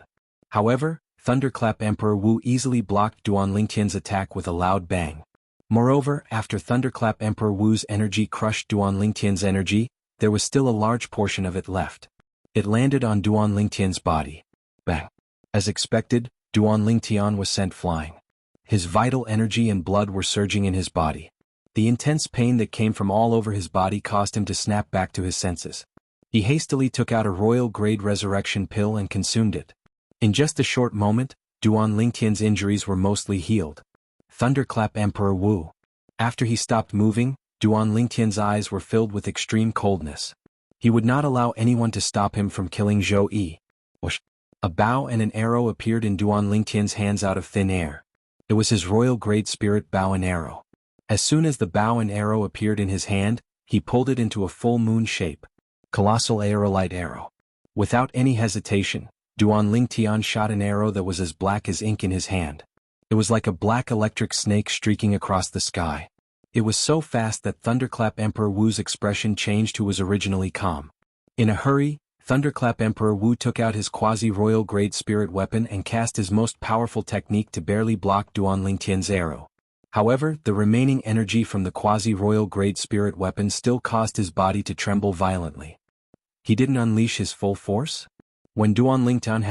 However, Thunderclap Emperor Wu easily blocked Duan Lingtian's attack with a loud bang. Moreover, after Thunderclap Emperor Wu's energy crushed Duan Lingtian's energy, there was still a large portion of it left. It landed on Duan Lingtian's body. Bang. As expected, Duan Lingtian was sent flying. His vital energy and blood were surging in his body. The intense pain that came from all over his body caused him to snap back to his senses. He hastily took out a royal-grade resurrection pill and consumed it. In just a short moment, Duan Lingtian's injuries were mostly healed. Thunderclap Emperor Wu. After he stopped moving, Duan Lingtian's eyes were filled with extreme coldness. He would not allow anyone to stop him from killing Zhou Yi. Whoosh! A bow and an arrow appeared in Duan Lingtian's hands out of thin air. It was his royal-grade spirit bow and arrow. As soon as the bow and arrow appeared in his hand, he pulled it into a full moon shape. Colossal Aerolite Arrow. Without any hesitation, Duan Lingtian shot an arrow that was as black as ink in his hand. It was like a black electric snake streaking across the sky. It was so fast that Thunderclap Emperor Wu's expression changed, who was originally calm. In a hurry, Thunderclap Emperor Wu took out his quasi-royal grade spirit weapon and cast his most powerful technique to barely block Duan Lingtian's arrow. However, the remaining energy from the quasi-royal grade spirit weapon still caused his body to tremble violently. He didn't unleash his full force? When Duan Lingtian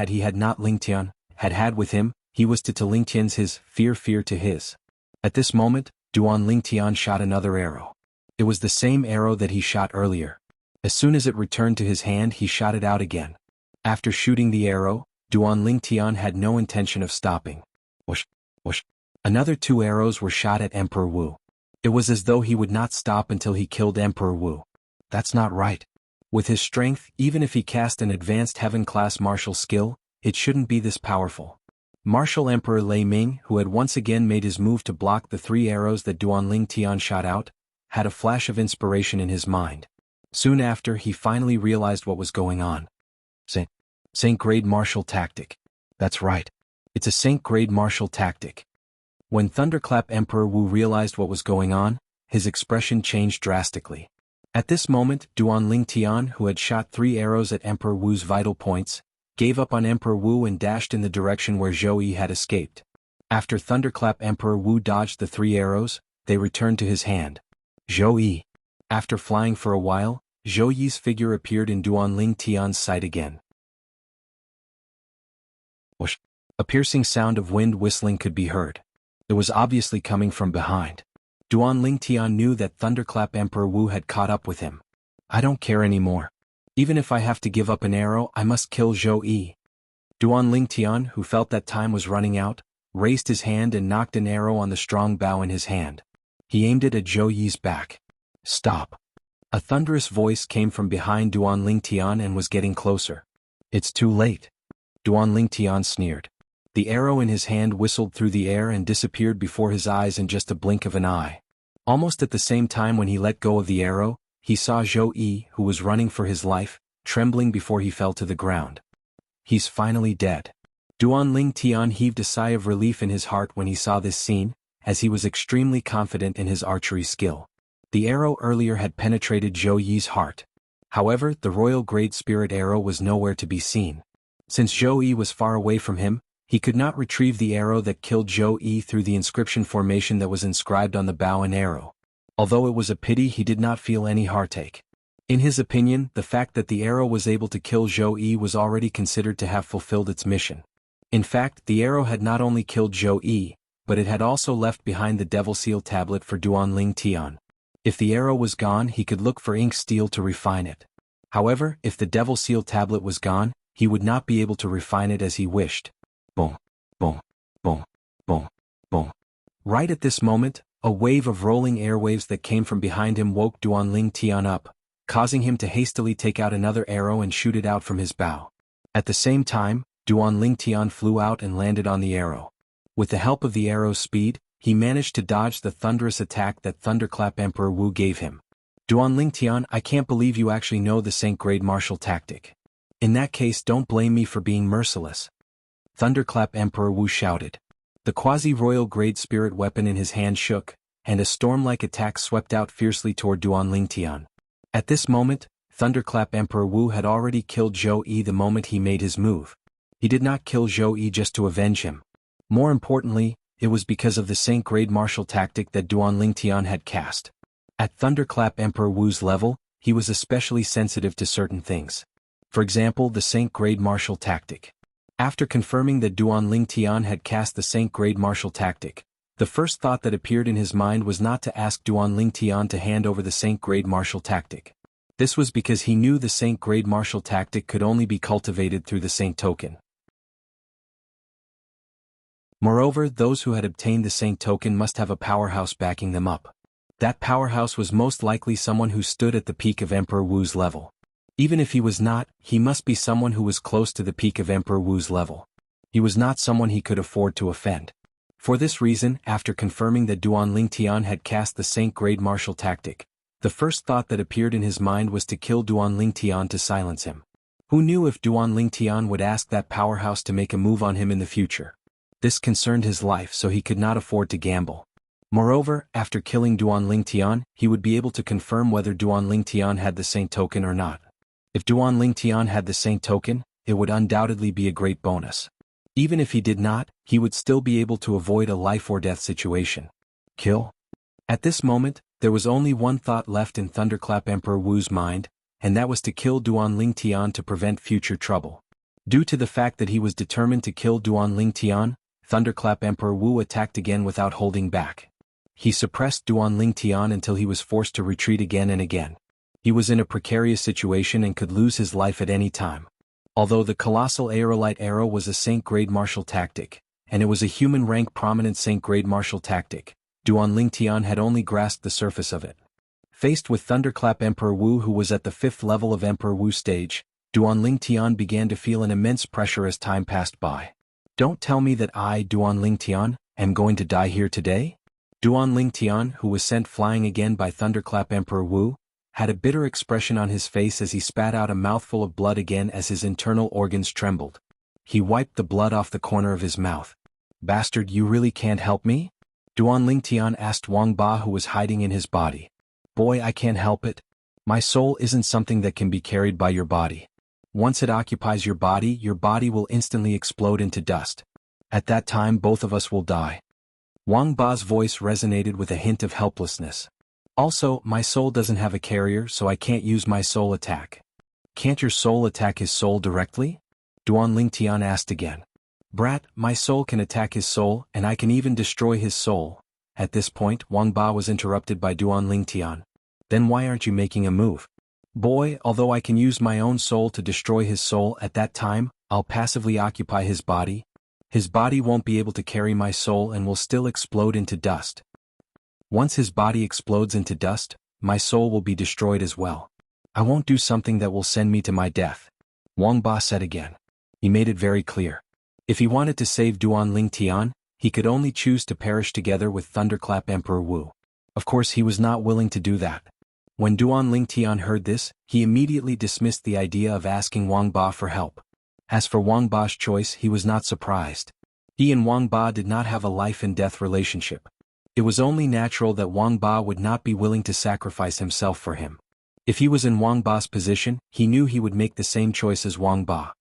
had with him, he was to Lingtian's his fear to his. At this moment, Duan Lingtian shot another arrow. It was the same arrow that he shot earlier. As soon as it returned to his hand, he shot it out again. After shooting the arrow, Duan Lingtian had no intention of stopping. Whoosh, whoosh. Another 2 arrows were shot at Emperor Wu. It was as though he would not stop until he killed Emperor Wu. That's not right. With his strength, even if he cast an advanced heaven-class martial skill, it shouldn't be this powerful. Martial Emperor Lei Ming, who had once again made his move to block the 3 arrows that Duan Lingtian shot out, had a flash of inspiration in his mind. Soon after, he finally realized what was going on. Saint-grade martial tactic. That's right. It's a Saint-grade martial tactic. When Thunderclap Emperor Wu realized what was going on, his expression changed drastically. At this moment, Duan Lingtian, who had shot 3 arrows at Emperor Wu's vital points, gave up on Emperor Wu and dashed in the direction where Zhou Yi had escaped. After Thunderclap Emperor Wu dodged the 3 arrows, they returned to his hand. Zhou Yi. After flying for a while, Zhou Yi's figure appeared in Duanling Tian's sight again. Whoosh! A piercing sound of wind whistling could be heard. It was obviously coming from behind. Duanling Tian knew that Thunderclap Emperor Wu had caught up with him. I don't care anymore. Even if I have to give up an arrow, I must kill Zhou Yi. Duanling Tian, who felt that time was running out, raised his hand and knocked an arrow on the strong bow in his hand. He aimed it at Zhou Yi's back. Stop. A thunderous voice came from behind Duanling Tian and was getting closer. It's too late. Duanling Tian sneered. The arrow in his hand whistled through the air and disappeared before his eyes in just a blink of an eye. Almost at the same time when he let go of the arrow, he saw Zhou Yi, who was running for his life, trembling before he fell to the ground. He's finally dead. Duanling Tian heaved a sigh of relief in his heart when he saw this scene, as he was extremely confident in his archery skill. The arrow earlier had penetrated Zhou Yi's heart. However, the royal grade spirit arrow was nowhere to be seen. Since Zhou Yi was far away from him, he could not retrieve the arrow that killed Zhou Yi through the inscription formation that was inscribed on the bow and arrow. Although it was a pity, he did not feel any heartache. In his opinion, the fact that the arrow was able to kill Zhou Yi was already considered to have fulfilled its mission. In fact, the arrow had not only killed Zhou Yi, but it had also left behind the Devil Seal tablet for Duanling Tian. If the arrow was gone, he could look for ink steel to refine it. However, if the Devil Seal tablet was gone, he would not be able to refine it as he wished. Boom, boom, boom, boom, boom. Right at this moment, a wave of rolling airwaves that came from behind him woke Duanling Tian up, causing him to hastily take out another arrow and shoot it out from his bow. At the same time, Duanling Tian flew out and landed on the arrow. With the help of the arrow's speed, he managed to dodge the thunderous attack that Thunderclap Emperor Wu gave him. Duanling Tian, I can't believe you actually know the Saint Grade martial tactic. In that case, don't blame me for being merciless. Thunderclap Emperor Wu shouted. The quasi-royal grade spirit weapon in his hand shook, and a storm-like attack swept out fiercely toward Duanling Tian. At this moment, Thunderclap Emperor Wu had already killed Zhou Yi the moment he made his move. He did not kill Zhou Yi just to avenge him. More importantly, it was because of the Saint Grade martial tactic that Duanling Tian had cast. At Thunderclap Emperor Wu's level, he was especially sensitive to certain things. For example, the Saint Grade martial tactic. After confirming that Duanling Tian had cast the Saint Grade martial tactic, the first thought that appeared in his mind was not to ask Duanling Tian to hand over the Saint Grade martial tactic. This was because he knew the Saint Grade martial tactic could only be cultivated through the Saint token. Moreover, those who had obtained the Saint token must have a powerhouse backing them up. That powerhouse was most likely someone who stood at the peak of Emperor Wu's level. Even if he was not, he must be someone who was close to the peak of Emperor Wu's level. He was not someone he could afford to offend. For this reason, after confirming that Duanling Tian had cast the Saint Grade martial tactic, the first thought that appeared in his mind was to kill Duanling Tian to silence him. Who knew if Duanling Tian would ask that powerhouse to make a move on him in the future? This concerned his life, so he could not afford to gamble. Moreover, after killing Duanling Tian, he would be able to confirm whether Duanling Tian had the Saint token or not. If Duanling Tian had the Saint token, it would undoubtedly be a great bonus. Even if he did not, he would still be able to avoid a life-or-death situation. Kill? At this moment, there was only one thought left in Thunderclap Emperor Wu's mind, and that was to kill Duanling Tian to prevent future trouble. Due to the fact that he was determined to kill Duanling Tian, Thunderclap Emperor Wu attacked again without holding back. He suppressed Duanling Tian until he was forced to retreat again and again. He was in a precarious situation and could lose his life at any time. Although the Colossal Aerolite Arrow was a Saint Grade martial tactic, and it was a human rank prominent Saint Grade martial tactic, Duanling Tian had only grasped the surface of it. Faced with Thunderclap Emperor Wu, who was at the 5th level of Emperor Wu stage, Duanling Tian began to feel an immense pressure as time passed by. Don't tell me that I, Duanling Tian, am going to die here today? Duanling Tian, who was sent flying again by Thunderclap Emperor Wu, had a bitter expression on his face as he spat out a mouthful of blood again as his internal organs trembled. He wiped the blood off the corner of his mouth. Bastard, you really can't help me? Duanling Tian asked Wang Ba, who was hiding in his body. Boy, I can't help it. My soul isn't something that can be carried by your body. Once it occupies your body will instantly explode into dust. At that time both of us will die. Wang Ba's voice resonated with a hint of helplessness. Also, my soul doesn't have a carrier, so I can't use my soul attack. Can't your soul attack his soul directly? Duan Lingtian asked again. Brat, my soul can attack his soul, and I can even destroy his soul. At this point, Wang Ba was interrupted by Duan Lingtian. Then why aren't you making a move? Boy, although I can use my own soul to destroy his soul at that time, I'll passively occupy his body. His body won't be able to carry my soul and will still explode into dust. Once his body explodes into dust, my soul will be destroyed as well. I won't do something that will send me to my death. Wang Ba said again. He made it very clear. If he wanted to save Duan Lingtian, he could only choose to perish together with Thunderclap Emperor Wu. Of course he was not willing to do that. When Duan Lingtian heard this, he immediately dismissed the idea of asking Wang Ba for help. As for Wang Ba's choice, he was not surprised. He and Wang Ba did not have a life-and-death relationship. It was only natural that Wang Ba would not be willing to sacrifice himself for him. If he was in Wang Ba's position, he knew he would make the same choice as Wang Ba.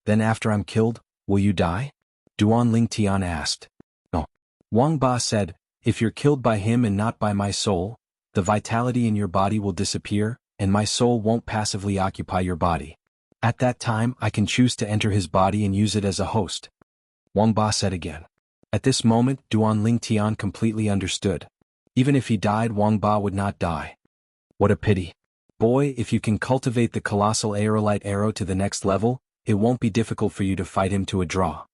Then after I'm killed, will you die? Duan Lingtian asked. No. Wang Ba said, if you're killed by him and not by my soul, the vitality in your body will disappear, and my soul won't passively occupy your body. At that time, I can choose to enter his body and use it as a host. Wang Ba said again. At this moment, Duan Lingtian completely understood. Even if he died, Wang Ba would not die. What a pity. Boy, if you can cultivate the colossal aerolite arrow to the next level, it won't be difficult for you to fight him to a draw.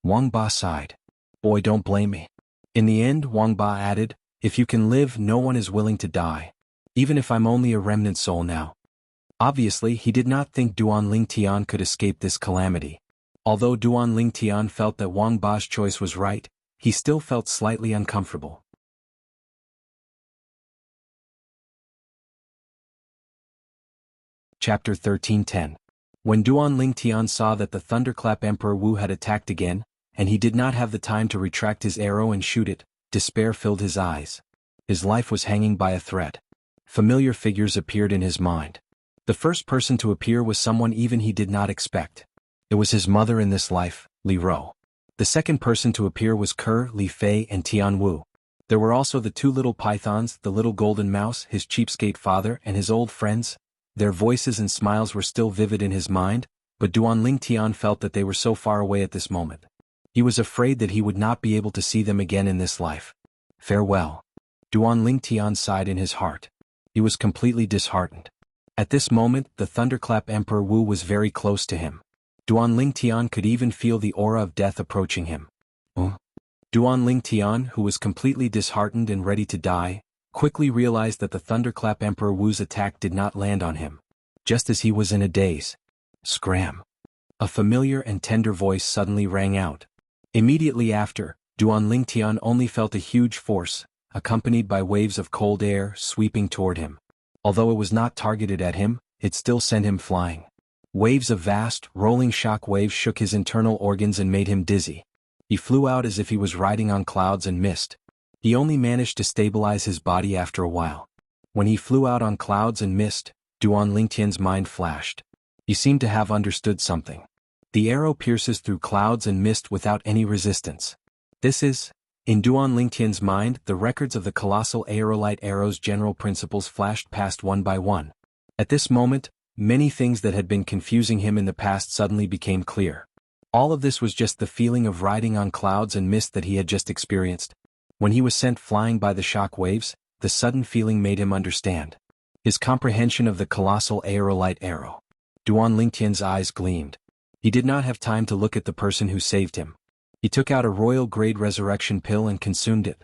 Wang Ba sighed. Boy, don't blame me. In the end, Wang Ba added, if you can live, no one is willing to die. Even if I'm only a remnant soul now. Obviously, he did not think Duan Lingtian could escape this calamity. Although Duan Lingtian felt that Wang Ba's choice was right, he still felt slightly uncomfortable. Chapter 13:10. When Duan Lingtian saw that the Thunderclap Emperor Wu had attacked again, and he did not have the time to retract his arrow and shoot it, despair filled his eyes. His life was hanging by a thread. Familiar figures appeared in his mind. The first person to appear was someone even he did not expect. It was his mother in this life, Li Ro. The second person to appear was Ke, Li Fei and Tian Wu. There were also the two little pythons, the little golden mouse, his cheapskate father and his old friends. Their voices and smiles were still vivid in his mind, but Duan Lingtian felt that they were so far away at this moment. He was afraid that he would not be able to see them again in this life. Farewell. Duan Lingtian sighed in his heart. He was completely disheartened. At this moment, the Thunderclap Emperor Wu was very close to him. Duan Lingtian could even feel the aura of death approaching him. Duan Lingtian, who was completely disheartened and ready to die, quickly realized that the Thunderclap Emperor Wu's attack did not land on him. Just as he was in a daze. Scram. A familiar and tender voice suddenly rang out. Immediately after, Duan Lingtian only felt a huge force, accompanied by waves of cold air, sweeping toward him. Although it was not targeted at him, it still sent him flying. Waves of vast, rolling shock waves shook his internal organs and made him dizzy. He flew out as if he was riding on clouds and mist. He only managed to stabilize his body after a while. When he flew out on clouds and mist, Duan Lingtian's mind flashed. He seemed to have understood something. The arrow pierces through clouds and mist without any resistance. This is, in Duan Lingtian's mind, the records of the colossal aerolite arrow's general principles flashed past one by one. At this moment, many things that had been confusing him in the past suddenly became clear. All of this was just the feeling of riding on clouds and mist that he had just experienced. When he was sent flying by the shock waves, the sudden feeling made him understand. His comprehension of the colossal aerolite arrow. Duan Lingtian's eyes gleamed. He did not have time to look at the person who saved him. He took out a royal-grade resurrection pill and consumed it.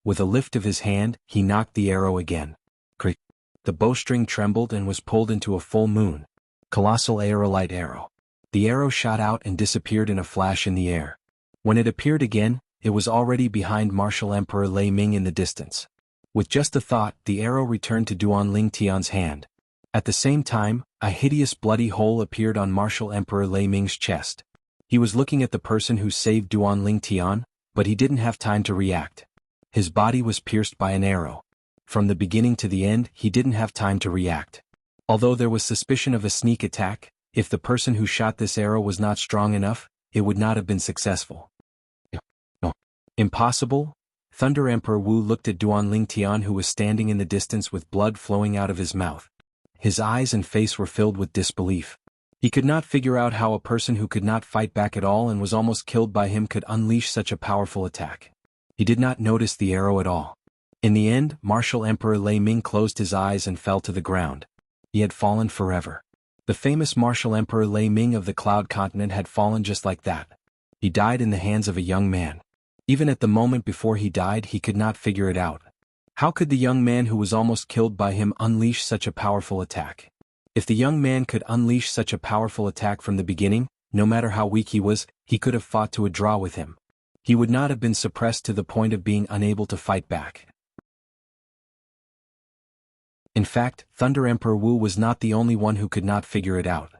With a lift of his hand, he knocked the arrow again. Crick. The bowstring trembled and was pulled into a full moon. Colossal aerolite arrow. The arrow shot out and disappeared in a flash in the air. When it appeared again, it was already behind Martial Emperor Lei Ming in the distance. With just a thought, the arrow returned to Duan Lingtian's hand. At the same time, a hideous bloody hole appeared on Martial Emperor Lei Ming's chest. He was looking at the person who saved Duan Lingtian, but he didn't have time to react. His body was pierced by an arrow. From the beginning to the end, he didn't have time to react. Although there was suspicion of a sneak attack, if the person who shot this arrow was not strong enough, it would not have been successful. Impossible? Thunder Emperor Wu looked at Duanling Tian, who was standing in the distance with blood flowing out of his mouth. His eyes and face were filled with disbelief. He could not figure out how a person who could not fight back at all and was almost killed by him could unleash such a powerful attack. He did not notice the arrow at all. In the end, Martial Emperor Lei Ming closed his eyes and fell to the ground. He had fallen forever. The famous Martial Emperor Lei Ming of the Cloud Continent had fallen just like that. He died in the hands of a young man. Even at the moment before he died, he could not figure it out. How could the young man who was almost killed by him unleash such a powerful attack? If the young man could unleash such a powerful attack from the beginning, no matter how weak he was, he could have fought to a draw with him. He would not have been suppressed to the point of being unable to fight back. In fact, Thunder Emperor Wu was not the only one who could not figure it out.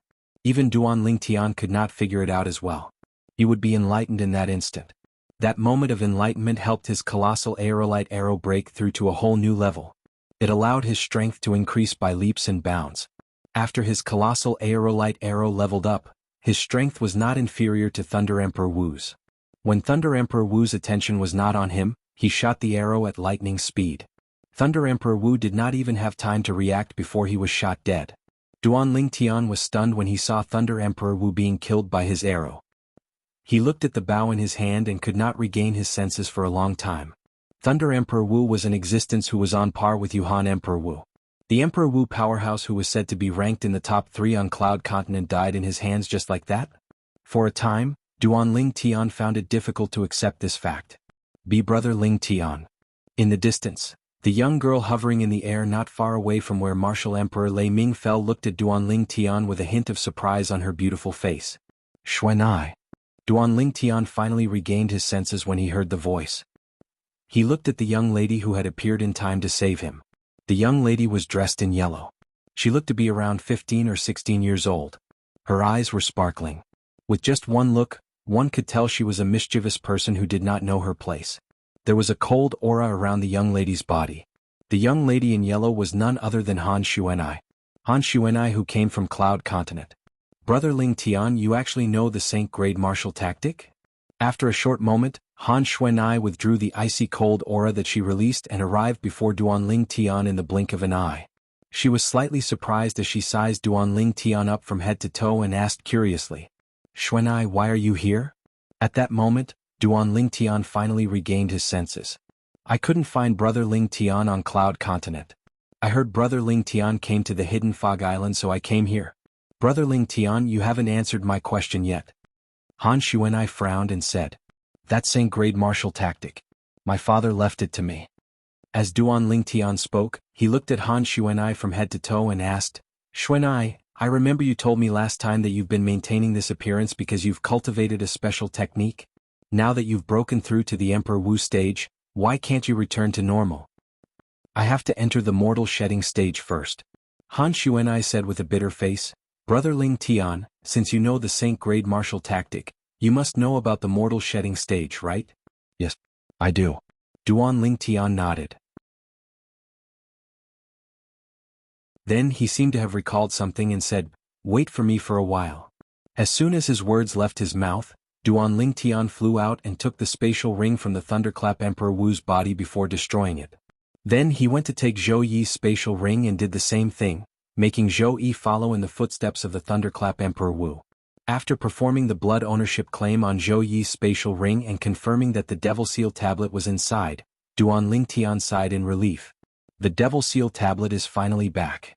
Even Duanling Tian could not figure it out as well. He would be enlightened in that instant. That moment of enlightenment helped his colossal aerolite arrow break through to a whole new level. It allowed his strength to increase by leaps and bounds. After his colossal aerolite arrow leveled up, his strength was not inferior to Thunder Emperor Wu's. When Thunder Emperor Wu's attention was not on him, he shot the arrow at lightning speed. Thunder Emperor Wu did not even have time to react before he was shot dead. Duanling Tian was stunned when he saw Thunder Emperor Wu being killed by his arrow. He looked at the bow in his hand and could not regain his senses for a long time. Thunder Emperor Wu was an existence who was on par with Yuhan Emperor Wu. The Emperor Wu powerhouse, who was said to be ranked in the top 3 on Cloud Continent, died in his hands just like that? For a time, Duanling Tian found it difficult to accept this fact. Brother Ling Tian. In the distance, the young girl hovering in the air not far away from where Martial Emperor Lei Ming fell looked at Duanling Tian with a hint of surprise on her beautiful face. Xuanai. Duanling Tian finally regained his senses when he heard the voice. He looked at the young lady who had appeared in time to save him. The young lady was dressed in yellow. She looked to be around 15 or 16 years old. Her eyes were sparkling. With just one look, one could tell she was a mischievous person who did not know her place. There was a cold aura around the young lady's body. The young lady in yellow was none other than Han Xuanai. Han Xuanai, who came from Cloud Continent. Brother Ling Tian, you actually know the Saint-grade martial tactic? After a short moment, Han Xuanai withdrew the icy cold aura that she released and arrived before Duanling Tian in the blink of an eye. She was slightly surprised as she sized Duanling Tian up from head to toe and asked curiously, "Xuanai, why are you here?" At that moment, Duanling Tian finally regained his senses. "I couldn't find Brother Ling Tian on Cloud Continent. I heard Brother Ling Tian came to the Hidden Fog Island, so I came here." "Brother Ling Tian, you haven't answered my question yet." Han Xuanai frowned and said, "That Saint-grade martial tactic. My father left it to me." As Duanling Tian spoke, he looked at Han Xuanai from head to toe and asked, "Xuanai, I remember you told me last time that you've been maintaining this appearance because you've cultivated a special technique. Now that you've broken through to the Emperor Wu stage, why can't you return to normal?" "I have to enter the mortal shedding stage first," Han Xuanai said with a bitter face. "Brother Ling Tian, since you know the Saint-grade martial tactic, you must know about the mortal shedding stage, right?" "Yes, I do." Duanling Tian nodded. Then he seemed to have recalled something and said, "Wait for me for a while." As soon as his words left his mouth, Duanling Tian flew out and took the spatial ring from the Thunderclap Emperor Wu's body before destroying it. Then he went to take Zhou Yi's spatial ring and did the same thing, making Zhou Yi follow in the footsteps of the Thunderclap Emperor Wu. After performing the blood ownership claim on Zhou Yi's spatial ring and confirming that the Devil Seal tablet was inside, Duanling Tian sighed in relief. The Devil Seal tablet is finally back.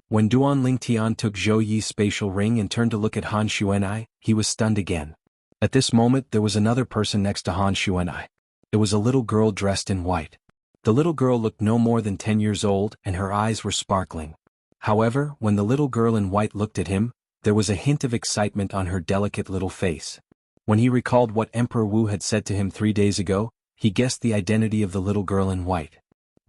When Duanling Tian took Zhou Yi's spatial ring and turned to look at Han Xuanai, he was stunned again. At this moment there was another person next to Han Xuanai. It was a little girl dressed in white. The little girl looked no more than 10 years old and her eyes were sparkling. However, when the little girl in white looked at him, there was a hint of excitement on her delicate little face. When he recalled what Emperor Wu had said to him 3 days ago, he guessed the identity of the little girl in white.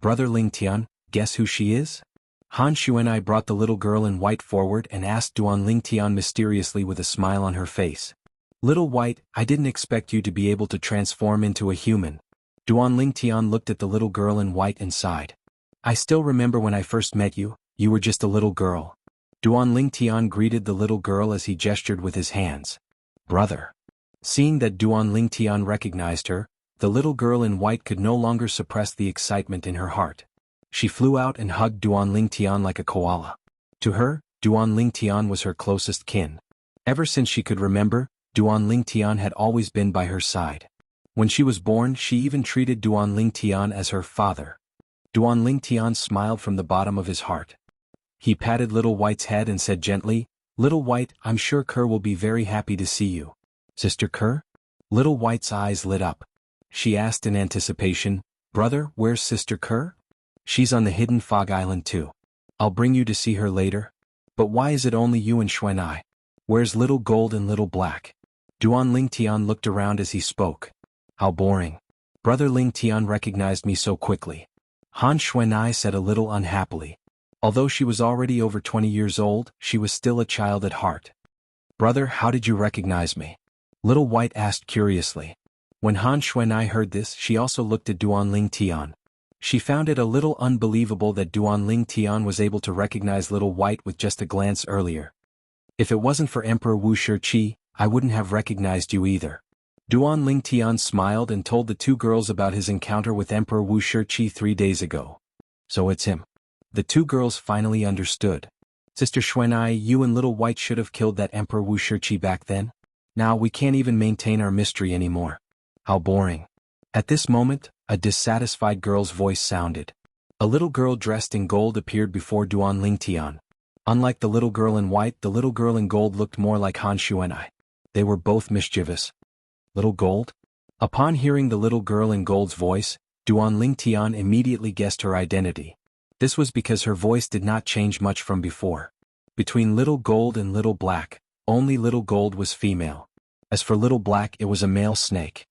"Brother Ling Tian, guess who she is?" Han Xuanai brought the little girl in white forward and asked Duanling Tian mysteriously with a smile on her face. "Little White, I didn't expect you to be able to transform into a human." Duanling Tian looked at the little girl in white and sighed. "I still remember when I first met you, you were just a little girl." Duanling Tian greeted the little girl as he gestured with his hands. "Brother." Seeing that Duanling Tian recognized her, The little girl in white could no longer suppress the excitement in her heart. She flew out and hugged Duan Lingtian like a koala. To her, Duan Lingtian was her closest kin. Ever since she could remember, Duan Lingtian had always been by her side. When she was born, she even treated Duan Lingtian as her father. Duan Lingtian smiled from the bottom of his heart. He patted Little White's head and said gently, "Little White, I'm sure Kerr will be very happy to see you." "Sister Kerr?" Little White's eyes lit up. She asked in anticipation, "Brother, where's Sister Kerr?" "She's on the hidden fog island too. I'll bring you to see her later." "But why is it only you and Xuanai? Where's Little Gold and Little Black?" Duan Lingtian looked around as he spoke. "How boring. Brother Lingtian recognized me so quickly." Han Xuanai said a little unhappily. Although she was already over 20 years old, she was still a child at heart. "Brother, how did you recognize me?" Little White asked curiously. When Han Xuanai heard this, she also looked at Duan Lingtian. She found it a little unbelievable that Duan Lingtian was able to recognize Little White with just a glance earlier. "If it wasn't for Emperor Wu Shiqi, I wouldn't have recognized you either." Duan Lingtian smiled and told the two girls about his encounter with Emperor Wu Shiqi 3 days ago. "So it's him." The two girls finally understood. "Sister Xuanai, you and Little White should have killed that Emperor Wu Shiqi back then. Now we can't even maintain our mystery anymore. How boring." At this moment, a dissatisfied girl's voice sounded. A little girl dressed in gold appeared before Duan Lingtian. Unlike the little girl in white, the little girl in gold looked more like Han Xuanai. They were both mischievous. "Little Gold?" Upon hearing the little girl in gold's voice, Duan Lingtian immediately guessed her identity. This was because her voice did not change much from before. Between Little Gold and Little Black, only Little Gold was female. As for Little Black, it was a male snake.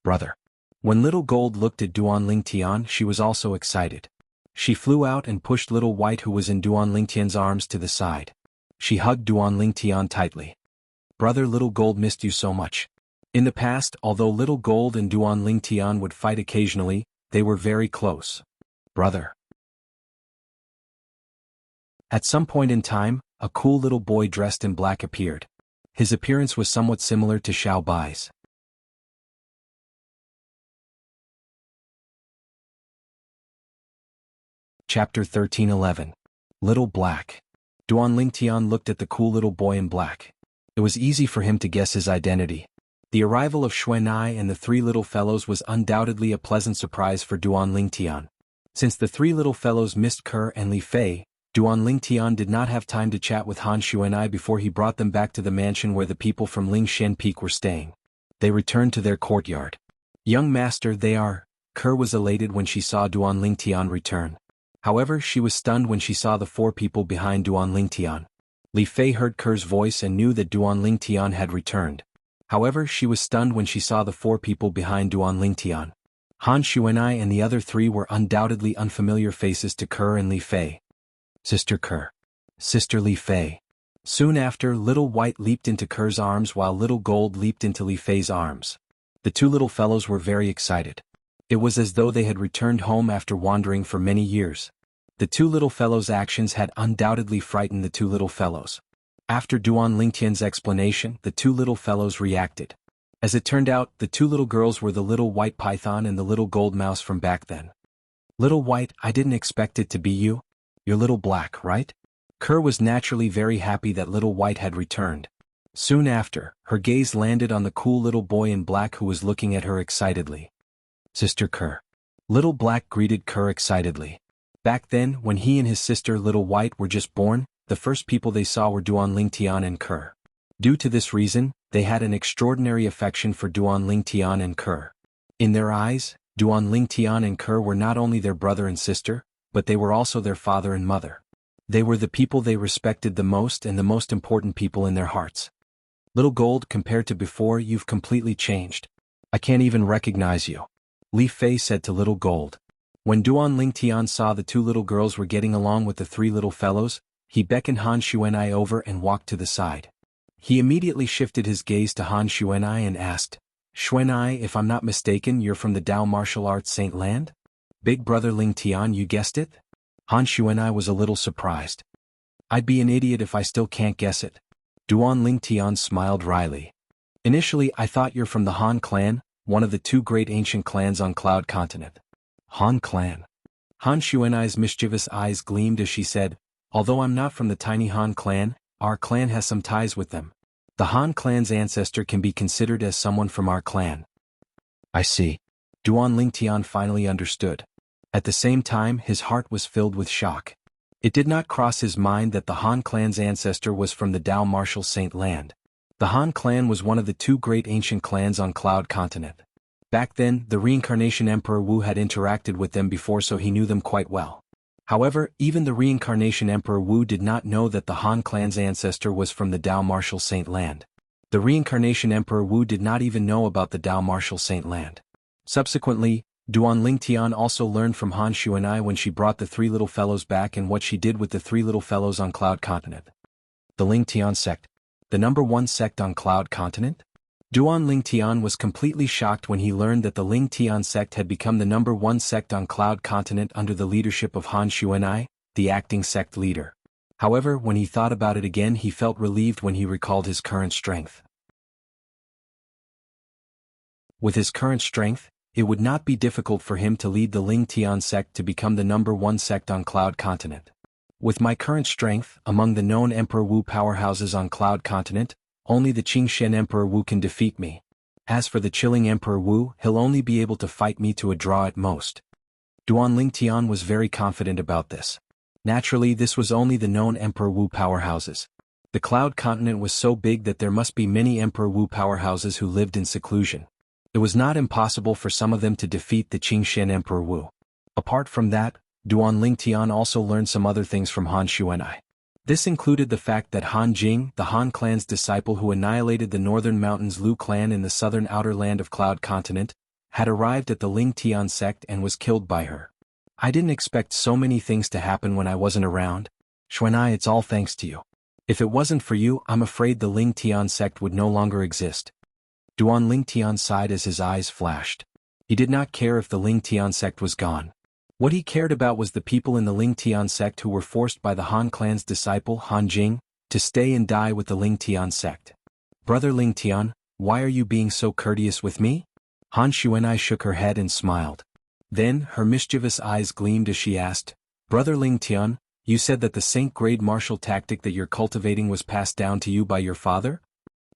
"Brother." When Little Gold looked at Duan Lingtian, she was also excited. She flew out and pushed Little White, who was in Duan Lingtian's arms, to the side. She hugged Duan Lingtian tightly. "Brother, Little Gold missed you so much." In the past, although Little Gold and Duan Lingtian would fight occasionally, they were very close. "Brother." At some point in time, a cool little boy dressed in black appeared. His appearance was somewhat similar to Xiao Bai's. Chapter 13:11. Little Black. Duan Lingtian looked at the cool little boy in black. It was easy for him to guess his identity. The arrival of Xuanai and the three little fellows was undoubtedly a pleasant surprise for Duan Lingtian. Since the three little fellows missed Kerr and Li Fei, Duan Lingtian did not have time to chat with Han Xuanai before he brought them back to the mansion where the people from Lingshan Peak were staying. They returned to their courtyard. "Young master, they are..." Kerr was elated when she saw Duan Lingtian return. However, she was stunned when she saw the four people behind Duan Lingtian. Li Fei heard Kerr's voice and knew that Duan Lingtian had returned. However, she was stunned when she saw the four people behind Duan Lingtian. Han Xuanai and the other three were undoubtedly unfamiliar faces to Kerr and Li Fei. "Sister Kerr." "Sister Li Fei." Soon after, Little White leaped into Kerr's arms while Little Gold leaped into Li Fei's arms. The two little fellows were very excited. It was as though they had returned home after wandering for many years. The two little fellows' actions had undoubtedly frightened the two little fellows. After Duan Lingtian's explanation, the two little fellows reacted. As it turned out, the two little girls were the little white python and the little gold mouse from back then. "Little White, I didn't expect it to be you. You're Little Black, right?" Kerr was naturally very happy that Little White had returned. Soon after, her gaze landed on the cool little boy in black who was looking at her excitedly. "Sister Kerr." Little Black greeted Kerr excitedly. Back then, when he and his sister Little White were just born, the first people they saw were Duan Lingtian and Kerr. Due to this reason, they had an extraordinary affection for Duan Lingtian and Kerr. In their eyes, Duan Lingtian and Kerr were not only their brother and sister, but they were also their father and mother. They were the people they respected the most and the most important people in their hearts. "Little Gold, compared to before, you've completely changed. I can't even recognize you," Li Fei said to Little Gold. When Duan Lingtian saw the two little girls were getting along with the three little fellows, he beckoned Han Xuanai over and walked to the side. He immediately shifted his gaze to Han Xuanai and asked, "Xuanai, if I'm not mistaken, you're from the Dao Martial Arts Saint Land? Big brother Lingtian, you guessed it?" Han Xuanai was a little surprised. "I'd be an idiot if I still can't guess it." Duan Lingtian smiled wryly. "Initially I thought you're from the Han clan, one of the two great ancient clans on Cloud Continent. Han clan. Han Xuanai's mischievous eyes gleamed as she said, although I'm not from the tiny Han clan, our clan has some ties with them. The Han clan's ancestor can be considered as someone from our clan. I see. Duan Lingtian finally understood. At the same time, his heart was filled with shock. It did not cross his mind that the Han clan's ancestor was from the Dao Martial Saint land. The Han clan was one of the two great ancient clans on Cloud Continent. Back then, the reincarnation Emperor Wu had interacted with them before, so he knew them quite well. However, even the reincarnation Emperor Wu did not know that the Han clan's ancestor was from the Dao Martial Saint land. The reincarnation Emperor Wu did not even know about the Dao Martial Saint land. Subsequently, Duan Lingtian also learned from Han Xuanai when she brought the three little fellows back and what she did with the three little fellows on Cloud Continent. The Lingtian sect. The number one sect on Cloud Continent? Duan Lingtian was completely shocked when he learned that the Lingtian sect had become the number one sect on Cloud Continent under the leadership of Han Xuanai, the acting sect leader. However, when he thought about it again, he felt relieved when he recalled his current strength. With his current strength, it would not be difficult for him to lead the Lingtian sect to become the number one sect on Cloud Continent. With my current strength, among the known Emperor Wu powerhouses on Cloud Continent, only the Qingshen Emperor Wu can defeat me. As for the Chilling Emperor Wu, he'll only be able to fight me to a draw at most. Duan Lingtian was very confident about this. Naturally, this was only the known Emperor Wu powerhouses. The Cloud Continent was so big that there must be many Emperor Wu powerhouses who lived in seclusion. It was not impossible for some of them to defeat the Qingshen Emperor Wu. Apart from that, Duan Lingtian also learned some other things from Han Xuanai. This included the fact that Han Jing, the Han clan's disciple who annihilated the Northern Mountains Lu clan in the southern outer land of Cloud Continent, had arrived at the Lingtian sect and was killed by her. I didn't expect so many things to happen when I wasn't around. Xuanai, it's all thanks to you. If it wasn't for you, I'm afraid the Lingtian sect would no longer exist. Duan Lingtian sighed as his eyes flashed. He did not care if the Lingtian sect was gone. What he cared about was the people in the Lingtian sect who were forced by the Han clan's disciple, Han Jing, to stay and die with the Lingtian sect. Brother Lingtian, why are you being so courteous with me? Han Xuanai shook her head and smiled. Then, her mischievous eyes gleamed as she asked, Brother Lingtian, you said that the Saint-grade martial tactic that you're cultivating was passed down to you by your father?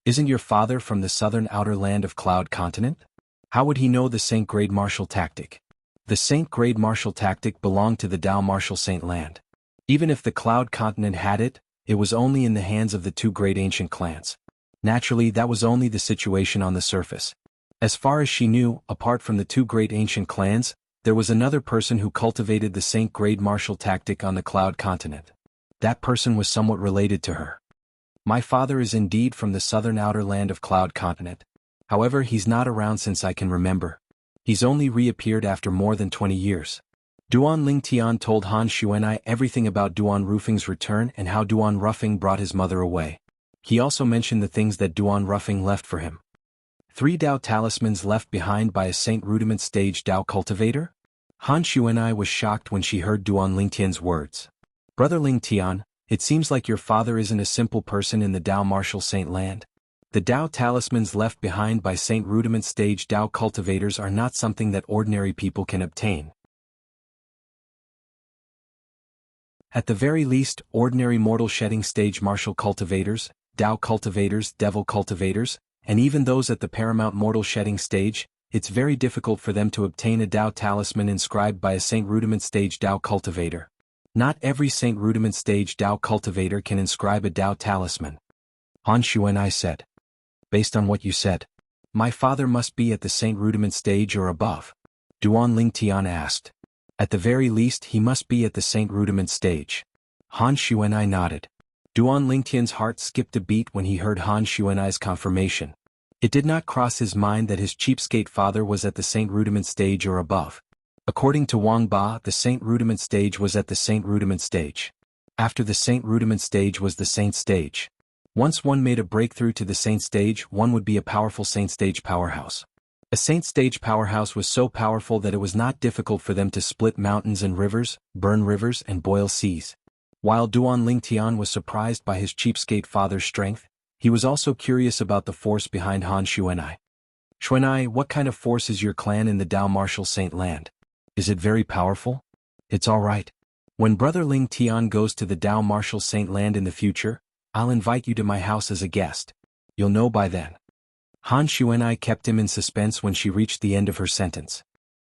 Isn't your father from the southern outer land of Cloud Continent? How would he know the Saint-grade martial tactic? The Saint-grade martial tactic belonged to the Dao Martial Saint land. Even if the Cloud Continent had it, it was only in the hands of the two great ancient clans. Naturally, that was only the situation on the surface. As far as she knew, apart from the two great ancient clans, there was another person who cultivated the Saint-grade martial tactic on the Cloud Continent. That person was somewhat related to her. My father is indeed from the southern outer land of Cloud Continent. However, he's not around since I can remember. He's only reappeared after more than 20 years. Duan Lingtian told Han Xuanai everything about Duan Rufing's return and how Duan Rufing brought his mother away. He also mentioned the things that Duan Rufing left for him. 3 Dao talismans left behind by a Saint Rudiment stage Dao cultivator? Han Xuanai was shocked when she heard Duan Lingtian's words. Brother Lingtian, it seems like your father isn't a simple person in the Dao Martial Saint land. The Dao talismans left behind by Saint Rudiment stage Dao cultivators are not something that ordinary people can obtain. At the very least, ordinary mortal shedding stage martial cultivators, Dao cultivators, devil cultivators, and even those at the paramount mortal shedding stage, it's very difficult for them to obtain a Dao talisman inscribed by a Saint Rudiment stage Dao cultivator. Not every Saint Rudiment stage Dao cultivator can inscribe a Dao talisman. Han Xuanai said. Based on what you said, my father must be at the Saint Rudiment stage or above. Duan Lingtian asked. At the very least, he must be at the Saint Rudiment stage. Han Xuanai nodded. Duan Lingtian's heart skipped a beat when he heard Han Xuanai's confirmation. It did not cross his mind that his cheapskate father was at the Saint Rudiment stage or above. According to Wang Ba, the Saint Rudiment stage was at the Saint Rudiment stage. After the Saint Rudiment stage was the Saint stage. Once one made a breakthrough to the Saint stage, one would be a powerful Saint stage powerhouse. A Saint stage powerhouse was so powerful that it was not difficult for them to split mountains and rivers, burn rivers and boil seas. While Duan Lingtian was surprised by his cheapskate father's strength, he was also curious about the force behind Han Xuanai. Xuanai, what kind of force is your clan in the Dao Martial Saint Land? Is it very powerful? It's alright. When Brother Ling Tian goes to the Dao Martial Saint Land in the future, I'll invite you to my house as a guest. You'll know by then. Han Xuanai kept him in suspense when she reached the end of her sentence.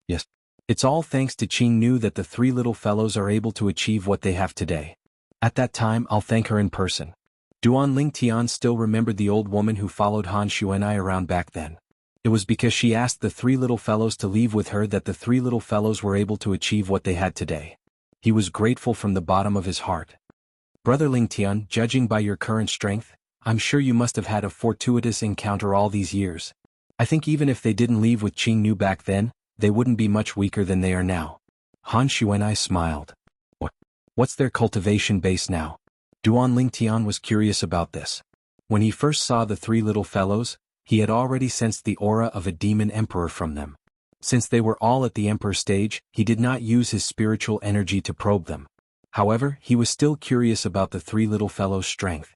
Yes. It's all thanks to Qing Nu that the three little fellows are able to achieve what they have today. At that time I'll thank her in person. Duan Ling Tian still remembered the old woman who followed Han Xuanai around back then. It was because she asked the three little fellows to leave with her that the three little fellows were able to achieve what they had today. He was grateful from the bottom of his heart. Brother Ling Tian, judging by your current strength, I'm sure you must have had a fortuitous encounter all these years. I think even if they didn't leave with Qing Nu back then, they wouldn't be much weaker than they are now. Han Xuanai smiled. What's their cultivation base now? Duan Ling Tian was curious about this. When he first saw the three little fellows, he had already sensed the aura of a demon emperor from them. Since they were all at the emperor stage, he did not use his spiritual energy to probe them. However, he was still curious about the three little fellows' strength.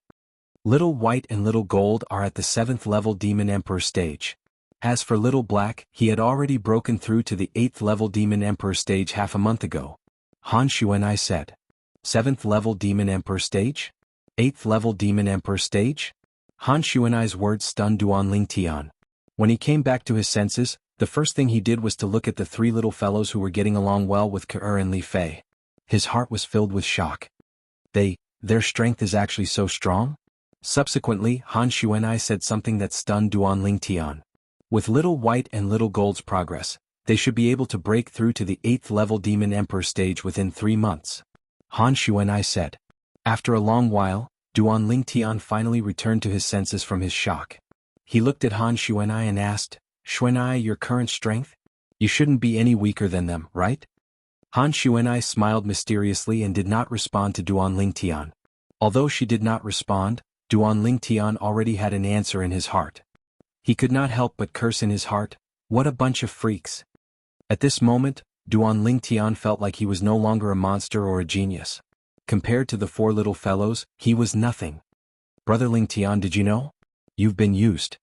Little White and Little Gold are at the 7th level Demon Emperor stage. As for Little Black, he had already broken through to the 8th level Demon Emperor stage half a month ago. Han Xuanai said. 7th level Demon Emperor stage? 8th level Demon Emperor stage? Han Xuanai's words stunned Duan Ling Tian. When he came back to his senses, the first thing he did was to look at the three little fellows who were getting along well with Ke and Li Fei. His heart was filled with shock. Their strength is actually so strong? Subsequently, Han Xuanai said something that stunned Duan Ling Tian. With Little White and Little Gold's progress, they should be able to break through to the 8th level Demon Emperor stage within 3 months. Han Xuanai said. After a long while, Duan Ling Tian finally returned to his senses from his shock. He looked at Han Xuanai and asked, Xuanai, your current strength? You shouldn't be any weaker than them, right? Han Xuanai smiled mysteriously and did not respond to Duan Ling Tian. Although she did not respond, Duan Ling Tian already had an answer in his heart. He could not help but curse in his heart, what a bunch of freaks. At this moment, Duan Ling Tian felt like he was no longer a monster or a genius. Compared to the four little fellows, he was nothing. Brother Ling Tian, did you know? You've been used.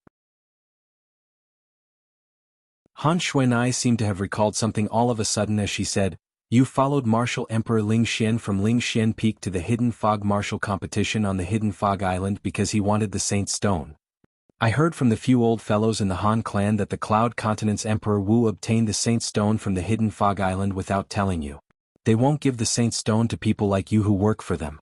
Han Xuanai seemed to have recalled something all of a sudden as she said, You followed Martial Emperor Ling Xian from Ling Xian Peak to the Hidden Fog Martial Competition on the Hidden Fog Island because he wanted the Saint Stone. I heard from the few old fellows in the Han clan that the Cloud Continent's Emperor Wu obtained the Saint Stone from the Hidden Fog Island without telling you. They won't give the Saint Stone to people like you who work for them.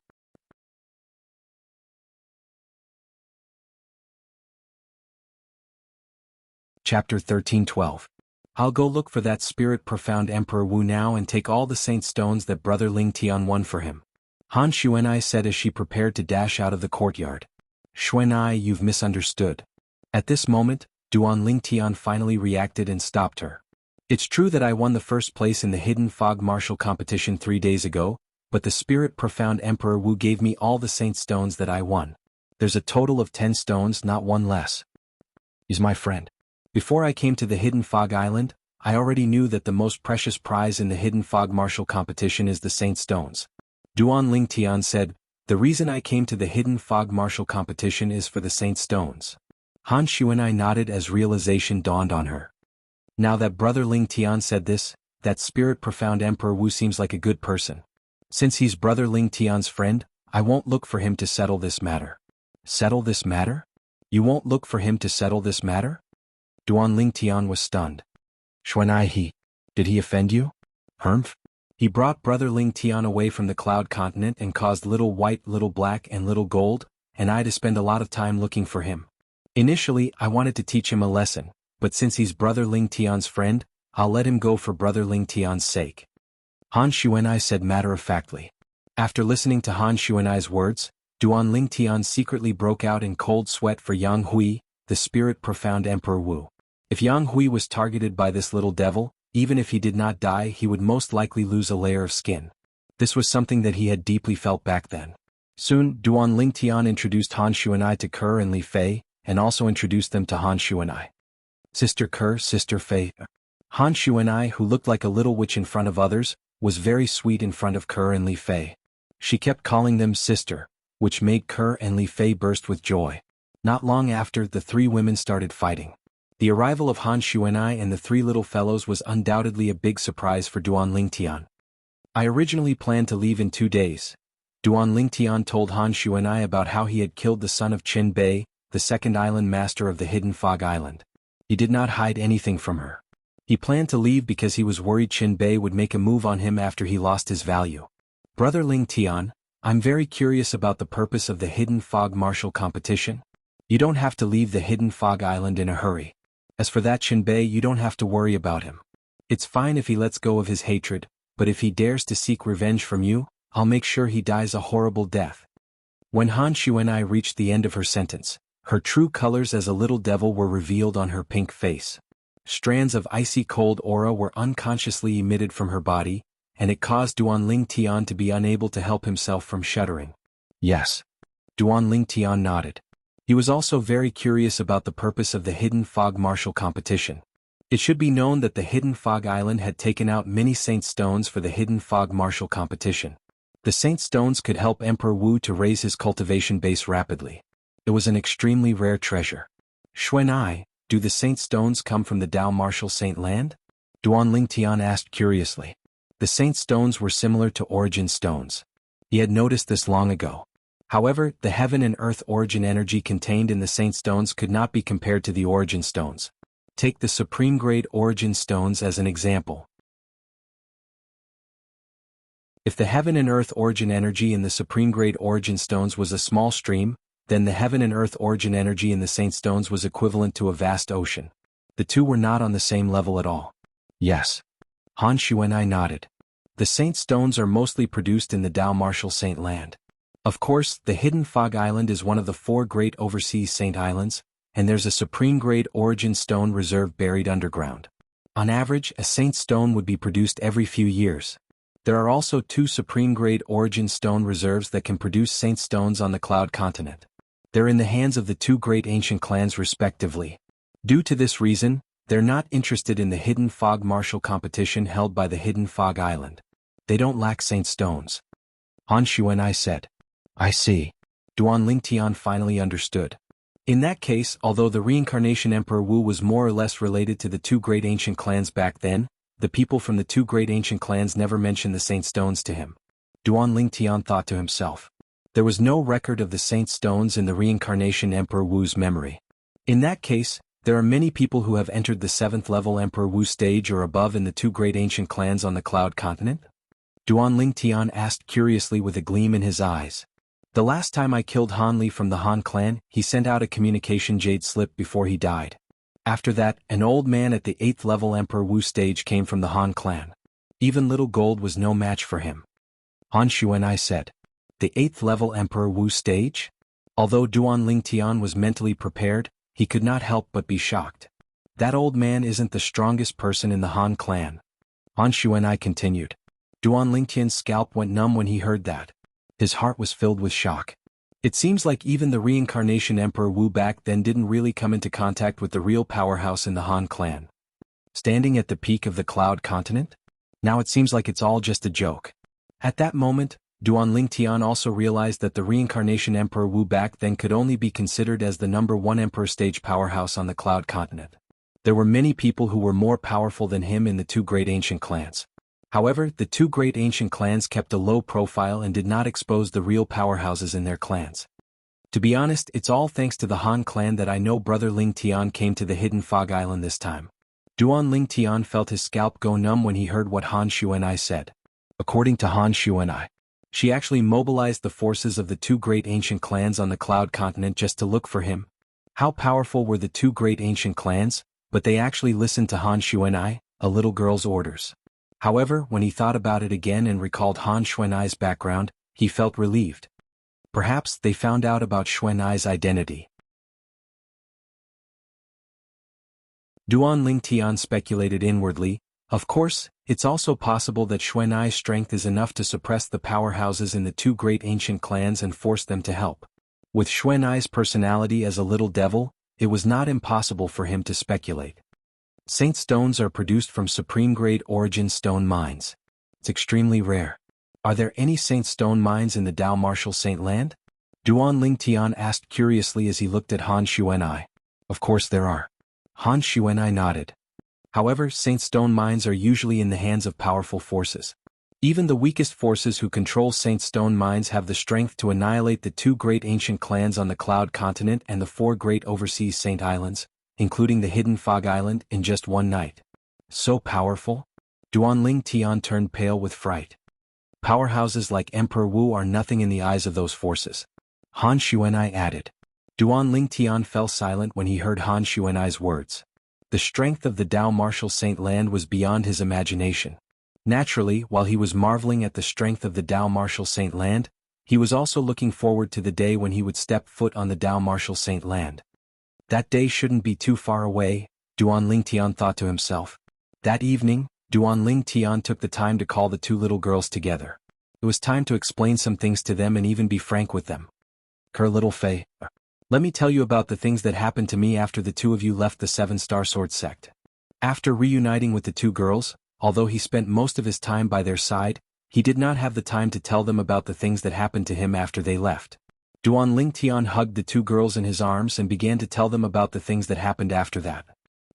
Chapter 13:12. I'll go look for that spirit-profound Emperor Wu now and take all the Saint Stones that Brother Ling Tian won for him. Han Xuanai said as she prepared to dash out of the courtyard. Xuanai, you've misunderstood. At this moment, Duan Ling Tian finally reacted and stopped her. It's true that I won the first place in the Hidden Fog Martial Competition 3 days ago, but the spirit-profound Emperor Wu gave me all the Saint Stones that I won. There's a total of 10 stones, not one less. He's my friend. Before I came to the Hidden Fog Island, I already knew that the most precious prize in the Hidden Fog Martial Competition is the Saint Stones. Duan Ling Tian said, The reason I came to the Hidden Fog Martial Competition is for the Saint Stones. Han Xuanai nodded as realization dawned on her. Now that Brother Ling Tian said this, that spirit-profound Emperor Wu seems like a good person. Since he's Brother Ling Tian's friend, I won't look for him to settle this matter. Settle this matter? You won't look for him to settle this matter? Duan Ling Tian was stunned. Xuanai, did he offend you? Humph? He brought Brother Ling Tian away from the Cloud Continent and caused Little White, Little Black and Little Gold, and I to spend a lot of time looking for him. Initially, I wanted to teach him a lesson, but since he's Brother Ling Tian's friend, I'll let him go for Brother Ling Tian's sake. Han Xuanai said matter-of-factly. After listening to Han Xuanai's words, Duan Ling Tian secretly broke out in cold sweat for Jianghu, the spirit-profound Emperor Wu. If Jianghu was targeted by this little devil, even if he did not die he would most likely lose a layer of skin. This was something that he had deeply felt back then. Soon, Duan Ling Tian introduced Han Xuanai to Ke and Li Fei, and also introduced them to Han Xuanai. Sister Ke, Sister Fei. Han Xuanai, who looked like a little witch in front of others, was very sweet in front of Ke and Li Fei. She kept calling them sister, which made Ke and Li Fei burst with joy. Not long after, the three women started fighting. The arrival of Han Xuanai and the three little fellows was undoubtedly a big surprise for Duan Lingtian. I originally planned to leave in 2 days. Duan Lingtian told Han Xuanai about how he had killed the son of Qin Bei, the second island master of the Hidden Fog Island. He did not hide anything from her. He planned to leave because he was worried Qin Bei would make a move on him after he lost his value. Brother Lingtian, I'm very curious about the purpose of the Hidden Fog Martial Competition. You don't have to leave the Hidden Fog Island in a hurry. As for that Qin Bei, you don't have to worry about him. It's fine if he lets go of his hatred, but if he dares to seek revenge from you, I'll make sure he dies a horrible death. When Han Xuanai reached the end of her sentence, her true colors as a little devil were revealed on her pink face. Strands of icy cold aura were unconsciously emitted from her body, and it caused Duan Lingtian to be unable to help himself from shuddering. Yes. Duan Lingtian nodded. He was also very curious about the purpose of the Hidden Fog Martial Competition. It should be known that the Hidden Fog Island had taken out many Saint Stones for the Hidden Fog Martial Competition. The Saint Stones could help Emperor Wu to raise his cultivation base rapidly. It was an extremely rare treasure. Xuanai, do the Saint Stones come from the Dao Martial Saint Land? Duan Lingtian asked curiously. The Saint Stones were similar to Origin Stones. He had noticed this long ago. However, the heaven and earth origin energy contained in the Saint Stones could not be compared to the Origin Stones. Take the Supreme Grade Origin Stones as an example. If the heaven and earth origin energy in the Supreme Grade Origin Stones was a small stream, then the heaven and earth origin energy in the Saint Stones was equivalent to a vast ocean. The two were not on the same level at all. Yes. Han Xuanai nodded. The Saint Stones are mostly produced in the Dao Martial Saint Land. Of course, the Hidden Fog Island is one of the 4 great overseas Saint Islands, and there's a Supreme Grade Origin Stone reserve buried underground. On average, a Saint Stone would be produced every few years. There are also 2 Supreme Grade Origin Stone reserves that can produce Saint Stones on the Cloud Continent. They're in the hands of the 2 great ancient clans respectively. Due to this reason, they're not interested in the Hidden Fog Martial Competition held by the Hidden Fog Island. They don't lack Saint Stones. Han Xuanai said. I see. Duan Lingtian finally understood. In that case, although the reincarnation Emperor Wu was more or less related to the 2 great ancient clans back then, the people from the 2 great ancient clans never mentioned the Saint Stones to him. Duan Lingtian thought to himself. There was no record of the Saint Stones in the reincarnation Emperor Wu's memory. In that case, there are many people who have entered the 7th level Emperor Wu stage or above in the 2 great ancient clans on the Cloud Continent? Duan Lingtian asked curiously with a gleam in his eyes. The last time I killed Han Li from the Han clan, he sent out a communication jade slip before he died. After that, an old man at the 8th level Emperor Wu stage came from the Han clan. Even little gold was no match for him. Han Xuanai said. The 8th level Emperor Wu stage? Although Duan Lingtian was mentally prepared, he could not help but be shocked. That old man isn't the strongest person in the Han clan. Han Xuanai continued. Duan Lingtian's scalp went numb when he heard that. His heart was filled with shock. It seems like even the reincarnation Emperor Wu back then didn't really come into contact with the real powerhouse in the Han clan. Standing at the peak of the Cloud Continent? Now it seems like it's all just a joke. At that moment, Duan Lingtian also realized that the reincarnation Emperor Wu back then could only be considered as the #1 Emperor stage powerhouse on the Cloud Continent. There were many people who were more powerful than him in the 2 great ancient clans. However, the 2 great ancient clans kept a low profile and did not expose the real powerhouses in their clans. To be honest, it's all thanks to the Han clan that I know Brother Lingtian came to the Hidden Fog Island this time. Duan Lingtian felt his scalp go numb when he heard what Han Xuanai said. According to Han Xuanai, she actually mobilized the forces of the 2 great ancient clans on the Cloud Continent just to look for him. How powerful were the 2 great ancient clans, but they actually listened to Han Xuanai, a little girl's orders. However, when he thought about it again and recalled Han Xuanai's background, he felt relieved. Perhaps they found out about Xuanai's identity. Duan Lingtian speculated inwardly. Of course, it's also possible that Xuanai's strength is enough to suppress the powerhouses in the 2 great ancient clans and force them to help. With Xuanai's personality as a little devil, it was not impossible for him to speculate. Saint Stones are produced from Supreme Grade Origin Stone mines. It's extremely rare. Are there any Saint Stone mines in the Dao Martial Saint Land? Duan Lingtian asked curiously as he looked at Han Xuanai. Of course there are. Han Xuanai nodded. However, Saint Stone mines are usually in the hands of powerful forces. Even the weakest forces who control Saint Stone mines have the strength to annihilate the 2 great ancient clans on the Cloud Continent and the 4 great overseas Saint Islands, including the hidden Fog Island, in just one night. So powerful? Duanling Tian turned pale with fright. Powerhouses like Emperor Wu are nothing in the eyes of those forces. Han Xuanai added. Duanling Tian fell silent when he heard Han Xuanai's words. The strength of the Dao Martial Saint Land was beyond his imagination. Naturally, while he was marveling at the strength of the Dao Martial Saint Land, he was also looking forward to the day when he would step foot on the Dao Martial Saint Land. That day shouldn't be too far away, Duanling Tian thought to himself. That evening, Duanling Tian took the time to call the 2 little girls together. It was time to explain some things to them and even be frank with them. Little Fei, let me tell you about the things that happened to me after the 2 of you left the 7-Star Sword sect. After reuniting with the 2 girls, although he spent most of his time by their side, he did not have the time to tell them about the things that happened to him after they left. Duanling Tian hugged the 2 girls in his arms and began to tell them about the things that happened after that.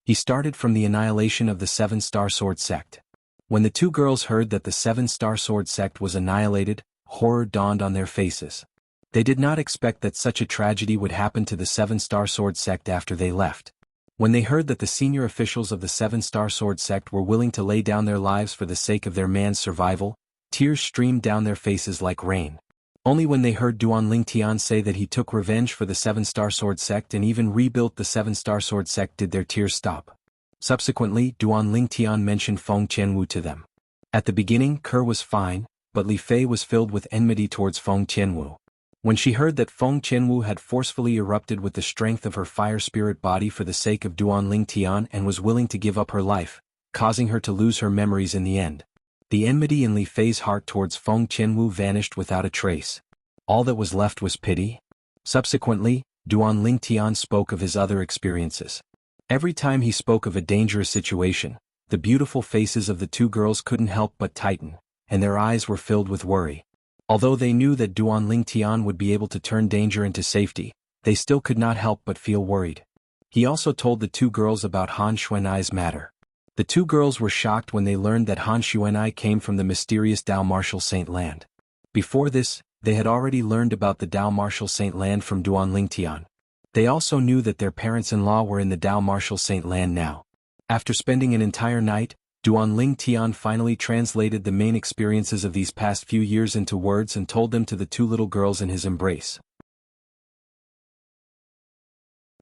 He started from the annihilation of the 7-Star Sword sect. When the 2 girls heard that the 7-Star Sword sect was annihilated, horror dawned on their faces. They did not expect that such a tragedy would happen to the 7-Star Sword sect after they left. When they heard that the senior officials of the 7-Star Sword sect were willing to lay down their lives for the sake of their man's survival, tears streamed down their faces like rain. Only when they heard Duanling Tian say that he took revenge for the 7-Star Sword sect and even rebuilt the 7-Star Sword sect did their tears stop. Subsequently, Duanling Tian mentioned Feng Qianwu to them. At the beginning, was fine, but Li Fei was filled with enmity towards Feng Qianwu. When she heard that Feng Qianwu had forcefully erupted with the strength of her fire spirit body for the sake of Duanling Tian and was willing to give up her life, causing her to lose her memories in the end, the enmity in Li Fei's heart towards Feng Qianwu vanished without a trace. All that was left was pity. Subsequently, Duanling Tian spoke of his other experiences. Every time he spoke of a dangerous situation, the beautiful faces of the 2 girls couldn't help but tighten, and their eyes were filled with worry. Although they knew that Duanling Tian would be able to turn danger into safety, they still could not help but feel worried. He also told the 2 girls about Han Xuanai's matter. The 2 girls were shocked when they learned that Han Xuanai came from the mysterious Dao Martial Saint Land. Before this, they had already learned about the Dao Martial Saint Land from Duanling Tian. They also knew that their parents-in-law were in the Dao Martial Saint Land now. After spending an entire night, Duanling Tian finally translated the main experiences of these past few years into words and told them to the 2 little girls in his embrace.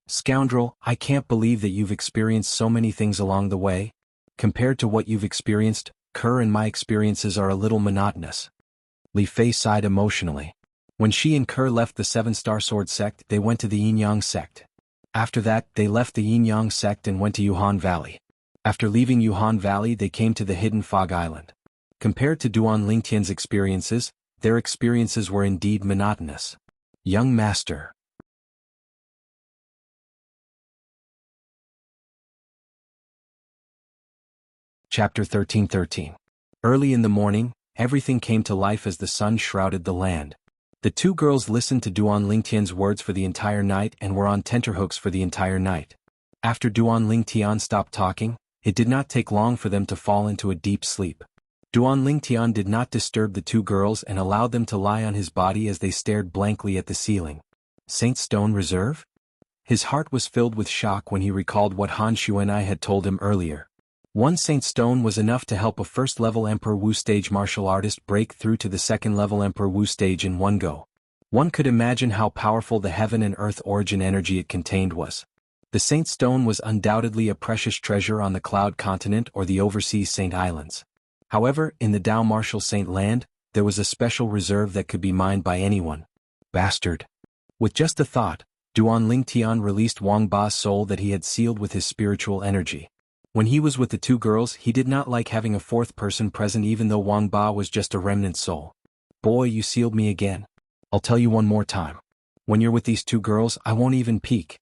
Scoundrel, I can't believe that you've experienced so many things along the way. Compared to what you've experienced, and my experiences are a little monotonous. Li Fei sighed emotionally. When she and left the 7-Star Sword sect, they went to the Yin-Yang sect. After that, they left the Yin-Yang sect and went to Yuhan Valley. After leaving Yuhan Valley, they came to the hidden Fog Island. Compared to Duanling Tian's experiences, their experiences were indeed monotonous. Young Master. Chapter 13:13. Early in the morning, everything came to life as the sun shrouded the land. The 2 girls listened to Duanling Tian's words for the entire night and were on tenterhooks for the entire night. After Duanling Tian stopped talking, it did not take long for them to fall into a deep sleep. Duanling Tian did not disturb the 2 girls and allowed them to lie on his body as they stared blankly at the ceiling. Saint Stone Reserve? His heart was filled with shock when he recalled what Han Xuanai had told him earlier. 1 Saint Stone was enough to help a first-level Emperor Wu stage martial artist break through to the second-level Emperor Wu stage in one go. One could imagine how powerful the heaven and earth origin energy it contained was. The Saint Stone was undoubtedly a precious treasure on the Cloud Continent or the overseas Saint Islands. However, in the Dao Martial Saint Land, there was a special reserve that could be mined by anyone. Bastard. With just a thought, Duanling Tian released Wang Ba's soul that he had sealed with his spiritual energy. When he was with the 2 girls, he did not like having a 4th person present even though Wang Ba was just a remnant soul. Boy, you sealed me again. I'll tell you one more time. When you're with these 2 girls, I won't even peek.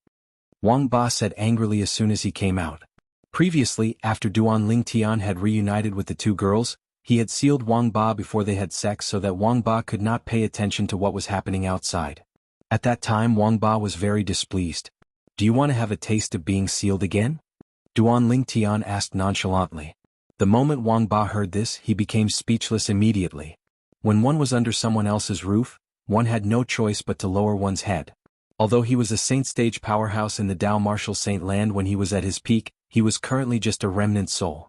Wang Ba said angrily as soon as he came out. Previously, after Duanling Tian had reunited with the 2 girls, he had sealed Wang Ba before they had sex so that Wang Ba could not pay attention to what was happening outside. At that time Wang Ba was very displeased. Do you want to have a taste of being sealed again? Duan Ling Tian asked nonchalantly. The moment Wang Ba heard this, he became speechless immediately. When one was under someone else's roof, one had no choice but to lower one's head. Although he was a saint stage powerhouse in the Dao Martial Saint land when he was at his peak, he was currently just a remnant soul.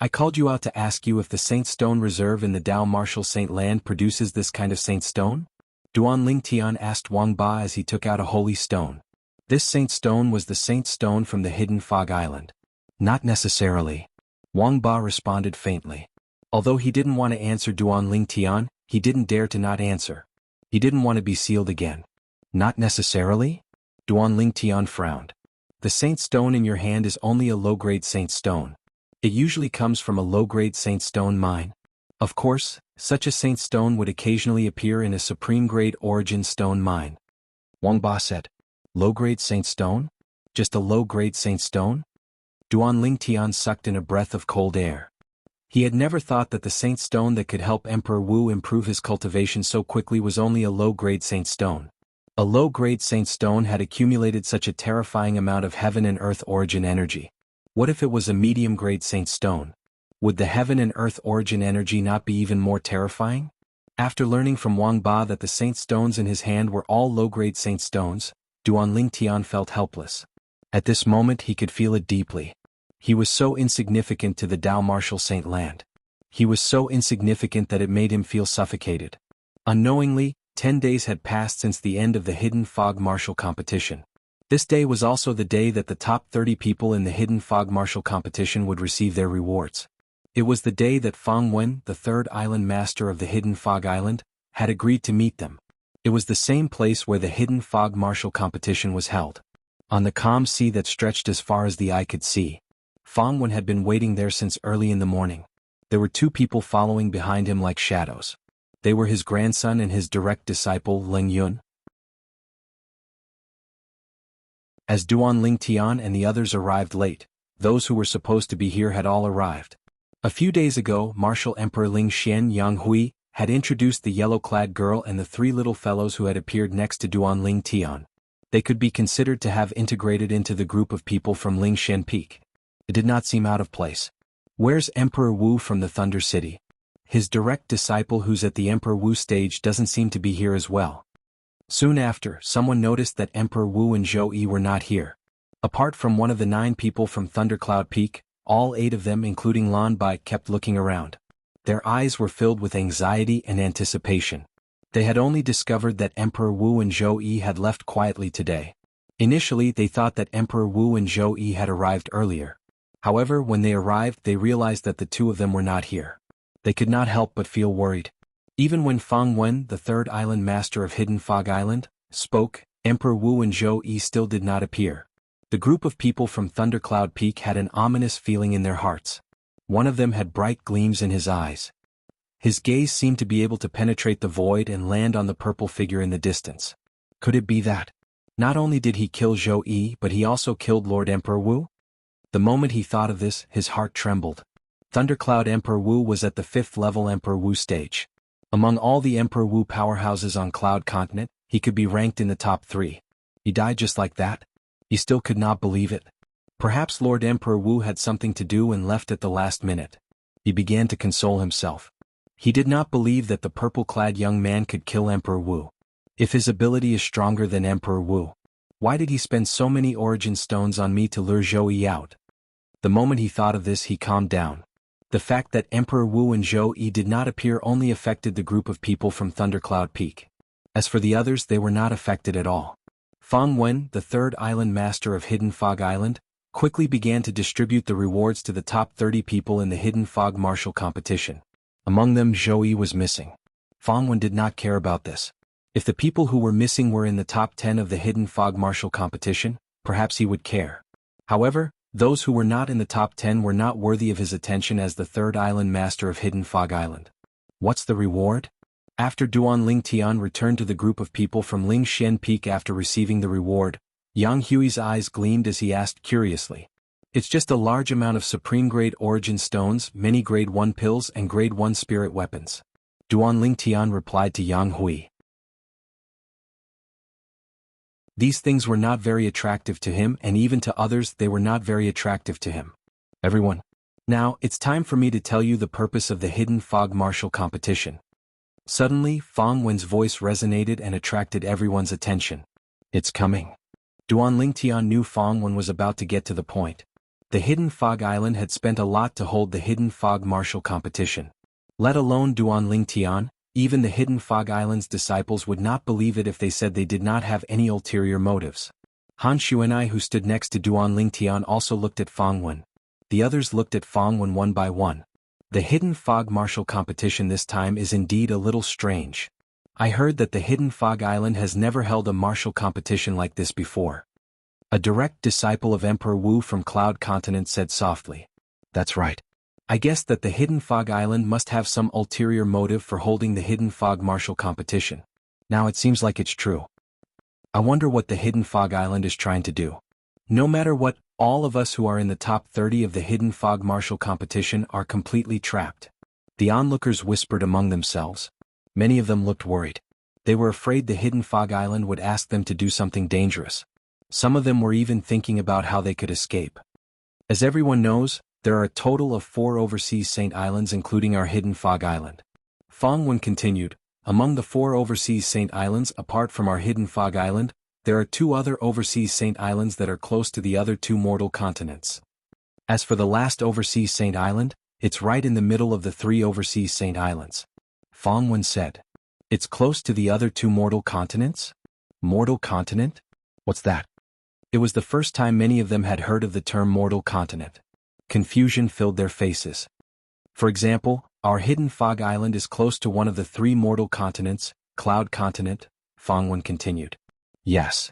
I called you out to ask you if the Saint Stone Reserve in the Dao Martial Saint land produces this kind of Saint Stone? Duan Ling Tian asked Wang Ba as he took out a holy stone. This Saint Stone was the Saint Stone from the hidden Fog Island. Not necessarily. Wang Ba responded faintly. Although he didn't want to answer Duan Ling Tian, he didn't dare to not answer. He didn't want to be sealed again. Not necessarily? Duan Ling Tian frowned. The Saint Stone in your hand is only a low-grade Saint Stone. It usually comes from a low-grade Saint Stone mine. Of course, such a Saint Stone would occasionally appear in a supreme-grade origin stone mine. Wang Ba said. Low-grade Saint Stone? Just a low-grade Saint Stone? Duan Ling Tian sucked in a breath of cold air. He had never thought that the Saint Stone that could help Emperor Wu improve his cultivation so quickly was only a low-grade Saint Stone. A low-grade Saint Stone had accumulated such a terrifying amount of heaven and earth origin energy. What if it was a medium-grade Saint Stone? Would the heaven and earth origin energy not be even more terrifying? After learning from Wang Ba that the Saint Stones in his hand were all low-grade Saint Stones, Duan Ling Tian felt helpless. At this moment he could feel it deeply. He was so insignificant to the Dao Martial Saint land. He was so insignificant that it made him feel suffocated. Unknowingly, 10 days had passed since the end of the Hidden Fog Martial competition. This day was also the day that the top 30 people in the Hidden Fog Martial competition would receive their rewards. It was the day that Fang Wen, the third island master of the Hidden Fog Island, had agreed to meet them. It was the same place where the Hidden Fog Martial competition was held. On the calm sea that stretched as far as the eye could see. Fang Wen had been waiting there since early in the morning. There were two people following behind him like shadows. They were his grandson and his direct disciple Ling Yun. As Duan Ling Tian and the others arrived late, those who were supposed to be here had all arrived. A few days ago, Martial Emperor Ling Xian Jianghu had introduced the yellow-clad girl and the three little fellows who had appeared next to Duan Ling Tian. They could be considered to have integrated into the group of people from Ling Xian Peak. It did not seem out of place. Where's Emperor Wu from the Thunder City? His direct disciple who's at the Emperor Wu stage doesn't seem to be here as well. Soon after, someone noticed that Emperor Wu and Zhou Yi were not here. Apart from one of the 9 people from Thundercloud Peak, all 8 of them including Lan Bai kept looking around. Their eyes were filled with anxiety and anticipation. They had only discovered that Emperor Wu and Zhou Yi had left quietly today. Initially they thought that Emperor Wu and Zhou Yi had arrived earlier. However, when they arrived they realized that the two of them were not here. They could not help but feel worried. Even when Fang Wen, the third island master of Hidden Fog Island, spoke, Emperor Wu and Zhou Yi still did not appear. The group of people from Thundercloud Peak had an ominous feeling in their hearts. One of them had bright gleams in his eyes. His gaze seemed to be able to penetrate the void and land on the purple figure in the distance. Could it be that? Not only did he kill Zhou Yi but he also killed Lord Emperor Wu? The moment he thought of this, his heart trembled. Thundercloud Emperor Wu was at the 5th level Emperor Wu stage. Among all the Emperor Wu powerhouses on Cloud Continent, he could be ranked in the top 3. He died just like that? He still could not believe it. Perhaps Lord Emperor Wu had something to do and left at the last minute. He began to console himself. He did not believe that the purple-clad young man could kill Emperor Wu. If his ability is stronger than Emperor Wu, why did he spend so many origin stones on me to lure Zhou Yi out? The moment he thought of this he calmed down. The fact that Emperor Wu and Zhou Yi did not appear only affected the group of people from Thundercloud Peak. As for the others, they were not affected at all. Fang Wen, the third island master of Hidden Fog Island, quickly began to distribute the rewards to the top 30 people in the Hidden Fog Martial competition. Among them Zhou Yi was missing. Fang Wen did not care about this. If the people who were missing were in the top 10 of the Hidden Fog Martial competition, perhaps he would care. However, those who were not in the top 10 were not worthy of his attention as the third island master of Hidden Fog Island. What's the reward? After Duan Ling Tian returned to the group of people from Ling Xian Peak after receiving the reward, Yang Hui's eyes gleamed as he asked curiously. It's just a large amount of supreme grade origin stones, many grade 1 pills and grade 1 spirit weapons. Duan Ling Tian replied to Yang Hui. These things were not very attractive to him, and even to others they were not very attractive to him. Everyone. Now, it's time for me to tell you the purpose of the Hidden Fog Martial Competition. Suddenly, Fang Wen's voice resonated and attracted everyone's attention. It's coming. Duan Lingtian knew Fang Wen was about to get to the point. The Hidden Fog Island had spent a lot to hold the Hidden Fog Martial Competition. Let alone Duan Lingtian, even the Hidden Fog Island's disciples would not believe it if they said they did not have any ulterior motives. Han Xuanai, who stood next to Duan Lingtian, also looked at Fang Wen. The others looked at Fang Wen one by one. The Hidden Fog Martial Competition this time is indeed a little strange. I heard that the Hidden Fog Island has never held a martial competition like this before. A direct disciple of Emperor Wu from Cloud Continent said softly. That's right. I guess that the Hidden Fog Island must have some ulterior motive for holding the Hidden Fog Martial Competition. Now it seems like it's true. I wonder what the Hidden Fog Island is trying to do. No matter what, all of us who are in the top 30 of the Hidden Fog Martial Competition are completely trapped. The onlookers whispered among themselves. Many of them looked worried. They were afraid the Hidden Fog Island would ask them to do something dangerous. Some of them were even thinking about how they could escape. As everyone knows, there are a total of 4 overseas Saint Islands including our Hidden Fog Island. Fang Wen continued, among the 4 overseas Saint Islands apart from our Hidden Fog Island, there are 2 other overseas Saint Islands that are close to the other 2 mortal continents. As for the last overseas Saint Island, it's right in the middle of the 3 overseas Saint Islands. Fang Wen said. It's close to the other 2 mortal continents? Mortal continent? What's that? It was the first time many of them had heard of the term mortal continent. Confusion filled their faces. For example, our Hidden Fog Island is close to one of the 3 mortal continents, Cloud Continent, Fang Wen continued. Yes.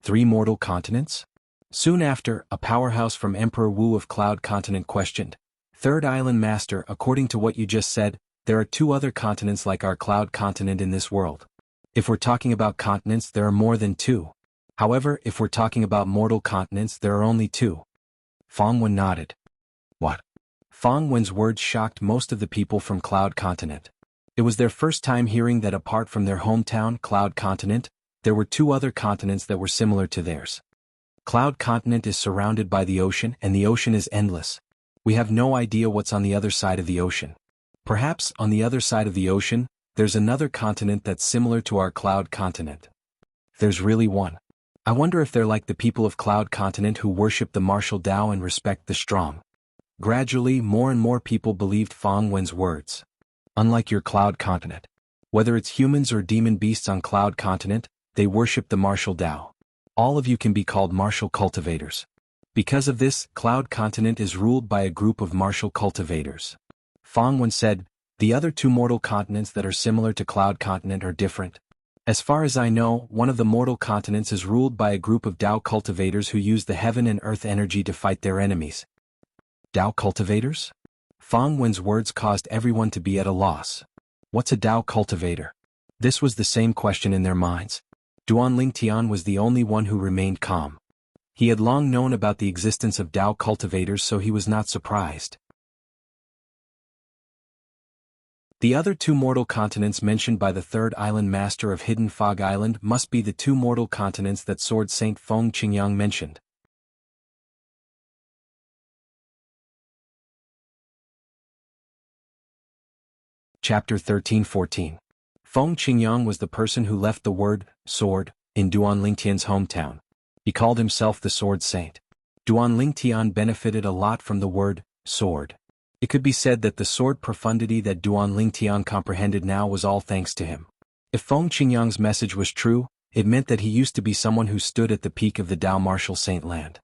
3 mortal continents? Soon after, a powerhouse from Emperor Wu of Cloud Continent questioned. Third Island Master, according to what you just said, there are 2 other continents like our Cloud Continent in this world. If we're talking about continents, there are more than 2. However, if we're talking about mortal continents, there are only 2. Fang Wen nodded. What? Fang Wen's words shocked most of the people from Cloud Continent. It was their first time hearing that apart from their hometown, Cloud Continent, there were 2 other continents that were similar to theirs. Cloud Continent is surrounded by the ocean, and the ocean is endless. We have no idea what's on the other side of the ocean. Perhaps, on the other side of the ocean, there's another continent that's similar to our Cloud Continent. There's really one. I wonder if they're like the people of Cloud Continent who worship the martial Tao and respect the strong. Gradually, more and more people believed Fang Wen's words. Unlike your Cloud Continent. Whether it's humans or demon beasts on Cloud Continent, they worship the martial Tao. All of you can be called martial cultivators. Because of this, Cloud Continent is ruled by a group of martial cultivators. Fang Wen said, the other 2 mortal continents that are similar to Cloud Continent are different. As far as I know, one of the mortal continents is ruled by a group of Tao cultivators who use the heaven and earth energy to fight their enemies. Tao cultivators? Fang Wen's words caused everyone to be at a loss. What's a Tao cultivator? This was the same question in their minds. Duan Lingtian was the only one who remained calm. He had long known about the existence of Tao cultivators, so he was not surprised. The other 2 mortal continents mentioned by the Third Island Master of Hidden Fog Island must be the 2 mortal continents that Sword Saint Feng Qingyang mentioned. Chapter 13-14. Feng Qingyang was the person who left the word, sword, in Duan Lingtian's hometown. He called himself the Sword Saint. Duan Lingtian benefited a lot from the word, sword. It could be said that the sword profundity that Duan Lingtian comprehended now was all thanks to him. If Feng Qingyang's message was true, it meant that he used to be someone who stood at the peak of the Tao martial saint land.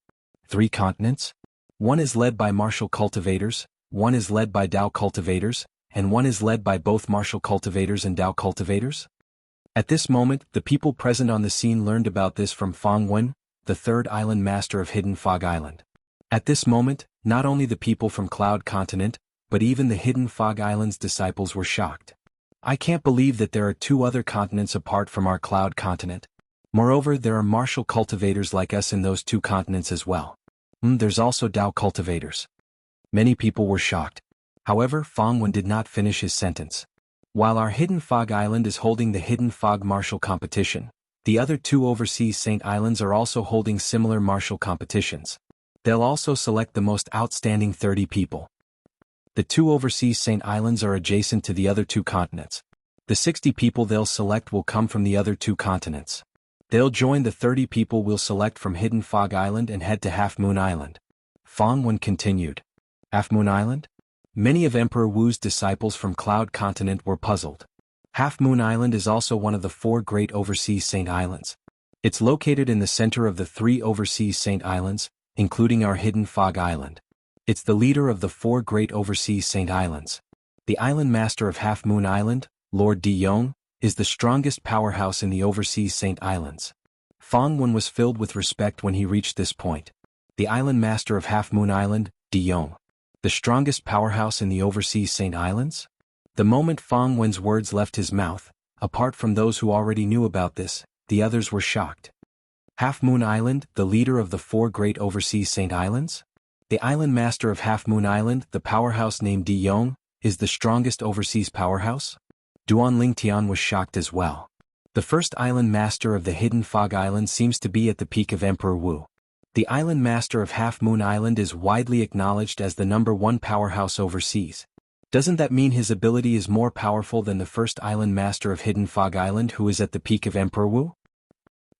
3 continents? One is led by martial cultivators, one is led by Tao cultivators, and one is led by both martial cultivators and Tao cultivators? At this moment, the people present on the scene learned about this from Fang Wen, the Third Island Master of Hidden Fog Island. At this moment, not only the people from Cloud Continent, but even the Hidden Fog Island's disciples were shocked. I can't believe that there are 2 other continents apart from our Cloud Continent. Moreover, there are martial cultivators like us in those 2 continents as well. There's also Tao cultivators. Many people were shocked. However, Fang Wen did not finish his sentence. While our Hidden Fog Island is holding the Hidden Fog Martial Competition, The other two overseas Saint Islands are also holding similar martial competitions. They'll also select the most outstanding 30 people. The two overseas Saint Islands are adjacent to the other two continents. The 60 people they'll select will come from the other two continents. They'll join the 30 people we'll select from Hidden Fog Island and head to Half Moon Island. Fang Wen continued. Half Moon Island? Many of Emperor Wu's disciples from Cloud Continent were puzzled. Half Moon Island is also one of the 4 great overseas Saint Islands. It's located in the center of the 3 overseas Saint Islands, including our Hidden Fog Island. It's the leader of the 4 great overseas Saint Islands. The island master of Half Moon Island, Lord De Yong, is the strongest powerhouse in the overseas Saint Islands. Fang Wen was filled with respect when he reached this point. The island master of Half Moon Island, De Yong. The strongest powerhouse in the overseas Saint Islands? The moment Fang Wen's words left his mouth, apart from those who already knew about this, the others were shocked. Half Moon Island, the leader of the 4 great overseas Saint Islands? The island master of Half Moon Island, the powerhouse named De Yong, is the strongest overseas powerhouse? Duan Lingtian was shocked as well. The first island master of the Hidden Fog Island seems to be at the peak of Emperor Wu. The island master of Half Moon Island is widely acknowledged as the #1 powerhouse overseas. Doesn't that mean his ability is more powerful than the first island master of Hidden Fog Island who is at the peak of Emperor Wu?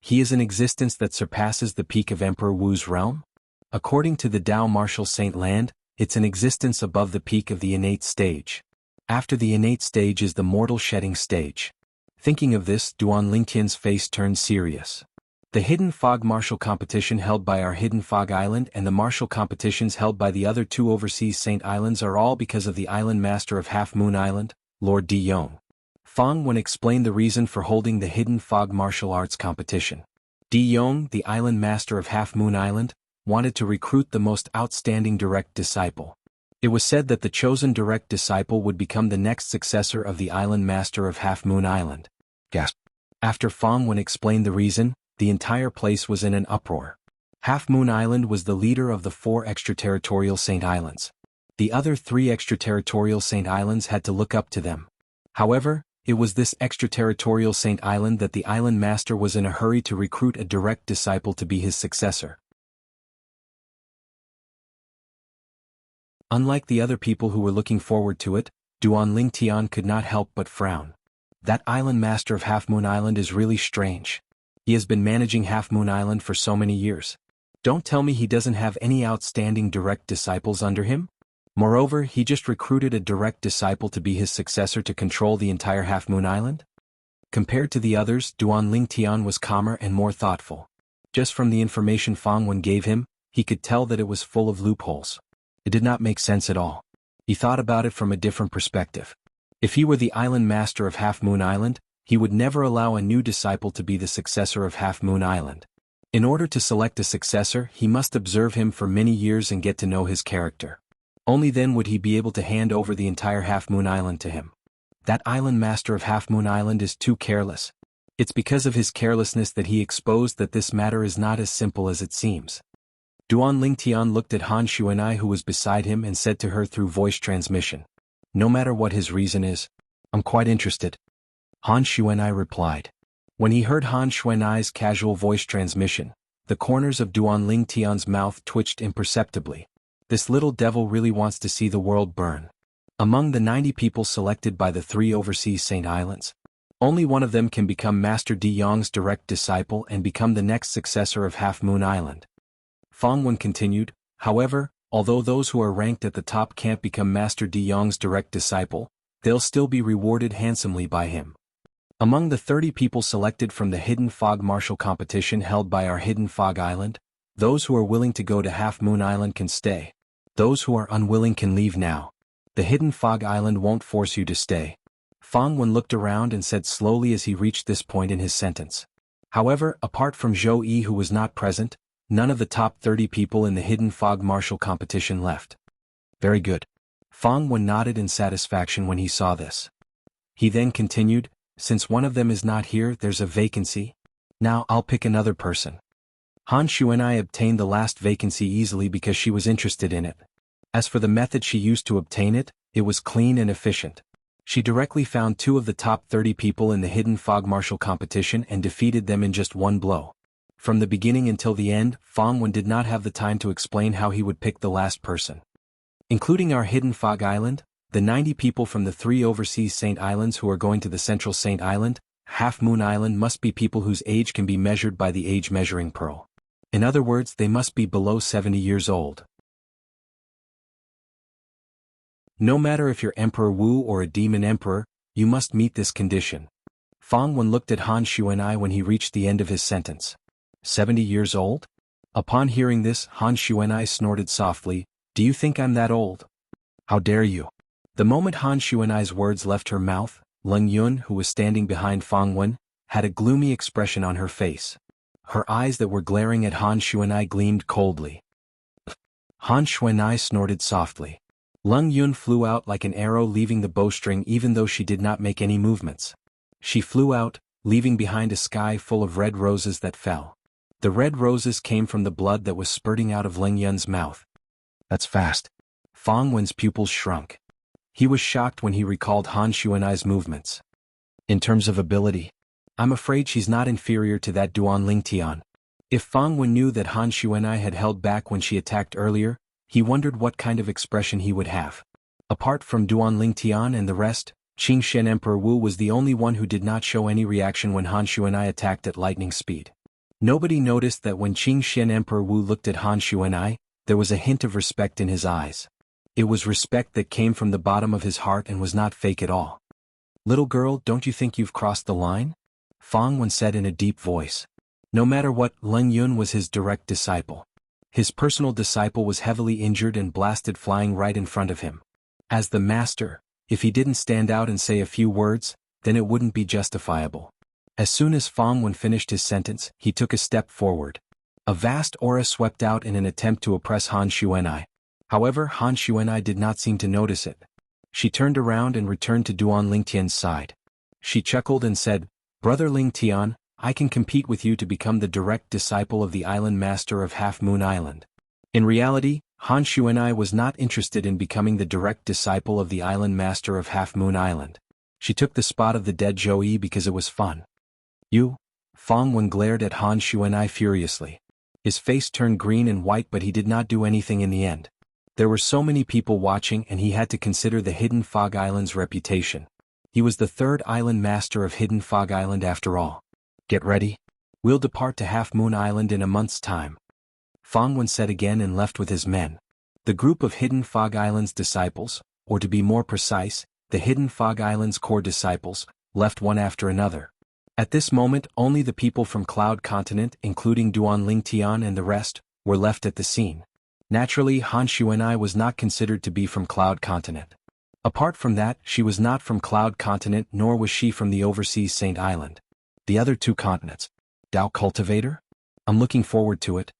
He is an existence that surpasses the peak of Emperor Wu's realm? According to the Tao Martial Saint Land, it's an existence above the peak of the innate stage. After the innate stage is the mortal shedding stage. Thinking of this, Duan Lingtian's face turned serious. The Hidden Fog martial competition held by our Hidden Fog Island and the martial competitions held by the other 2 overseas Saint Islands are all because of the island master of Half Moon Island, Lord De Yong. Fang Wen explained the reason for holding the Hidden Fog martial arts competition. De Yong, the island master of Half Moon Island, wanted to recruit the most outstanding direct disciple. It was said that the chosen direct disciple would become the next successor of the island master of Half Moon Island. Gasp. After Fang Wen explained the reason, the entire place was in an uproar. Half Moon Island was the leader of the 4 extraterritorial Saint Islands. The other 3 extraterritorial Saint Islands had to look up to them. However, it was this extraterritorial Saint Island that the island master was in a hurry to recruit a direct disciple to be his successor. Unlike the other people who were looking forward to it, Duan Lingtian could not help but frown. That island master of Half Moon Island is really strange. He has been managing Half Moon Island for so many years. Don't tell me he doesn't have any outstanding direct disciples under him? Moreover, he just recruited a direct disciple to be his successor to control the entire Half Moon Island? Compared to the others, Duan Lingtian was calmer and more thoughtful. Just from the information Fang Wen gave him, he could tell that it was full of loopholes. It did not make sense at all. He thought about it from a different perspective. If he were the island master of Half Moon Island, he would never allow a new disciple to be the successor of Half Moon Island. In order to select a successor, he must observe him for many years and get to know his character. Only then would he be able to hand over the entire Half Moon Island to him. That island master of Half Moon Island is too careless. It's because of his carelessness that he exposed that this matter is not as simple as it seems. Duan Lingtian looked at Han Xuanai who was beside him and said to her through voice transmission. No matter what his reason is, I'm quite interested. Han Xuanai replied. When he heard Han Xuanai's casual voice transmission, the corners of Duan Lingtian's mouth twitched imperceptibly. This little devil really wants to see the world burn. Among the 90 people selected by the 3 overseas Saint Islands, only one of them can become Master De Yong's direct disciple and become the next successor of Half Moon Island. Fang Wen continued, however, although those who are ranked at the top can't become Master De Yong's direct disciple, they'll still be rewarded handsomely by him. Among the 30 people selected from the Hidden Fog martial competition held by our Hidden Fog Island, those who are willing to go to Half Moon Island can stay. Those who are unwilling can leave now. The Hidden Fog Island won't force you to stay. Fang Wen looked around and said slowly as he reached this point in his sentence. However, apart from Zhou Yi who was not present, none of the top 30 people in the Hidden Fog martial competition left. Very good. Fang Wen nodded in satisfaction when he saw this. He then continued, since one of them is not here, there's a vacancy. Now I'll pick another person. Han Xuanai obtained the last vacancy easily because she was interested in it. As for the method she used to obtain it, it was clean and efficient. She directly found 2 of the top 30 people in the hidden fog martial competition and defeated them in just one blow. From the beginning until the end, Fang Wen did not have the time to explain how he would pick the last person. Including our hidden fog island, the 90 people from the 3 overseas Saint Islands who are going to the central Saint Island, Half Moon Island must be people whose age can be measured by the age measuring pearl. In other words, they must be below 70 years old. No matter if you're Emperor Wu or a demon emperor, you must meet this condition. Fang Wen looked at Han Xuan'ai when he reached the end of his sentence. 70 years old? Upon hearing this, Han Xuan'ai snorted softly, "Do you think I'm that old? How dare you?" The moment Han Xuan'ai's words left her mouth, Leng Yun, who was standing behind Fang Wen, had a gloomy expression on her face. Her eyes that were glaring at Han Xuan'ai gleamed coldly. Han Xuan'ai snorted softly. Leng Yun flew out like an arrow leaving the bowstring even though she did not make any movements. She flew out, leaving behind a sky full of red roses that fell. The red roses came from the blood that was spurting out of Leng Yun's mouth. That's fast. Fang Wen's pupils shrunk. He was shocked when he recalled Han Xuan'ai's movements. In terms of ability, I'm afraid she's not inferior to that Duan Lingtian. If Fang Wen knew that Han Xuan'ai had held back when she attacked earlier, he wondered what kind of expression he would have. Apart from Duan Lingtian and the rest, Qingshen Emperor Wu was the only one who did not show any reaction when Han Xuan'ai attacked at lightning speed. Nobody noticed that when Qingshen Emperor Wu looked at Han Xuan'ai, there was a hint of respect in his eyes. It was respect that came from the bottom of his heart and was not fake at all. "Little girl, don't you think you've crossed the line?" Fang Wen said in a deep voice. No matter what, Leng Yun was his direct disciple. His personal disciple was heavily injured and blasted flying right in front of him. As the master, if he didn't stand out and say a few words, then it wouldn't be justifiable. As soon as Fang Wen finished his sentence, he took a step forward. A vast aura swept out in an attempt to oppress Han Xuan'ai. However, Han Xuan'ai did not seem to notice it. She turned around and returned to Duan Lingtian's side. She chuckled and said, "Brother Lingtian, I can compete with you to become the direct disciple of the island master of Half Moon Island." In reality, Han Xuan'ai was not interested in becoming the direct disciple of the island master of Half Moon Island. She took the spot of the dead Zhou Yi because it was fun. "You?" Fang Wen glared at Han Xuan'ai furiously. His face turned green and white, but he did not do anything in the end. There were so many people watching and he had to consider the Hidden Fog Island's reputation. He was the 3rd island master of Hidden Fog Island after all. "Get ready. We'll depart to Half Moon Island in a month's time," Fang Wen said again and left with his men. The group of Hidden Fog Island's disciples, or to be more precise, the Hidden Fog Island's core disciples, left one after another. At this moment, only the people from Cloud Continent, including Duan Lingtian and the rest, were left at the scene. Naturally, Han Xuan'ai was not considered to be from Cloud Continent. Apart from that, she was not from Cloud Continent nor was she from the overseas Saint Island. The other 2 continents. Dao Cultivator? I'm looking forward to it.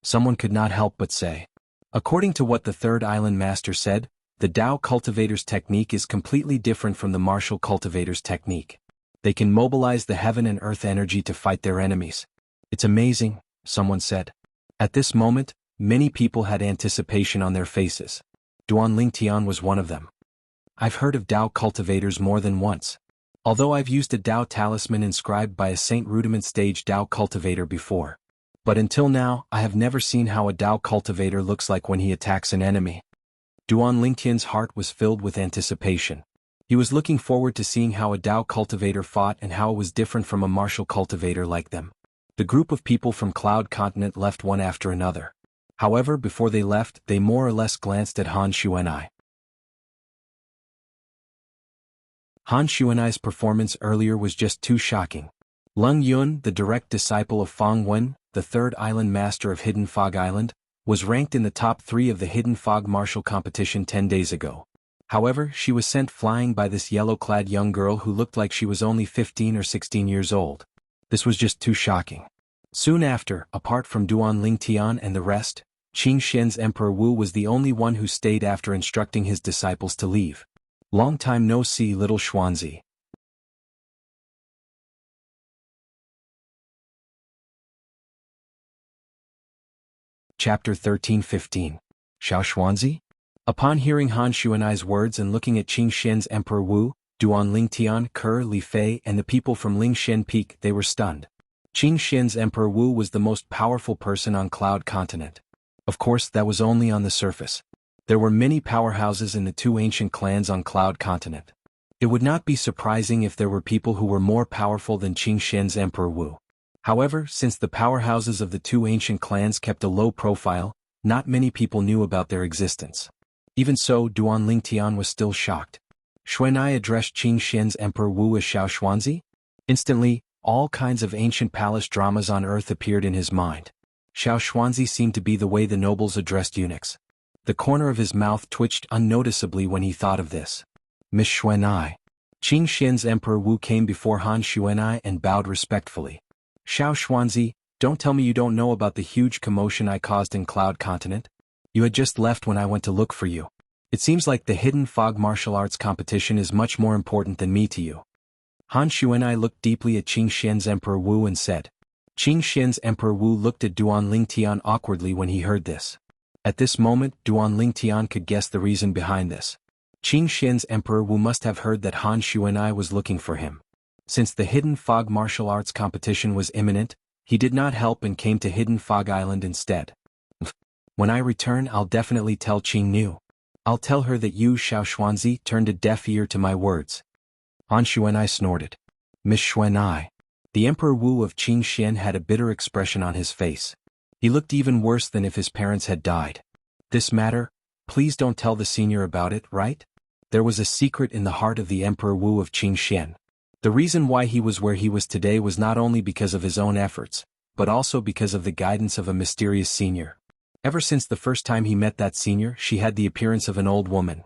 Someone could not help but say. According to what the 3rd island master said, the Dao Cultivator's technique is completely different from the martial cultivator's technique. They can mobilize the heaven and earth energy to fight their enemies. It's amazing, someone said. At this moment, many people had anticipation on their faces. Duan Lingtian was one of them. I've heard of Dao cultivators more than once. Although I've used a Dao talisman inscribed by a Saint Rudiment stage Dao cultivator before. But until now, I have never seen how a Dao cultivator looks like when he attacks an enemy. Duan Lingtian's heart was filled with anticipation. He was looking forward to seeing how a Dao cultivator fought and how it was different from a martial cultivator like them. The group of people from Cloud Continent left one after another. However, before they left, they more or less glanced at Han Xuan'ai. Han Xuan'ai's performance earlier was just too shocking. Leng Yun, the direct disciple of Fang Wen, the 3rd island master of Hidden Fog Island, was ranked in the top 3 of the Hidden Fog martial competition 10 days ago. However, she was sent flying by this yellow-clad young girl who looked like she was only 15 or 16 years old. This was just too shocking. Soon after, apart from Duan Lingtian and the rest, Qingshen's Emperor Wu was the only one who stayed after instructing his disciples to leave. Long time no see, little Xuanzi. Chapter 13-15. Xiao Xuanzi? Upon hearing Han Xuan'ai's words and looking at Qingshen's Emperor Wu, Duan Lingtian, Ke, Li Fei, and the people from Lingshen Peak, they were stunned. Qing Xian's Emperor Wu was the most powerful person on Cloud Continent. Of course, that was only on the surface. There were many powerhouses in the two ancient clans on Cloud Continent. It would not be surprising if there were people who were more powerful than Qing Xian's Emperor Wu. However, since the powerhouses of the two ancient clans kept a low profile, not many people knew about their existence. Even so, Duan Lingtian was still shocked. Xuanai addressed Qing Xian's Emperor Wu as Xiao Xuanzi? Instantly, all kinds of ancient palace dramas on earth appeared in his mind. Xiao Xuanzi seemed to be the way the nobles addressed eunuchs. The corner of his mouth twitched unnoticeably when he thought of this. Miss Xuanai. Qing Xian's Emperor Wu came before Han Xuanai and bowed respectfully. Xiao Xuanzi, don't tell me you don't know about the huge commotion I caused in Cloud Continent. You had just left when I went to look for you. It seems like the hidden fog martial arts competition is much more important than me to you. Han Xuanai looked deeply at Qing Xian's Emperor Wu and said. Qing Xian's Emperor Wu looked at Duan Lingtian awkwardly when he heard this. At this moment, Duan Lingtian could guess the reason behind this. Qing Xian's Emperor Wu must have heard that Han Xuanai was looking for him. Since the Hidden Fog martial arts competition was imminent, he did not help and came to Hidden Fog Island instead. When I return, I'll definitely tell Qing Nu. I'll tell her that you, Xiao Xuanzi, turned a deaf ear to my words. Han Xuanai snorted. Miss Xuanai. The Emperor Wu of Qing Xian had a bitter expression on his face. He looked even worse than if his parents had died. This matter, please don't tell the senior about it, right? There was a secret in the heart of the Emperor Wu of Qing Xian. The reason why he was where he was today was not only because of his own efforts, but also because of the guidance of a mysterious senior. Ever since the first time he met that senior, she had the appearance of an old woman.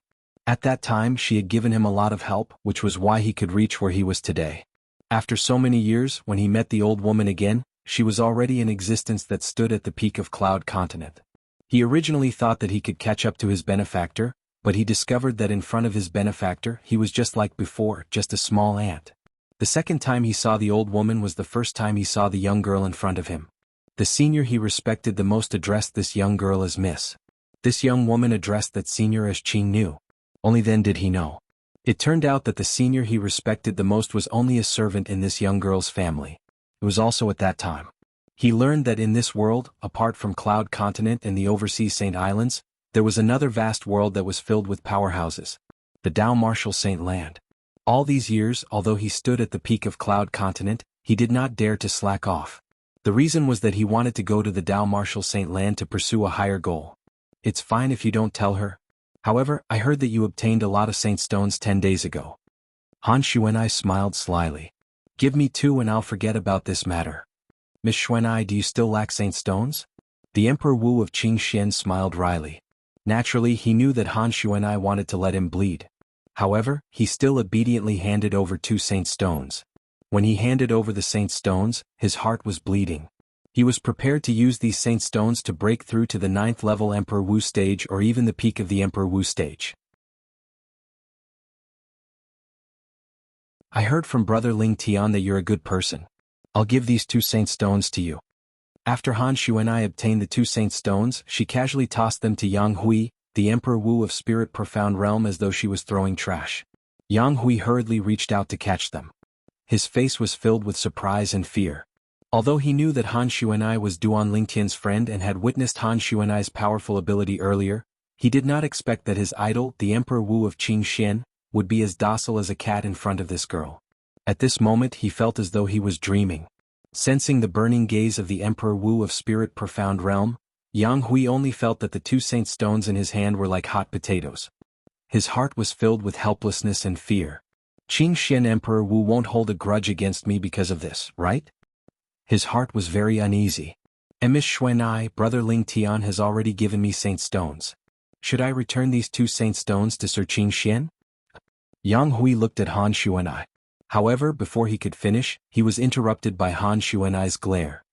At that time, she had given him a lot of help, which was why he could reach where he was today. After so many years, when he met the old woman again, she was already in existence that stood at the peak of Cloud Continent. He originally thought that he could catch up to his benefactor, but he discovered that in front of his benefactor, he was just like before, just a small ant. The second time he saw the old woman was the first time he saw the young girl in front of him. The senior he respected the most addressed this young girl as Miss. This young woman addressed that senior as Qing Nu. Only then did he know. It turned out that the senior he respected the most was only a servant in this young girl's family. It was also at that time. He learned that in this world, apart from Cloud Continent and the overseas Saint Islands, there was another vast world that was filled with powerhouses. The Dao Martial Saint Land. All these years, although he stood at the peak of Cloud Continent, he did not dare to slack off. The reason was that he wanted to go to the Dao Martial Saint Land to pursue a higher goal. It's fine if you don't tell her. However, I heard that you obtained a lot of Saint Stones 10 days ago. Han Xuanai smiled slyly. Give me 2 and I'll forget about this matter. Miss Xuanai, do you still lack Saint Stones? The Emperor Wu of Qing Xian smiled wryly. Naturally, he knew that Han Xuanai wanted to let him bleed. However, he still obediently handed over 2 Saint Stones. When he handed over the Saint Stones, his heart was bleeding. He was prepared to use these Saint Stones to break through to the 9th level Emperor Wu stage or even the peak of the Emperor Wu stage. I heard from Brother Ling Tian that you're a good person. I'll give these 2 Saint Stones to you. After Han Xuanai obtained the 2 Saint Stones, she casually tossed them to Yang Hui, the Emperor Wu of Spirit Profound Realm, as though she was throwing trash. Yang Hui hurriedly reached out to catch them. His face was filled with surprise and fear. Although he knew that Han Xuanai was Duan Lingtian's friend and had witnessed Han Xuanai's powerful ability earlier, he did not expect that his idol, the Emperor Wu of Qing Xian, would be as docile as a cat in front of this girl. At this moment he felt as though he was dreaming. Sensing the burning gaze of the Emperor Wu of Spirit Profound Realm, Yang Hui only felt that the 2 Saint Stones in his hand were like hot potatoes. His heart was filled with helplessness and fear. Qing Xian Emperor Wu won't hold a grudge against me because of this, right? His heart was very uneasy. And Miss Xuanai, Brother Ling Tian has already given me Saint Stones. Should I return these 2 Saint Stones to Sir Qing Xian? Yang Hui looked at Han Xuanai. However, before he could finish, he was interrupted by Han Xuanai's glare.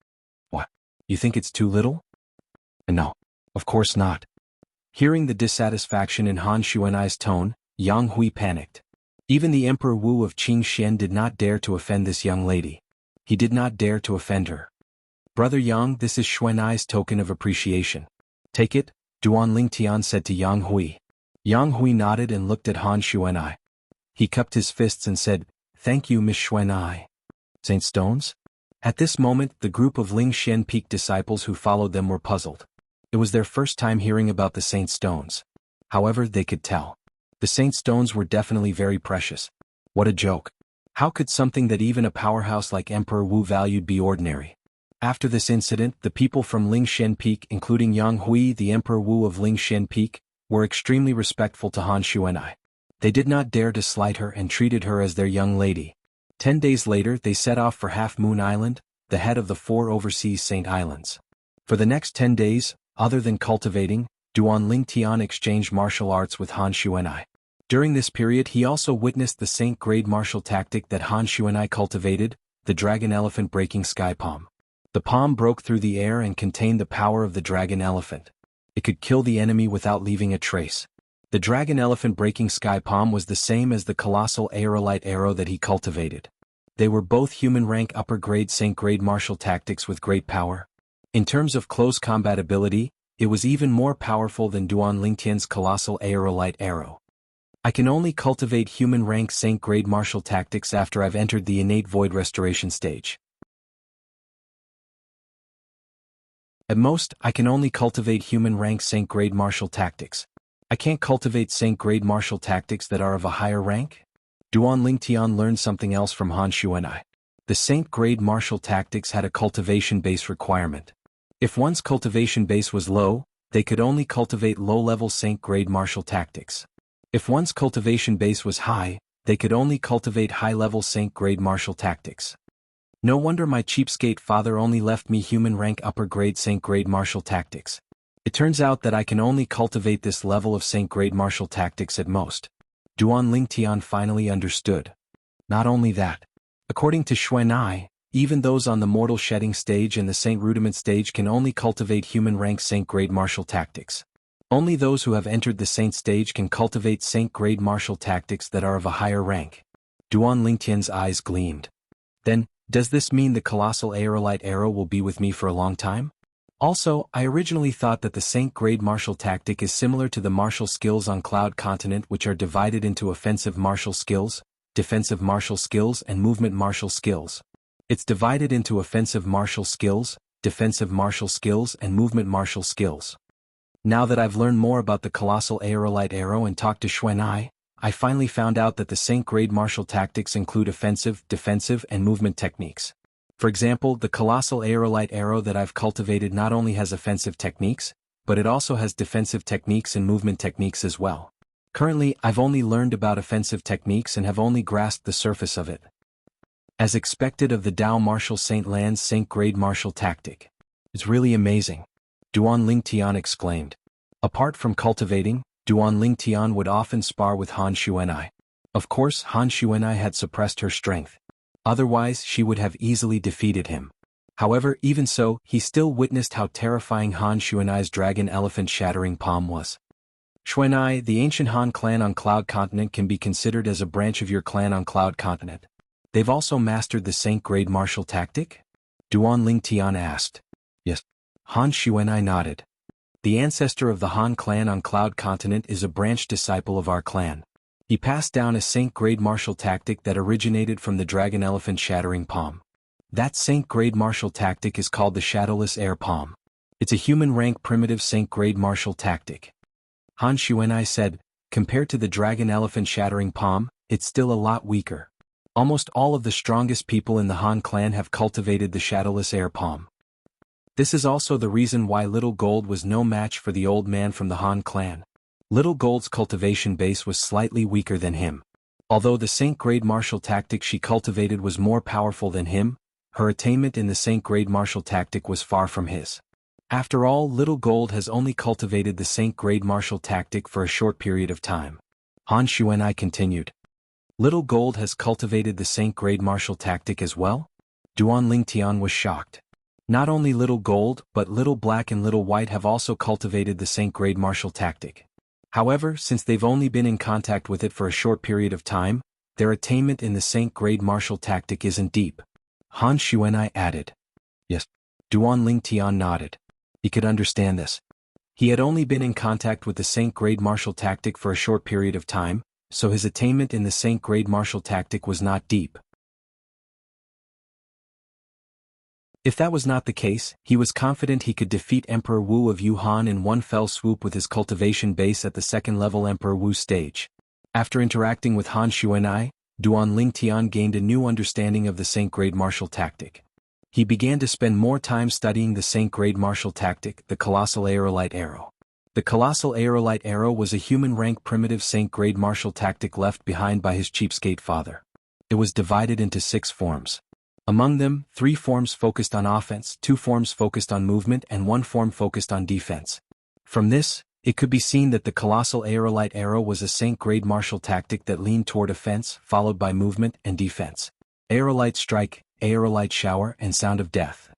What? You think it's too little? No. Of course not. Hearing the dissatisfaction in Han Xuanai's tone, Yang Hui panicked. Even the Emperor Wu of Qing Xian did not dare to offend this young lady. He did not dare to offend her. Brother Yang, this is Xuanai's token of appreciation. Take it, Duan Lingtian said to Yang Hui. Yang Hui nodded and looked at Han Xuanai. He cupped his fists and said, "Thank you, Miss Xuanai." Saint Stones? At this moment, the group of Ling Xian Peak disciples who followed them were puzzled. It was their first time hearing about the Saint Stones. However, they could tell. The Saint Stones were definitely very precious. What a joke. How could something that even a powerhouse like Emperor Wu valued be ordinary? After this incident, the people from Ling Xian Peak, including Jianghu, the Emperor Wu of Ling Xian Peak, were extremely respectful to Han Xuanai. They did not dare to slight her and treated her as their young lady. 10 days later, they set off for Half Moon Island, the head of the 4 overseas Saint Islands. For the next 10 days, other than cultivating, Duan Ling Tian exchanged martial arts with Han Xuanai. During this period he also witnessed the Saint-grade martial tactic that Han Xuanai cultivated, the dragon elephant breaking sky palm. The palm broke through the air and contained the power of the dragon elephant. It could kill the enemy without leaving a trace. The dragon elephant breaking sky palm was the same as the colossal aerolite arrow that he cultivated. They were both human rank upper grade Saint-grade martial tactics with great power. In terms of close combat ability, it was even more powerful than Duan Lingtian's colossal aerolite arrow. I can only cultivate human rank Saint-grade martial tactics after I've entered the innate void restoration stage. At most, I can only cultivate human rank Saint-grade martial tactics. I can't cultivate Saint-grade martial tactics that are of a higher rank? Duan Lingtian learned something else from Han Xuanai. The Saint-grade martial tactics had a cultivation base requirement. If one's cultivation base was low, they could only cultivate low-level Saint-grade martial tactics. If one's cultivation base was high, they could only cultivate high-level Saint-grade martial tactics. No wonder my cheapskate father only left me human-rank upper-grade Saint-grade martial tactics. It turns out that I can only cultivate this level of Saint-grade martial tactics at most. Duan Lingtian finally understood. Not only that. According to Xuanai, even those on the mortal shedding stage and the Saint Rudiment stage can only cultivate human-rank Saint-grade martial tactics. Only those who have entered the Saint stage can cultivate Saint-grade martial tactics that are of a higher rank. Duan Lingtian's eyes gleamed. Then, does this mean the colossal aerolite arrow will be with me for a long time? Also, I originally thought that the Saint-grade martial tactic is similar to the martial skills on Cloud Continent, which are divided into offensive martial skills, defensive martial skills and movement martial skills. It's divided into offensive martial skills, defensive martial skills and movement martial skills. Now that I've learned more about the colossal aerolite arrow and talked to Xuanai, I finally found out that the Saint-grade martial tactics include offensive, defensive and movement techniques. For example, the colossal aerolite arrow that I've cultivated not only has offensive techniques, but it also has defensive techniques and movement techniques as well. Currently, I've only learned about offensive techniques and have only grasped the surface of it. As expected of the Dao Martial Saint Lan's Saint-grade martial tactic. It's really amazing. Duan Lingtian exclaimed. Apart from cultivating, Duan Lingtian would often spar with Han Xuanai. Of course, Han Xuanai had suppressed her strength. Otherwise, she would have easily defeated him. However, even so, he still witnessed how terrifying Han Xuanai's dragon elephant shattering palm was. Xuanai, the ancient Han clan on Cloud Continent can be considered as a branch of your clan on Cloud Continent. They've also mastered the Saint-grade martial tactic? Duan Lingtian asked. Yes. Han Xuanai nodded. The ancestor of the Han clan on Cloud Continent is a branch disciple of our clan. He passed down a Saint-grade martial tactic that originated from the dragon elephant shattering palm. That Saint-grade martial tactic is called the Shadowless Air Palm. It's a human-rank primitive Saint-grade martial tactic. Han Xuanai said, compared to the dragon elephant shattering palm, it's still a lot weaker. Almost all of the strongest people in the Han clan have cultivated the Shadowless Air Palm. This is also the reason why Little Gold was no match for the old man from the Han clan. Little Gold's cultivation base was slightly weaker than him. Although the Saint-grade martial tactic she cultivated was more powerful than him, her attainment in the Saint-grade martial tactic was far from his. After all, Little Gold has only cultivated the Saint-grade martial tactic for a short period of time. Han Xuanai continued. Little Gold has cultivated the Saint-grade martial tactic as well? Duan Lingtian was shocked. Not only Little Gold, but Little Black and Little White have also cultivated the Saint-grade martial tactic. However, since they've only been in contact with it for a short period of time, their attainment in the Saint-grade martial tactic isn't deep. Han Xuanai added. Yes. Duan Lingtian nodded. He could understand this. He had only been in contact with the Saint-grade martial tactic for a short period of time, so his attainment in the Saint grade martial tactic was not deep. If that was not the case, he was confident he could defeat Emperor Wu of Yuhan in one fell swoop with his cultivation base at the second-level Emperor Wu stage. After interacting with Han Xuan'ai, Duan Lingtian gained a new understanding of the Saint grade martial tactic. He began to spend more time studying the Saint grade martial tactic, the Colossal Aerolite Arrow. The Colossal Aerolite Arrow was a human-rank primitive Saint grade martial tactic left behind by his cheapskate father. It was divided into 6 forms. Among them, 3 forms focused on offense, 2 forms focused on movement, and 1 form focused on defense. From this, it could be seen that the Colossal Aerolite Arrow was a Saint grade martial tactic that leaned toward offense, followed by movement and defense. Aerolite Strike, Aerolite Shower, and Sound of Death.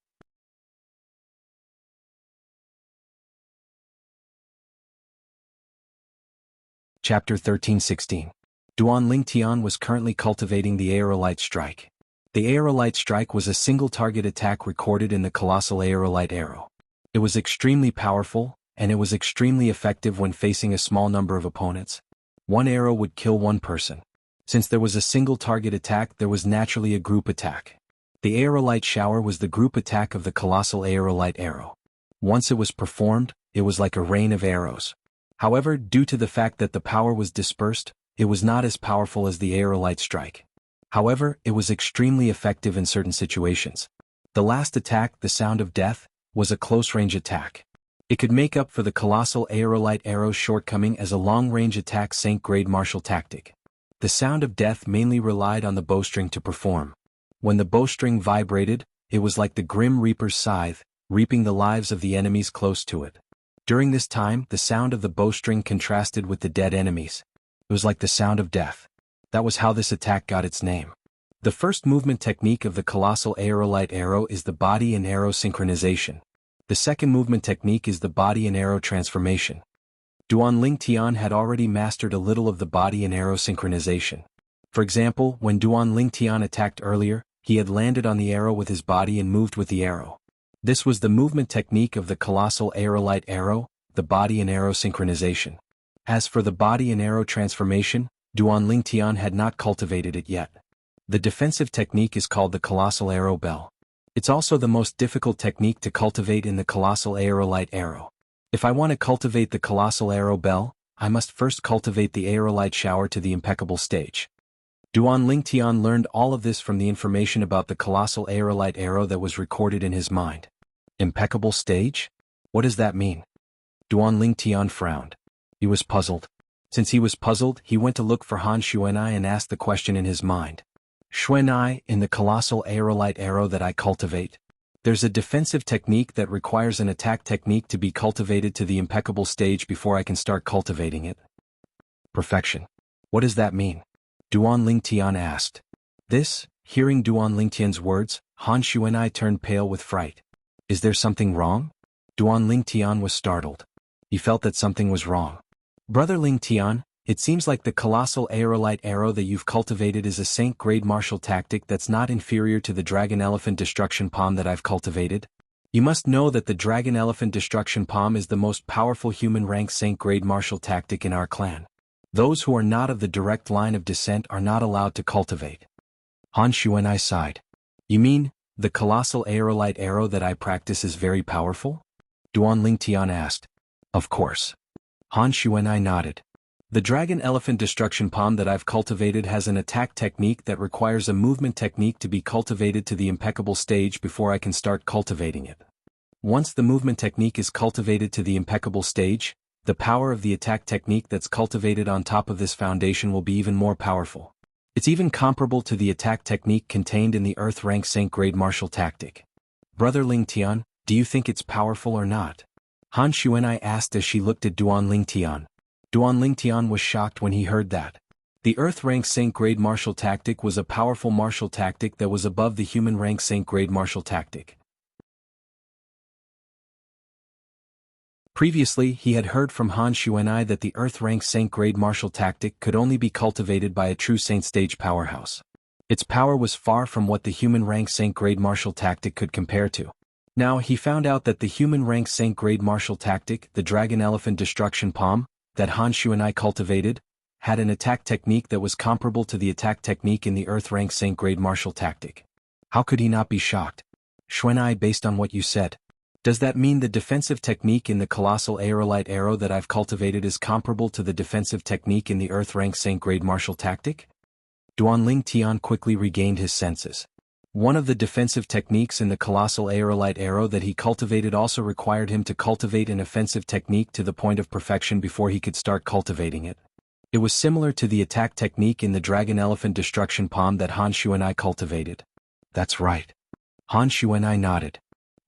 Chapter 13-16. Duan Lingtian was currently cultivating the Aerolite Strike. The Aerolite Strike was a single-target attack recorded in the Colossal Aerolite Arrow. It was extremely powerful, and it was extremely effective when facing a small number of opponents. One arrow would kill one person. Since there was a single-target attack, there was naturally a group attack. The Aerolite Shower was the group attack of the Colossal Aerolite Arrow. Once it was performed, it was like a rain of arrows. However, due to the fact that the power was dispersed, it was not as powerful as the Aerolite Strike. However, it was extremely effective in certain situations. The last attack, the Sound of Death, was a close-range attack. It could make up for the Colossal Aerolite Arrow's shortcoming as a long-range attack Saint grade martial tactic. The Sound of Death mainly relied on the bowstring to perform. When the bowstring vibrated, it was like the Grim Reaper's scythe, reaping the lives of the enemies close to it. During this time, the sound of the bowstring contrasted with the dead enemies. It was like the sound of death. That was how this attack got its name. The first movement technique of the Colossal Aerolite Arrow is the body and arrow synchronization. The second movement technique is the body and arrow transformation. Duan Lingtian had already mastered a little of the body and arrow synchronization. For example, when Duan Lingtian attacked earlier, he had landed on the arrow with his body and moved with the arrow. This was the movement technique of the Colossal Aerolite Arrow, the body and arrow synchronization. As for the body and arrow transformation, Duan Lingtian had not cultivated it yet. The defensive technique is called the Colossal Arrow Bell. It's also the most difficult technique to cultivate in the Colossal Aerolite Arrow. If I want to cultivate the Colossal Arrow Bell, I must first cultivate the Aerolite Shower to the impeccable stage. Duan Lingtian learned all of this from the information about the Colossal Aerolite Arrow that was recorded in his mind. Impeccable stage? What does that mean? Duan Lingtian frowned. He was puzzled. Since he was puzzled, he went to look for Han Xuan'ai and asked the question in his mind. Xuan'ai, in the Colossal Aerolite Arrow that I cultivate, there's a defensive technique that requires an attack technique to be cultivated to the impeccable stage before I can start cultivating it. Perfection. What does that mean? Duan Lingtian asked. Hearing Duan Lingtian's words, Han Xuan'ai turned pale with fright. Is there something wrong? Duan Lingtian was startled. He felt that something was wrong. Brother Lingtian, it seems like the Colossal Aerolite Arrow that you've cultivated is a Saint grade martial tactic that's not inferior to the Dragon Elephant Destruction Palm that I've cultivated. You must know that the Dragon Elephant Destruction Palm is the most powerful human-rank Saint grade martial tactic in our clan. Those who are not of the direct line of descent are not allowed to cultivate. Han Xuan'ai sighed. You mean, the Colossal Aerolite Arrow that I practice is very powerful? Duan Lingtian asked. Of course. Han Xuan'ai nodded. The Dragon Elephant Destruction Palm that I've cultivated has an attack technique that requires a movement technique to be cultivated to the impeccable stage before I can start cultivating it. Once the movement technique is cultivated to the impeccable stage, the power of the attack technique that's cultivated on top of this foundation will be even more powerful. It's even comparable to the attack technique contained in the Earth-rank Saint grade martial tactic. Brother Lingtian, do you think it's powerful or not? Han Xuan'ai asked as she looked at Duan Lingtian. Duan Lingtian was shocked when he heard that. The Earth-rank Saint grade martial tactic was a powerful martial tactic that was above the human-rank Saint grade martial tactic. Previously, he had heard from Han Xuan'ai that the Earth-rank Saint grade martial tactic could only be cultivated by a true Saint stage powerhouse. Its power was far from what the human-rank Saint grade martial tactic could compare to. Now he found out that the human-rank Saint grade martial tactic, the Dragon Elephant Destruction Palm, that Han Xuan'ai cultivated, had an attack technique that was comparable to the attack technique in the Earth rank Saint grade martial tactic. How could he not be shocked? Xuanai, based on what you said, does that mean the defensive technique in the colossal aerolite arrow that I've cultivated is comparable to the defensive technique in the Earth rank Saint grade martial tactic? Duanling Tian quickly regained his senses. One of the defensive techniques in the colossal aerolite arrow that he cultivated also required him to cultivate an offensive technique to the point of perfection before he could start cultivating it. It was similar to the attack technique in the dragon elephant destruction palm that Han Xuanai cultivated. That's right. Han Xuanai nodded.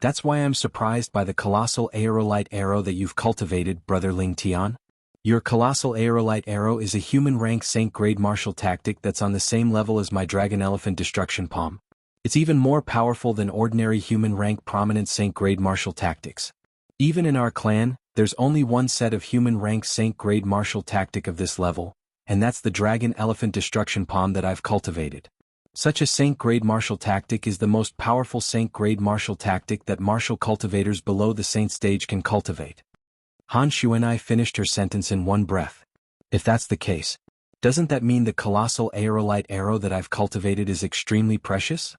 That's why I'm surprised by the colossal aerolite arrow that you've cultivated, Brother Ling Tian. Your colossal aerolite arrow is a human rank Saint grade martial tactic that's on the same level as my dragon elephant destruction palm. It's even more powerful than ordinary human rank prominent Saint grade martial tactics. Even in our clan, there's only one set of human rank Saint grade martial tactic of this level, and that's the dragon elephant destruction palm that I've cultivated. Such a Saint grade martial tactic is the most powerful Saint grade martial tactic that martial cultivators below the Saint stage can cultivate. Han Xuanai finished her sentence in one breath. If that's the case, doesn't that mean the colossal aerolite arrow that I've cultivated is extremely precious?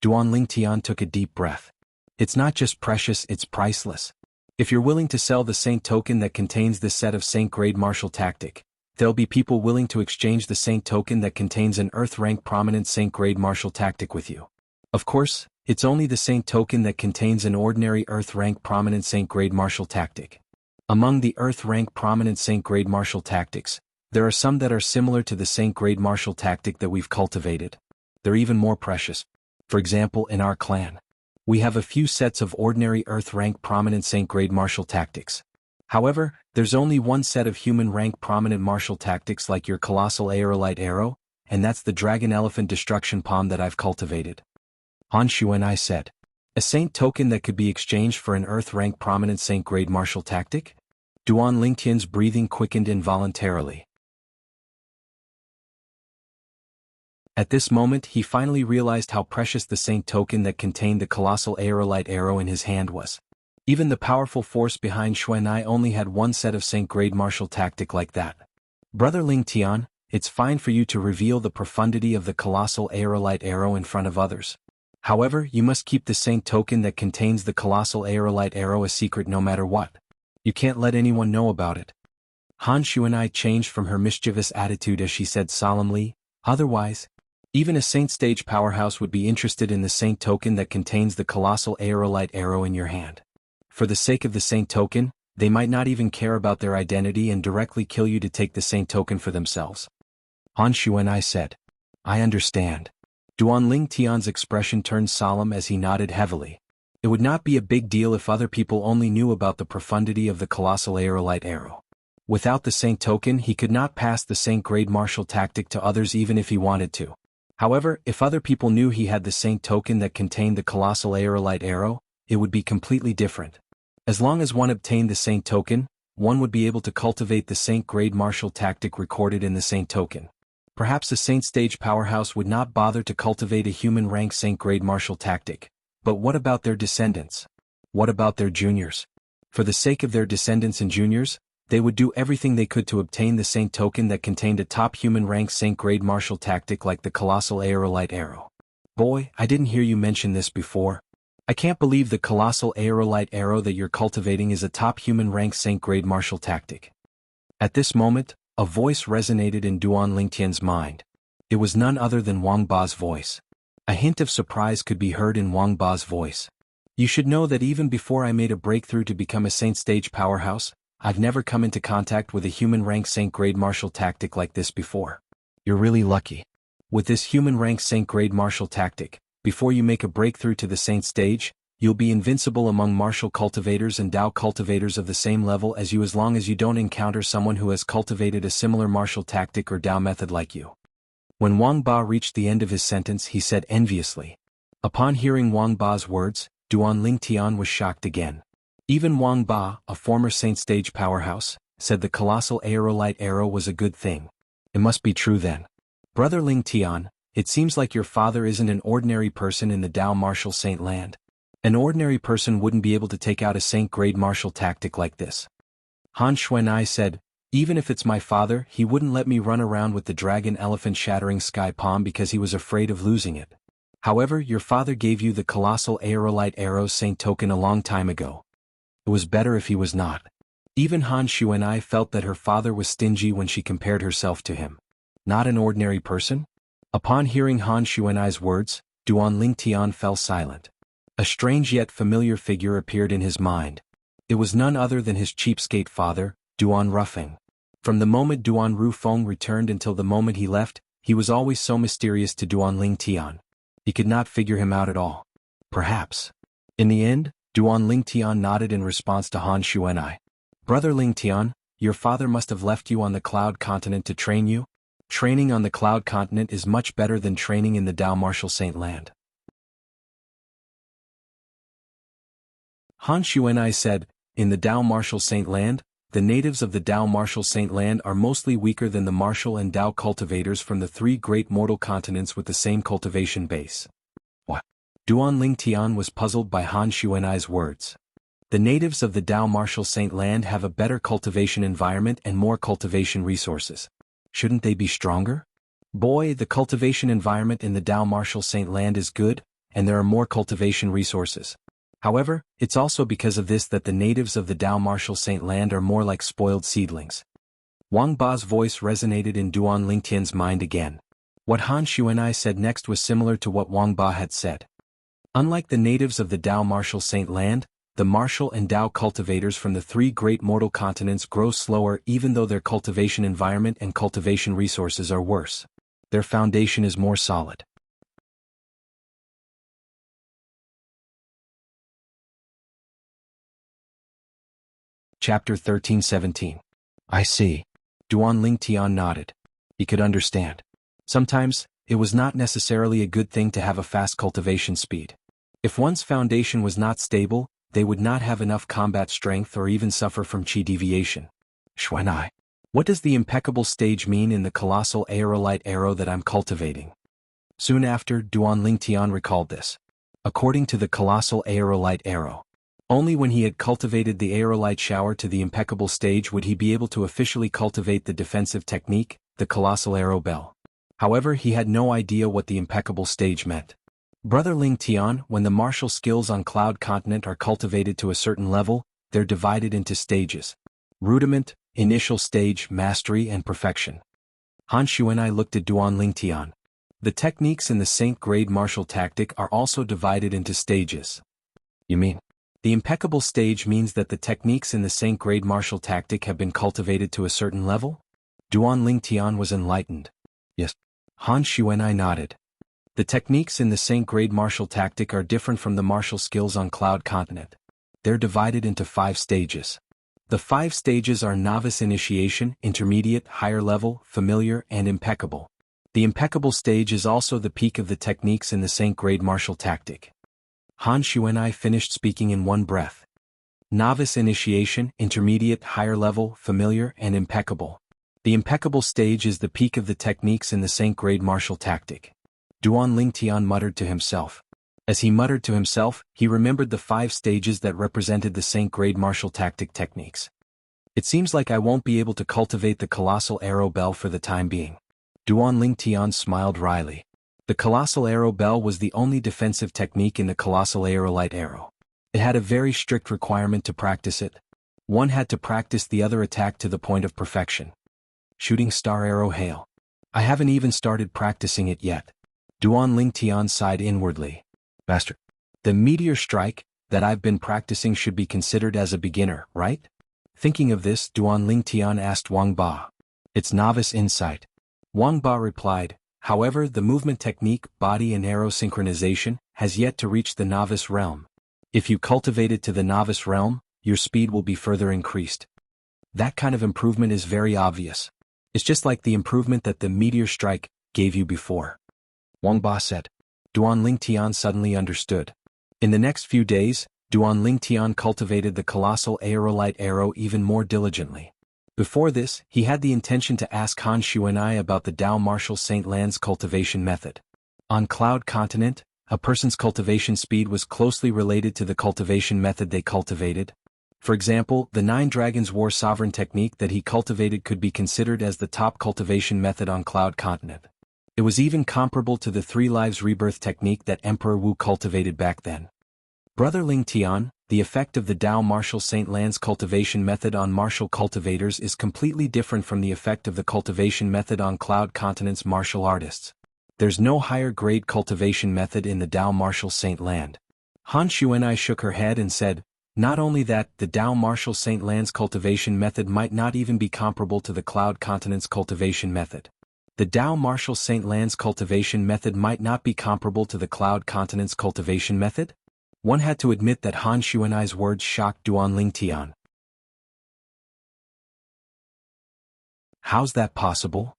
Duanling Tian took a deep breath. It's not just precious, it's priceless. If you're willing to sell the Saint token that contains this set of Saint grade martial tactic, there'll be people willing to exchange the Saint token that contains an Earth rank prominent Saint grade martial tactic with you. Of course, it's only the Saint token that contains an ordinary Earth rank prominent Saint grade martial tactic. Among the Earth rank prominent Saint grade martial tactics, there are some that are similar to the Saint grade martial tactic that we've cultivated. They're even more precious. For example, in our clan, we have a few sets of ordinary Earth rank prominent Saint grade martial tactics. However, there's only one set of human rank prominent martial tactics like your colossal aerolite arrow, and that's the dragon elephant destruction palm that I've cultivated. Han Xuanai said. A Saint token that could be exchanged for an Earth rank prominent Saint grade martial tactic? Duan Lingtian's breathing quickened involuntarily. At this moment he finally realized how precious the Saint token that contained the colossal aerolite arrow in his hand was. Even the powerful force behind Xuanai only had one set of Saint grade martial tactic like that. Brother Ling Tian, it's fine for you to reveal the profundity of the colossal aerolite arrow in front of others. However, you must keep the Saint token that contains the colossal aerolite arrow a secret no matter what. You can't let anyone know about it. Han Xuanai changed from her mischievous attitude as she said solemnly, otherwise, even a Saint stage powerhouse would be interested in the Saint token that contains the colossal aerolite arrow in your hand. For the sake of the Saint token, they might not even care about their identity and directly kill you to take the Saint token for themselves. Han Xuanai said. I understand. Duanling Tian's expression turned solemn as he nodded heavily. It would not be a big deal if other people only knew about the profundity of the colossal aerolite arrow. Without the Saint token he could not pass the Saint grade martial tactic to others even if he wanted to. However, if other people knew he had the Saint token that contained the colossal aerolite arrow, it would be completely different. As long as one obtained the Saint token, one would be able to cultivate the Saint grade martial tactic recorded in the Saint token. Perhaps a Saint stage powerhouse would not bother to cultivate a human rank Saint grade martial tactic. But what about their descendants? What about their juniors? For the sake of their descendants and juniors, they would do everything they could to obtain the Saint token that contained a top human rank Saint grade martial tactic like the colossal aerolite arrow. Boy, I didn't hear you mention this before. I can't believe the colossal aerolite arrow that you're cultivating is a top human rank Saint grade martial tactic. At this moment, a voice resonated in Duan Lingtian's mind. It was none other than Wang Ba's voice. A hint of surprise could be heard in Wang Ba's voice. You should know that even before I made a breakthrough to become a Saint stage powerhouse, I've never come into contact with a human rank Saint grade martial tactic like this before. You're really lucky. With this human rank Saint grade martial tactic, before you make a breakthrough to the Saint stage, you'll be invincible among martial cultivators and Dao cultivators of the same level as you as long as you don't encounter someone who has cultivated a similar martial tactic or Dao method like you. When Wang Ba reached the end of his sentence he said enviously. Upon hearing Wang Ba's words, Duan Lingtian was shocked again. Even Wang Ba, a former Saint stage powerhouse, said the colossal aerolite arrow was a good thing. It must be true then. Brother Lingtian, it seems like your father isn't an ordinary person in the Dao martial Saint land. An ordinary person wouldn't be able to take out a Saint grade martial tactic like this. Han Xuanai said, Even if it's my father, he wouldn't let me run around with the dragon elephant shattering sky palm because he was afraid of losing it. However, your father gave you the colossal aerolite arrow saint token a long time ago. It was better if he was not. Even Han Xuan'ai felt that her father was stingy when she compared herself to him. Not an ordinary person? Upon hearing Han Xuan'ai's words, Duan Lingtian fell silent. A strange yet familiar figure appeared in his mind. It was none other than his cheapskate father, Duan Ruffing. From the moment Duan Rufeng returned until the moment he left, he was always so mysterious to Duan Lingtian. He could not figure him out at all. Perhaps. In the end, Duan Lingtian nodded in response to Han Xuan'ai. Brother Lingtian, your father must have left you on the Cloud Continent to train you? Training on the Cloud Continent is much better than training in the Dao Martial Saint Land. Han Xuan'ai said, in the Dao Martial Saint Land, the natives of the Dao Martial Saint Land are mostly weaker than the martial and Dao cultivators from the 3 great mortal continents with the same cultivation base. What? Duan Lingtian was puzzled by Han Xuan'ai's words. The natives of the Dao Martial Saint Land have a better cultivation environment and more cultivation resources. Shouldn't they be stronger? Boy, the cultivation environment in the Dao Martial Saint Land is good, and there are more cultivation resources. However, it's also because of this that the natives of the Dao Martial Saint Land are more like spoiled seedlings. Wang Ba's voice resonated in Duan Lingtian's mind again. What Han Xuan'ai said next was similar to what Wang Ba had said. Unlike the natives of the Dao Martial Saint Land, the martial and Dao cultivators from the 3 great mortal continents grow slower even though their cultivation environment and cultivation resources are worse. Their foundation is more solid. Chapter 13-17. I see. Duan Lingtian nodded. He could understand. Sometimes, it was not necessarily a good thing to have a fast cultivation speed. If one's foundation was not stable, they would not have enough combat strength or even suffer from qi deviation. Xuan'ai. What does the impeccable stage mean in the colossal aerolite arrow that I'm cultivating? Soon after, Duan Lingtian recalled this. According to the colossal aerolite arrow, only when he had cultivated the aerolite shower to the impeccable stage would he be able to officially cultivate the defensive technique, the colossal arrow bell. However, he had no idea what the impeccable stage meant. Brother Lingtian, when the martial skills on Cloud Continent are cultivated to a certain level, they're divided into stages. Rudiment, initial stage, mastery and perfection. Han Xuan'ai looked at Duan Lingtian. The techniques in the Saint Grade martial tactic are also divided into stages. You mean? The impeccable stage means that the techniques in the Saint Grade martial tactic have been cultivated to a certain level? Duan Lingtian was enlightened. Yes. Han Xuan'ai nodded. The techniques in the Saint Grade martial tactic are different from the martial skills on Cloud Continent. They're divided into 5 stages. The 5 stages are novice initiation, intermediate, higher level, familiar, and impeccable. The impeccable stage is also the peak of the techniques in the Saint Grade martial tactic. Han Xuan'ai finished speaking in one breath. Novice initiation, intermediate, higher level, familiar, and impeccable. The impeccable stage is the peak of the techniques in the Saint Grade martial tactic. Duan Lingtian muttered to himself. As he muttered to himself, he remembered the 5 stages that represented the Saint Grade martial tactic techniques. It seems like I won't be able to cultivate the colossal arrow bell for the time being. Duan Lingtian smiled wryly. The colossal arrow bell was the only defensive technique in the colossal aerolite arrow. It had a very strict requirement to practice it. One had to practice the other attack to the point of perfection. Shooting star arrow hail. I haven't even started practicing it yet. Duan Lingtian sighed inwardly. Master, the meteor strike that I've been practicing should be considered as a beginner, right? Thinking of this, Duan Lingtian asked Wang Ba. It's novice insight. Wang Ba replied, however, the movement technique, body and arrow synchronization, has yet to reach the novice realm. If you cultivate it to the novice realm, your speed will be further increased. That kind of improvement is very obvious. It's just like the improvement that the meteor strike gave you before. Wang Ba said. Duan Lingtian suddenly understood. In the next few days, Duan Lingtian cultivated the colossal aerolite arrow even more diligently. Before this, he had the intention to ask Han Xuan'ai about the Dao Martial Saint Land's cultivation method. On Cloud Continent, a person's cultivation speed was closely related to the cultivation method they cultivated. For example, the 9 Dragons War Sovereign technique that he cultivated could be considered as the top cultivation method on Cloud Continent. It was even comparable to the 3 Lives Rebirth technique that Emperor Wu cultivated back then. Brother Ling Tian, the effect of the Dao Martial Saint Lan's cultivation method on martial cultivators is completely different from the effect of the cultivation method on Cloud Continent's martial artists. There's no higher grade cultivation method in the Dao Martial Saint Land. Han Xuanai shook her head and said, not only that, the Dao Martial Saint Lan's cultivation method might not even be comparable to the Cloud Continent's cultivation method. The Dao Martial Saint Lan's cultivation method might not be comparable to the Cloud Continent's cultivation method? One had to admit that Han Xuanai's words shocked Duan Lingtian. How's that possible?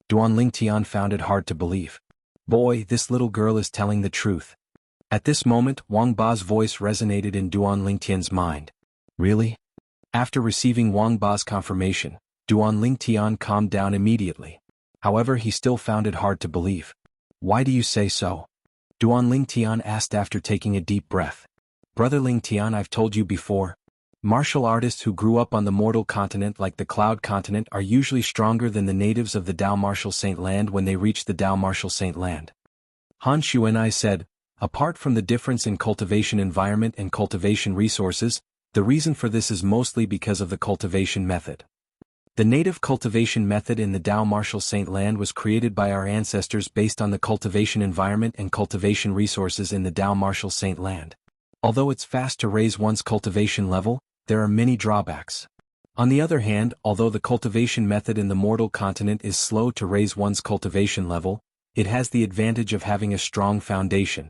Duan Lingtian found it hard to believe. Boy, this little girl is telling the truth. At this moment, Wang Ba's voice resonated in Duan Lingtian's mind. Really? After receiving Wang Ba's confirmation, Duan Lingtian calmed down immediately. However, he still found it hard to believe. Why do you say so? Duan Lingtian asked after taking a deep breath. Brother Lingtian, I've told you before. Martial artists who grew up on the mortal continent like the Cloud Continent are usually stronger than the natives of the Dao Martial Saint Land when they reach the Dao Martial Saint Land. Han Xuanai said, apart from the difference in cultivation environment and cultivation resources, the reason for this is mostly because of the cultivation method. The native cultivation method in the Dao Martial Saint Land was created by our ancestors based on the cultivation environment and cultivation resources in the Dao Martial Saint Land. Although it's fast to raise one's cultivation level, there are many drawbacks. On the other hand, although the cultivation method in the mortal continent is slow to raise one's cultivation level, it has the advantage of having a strong foundation.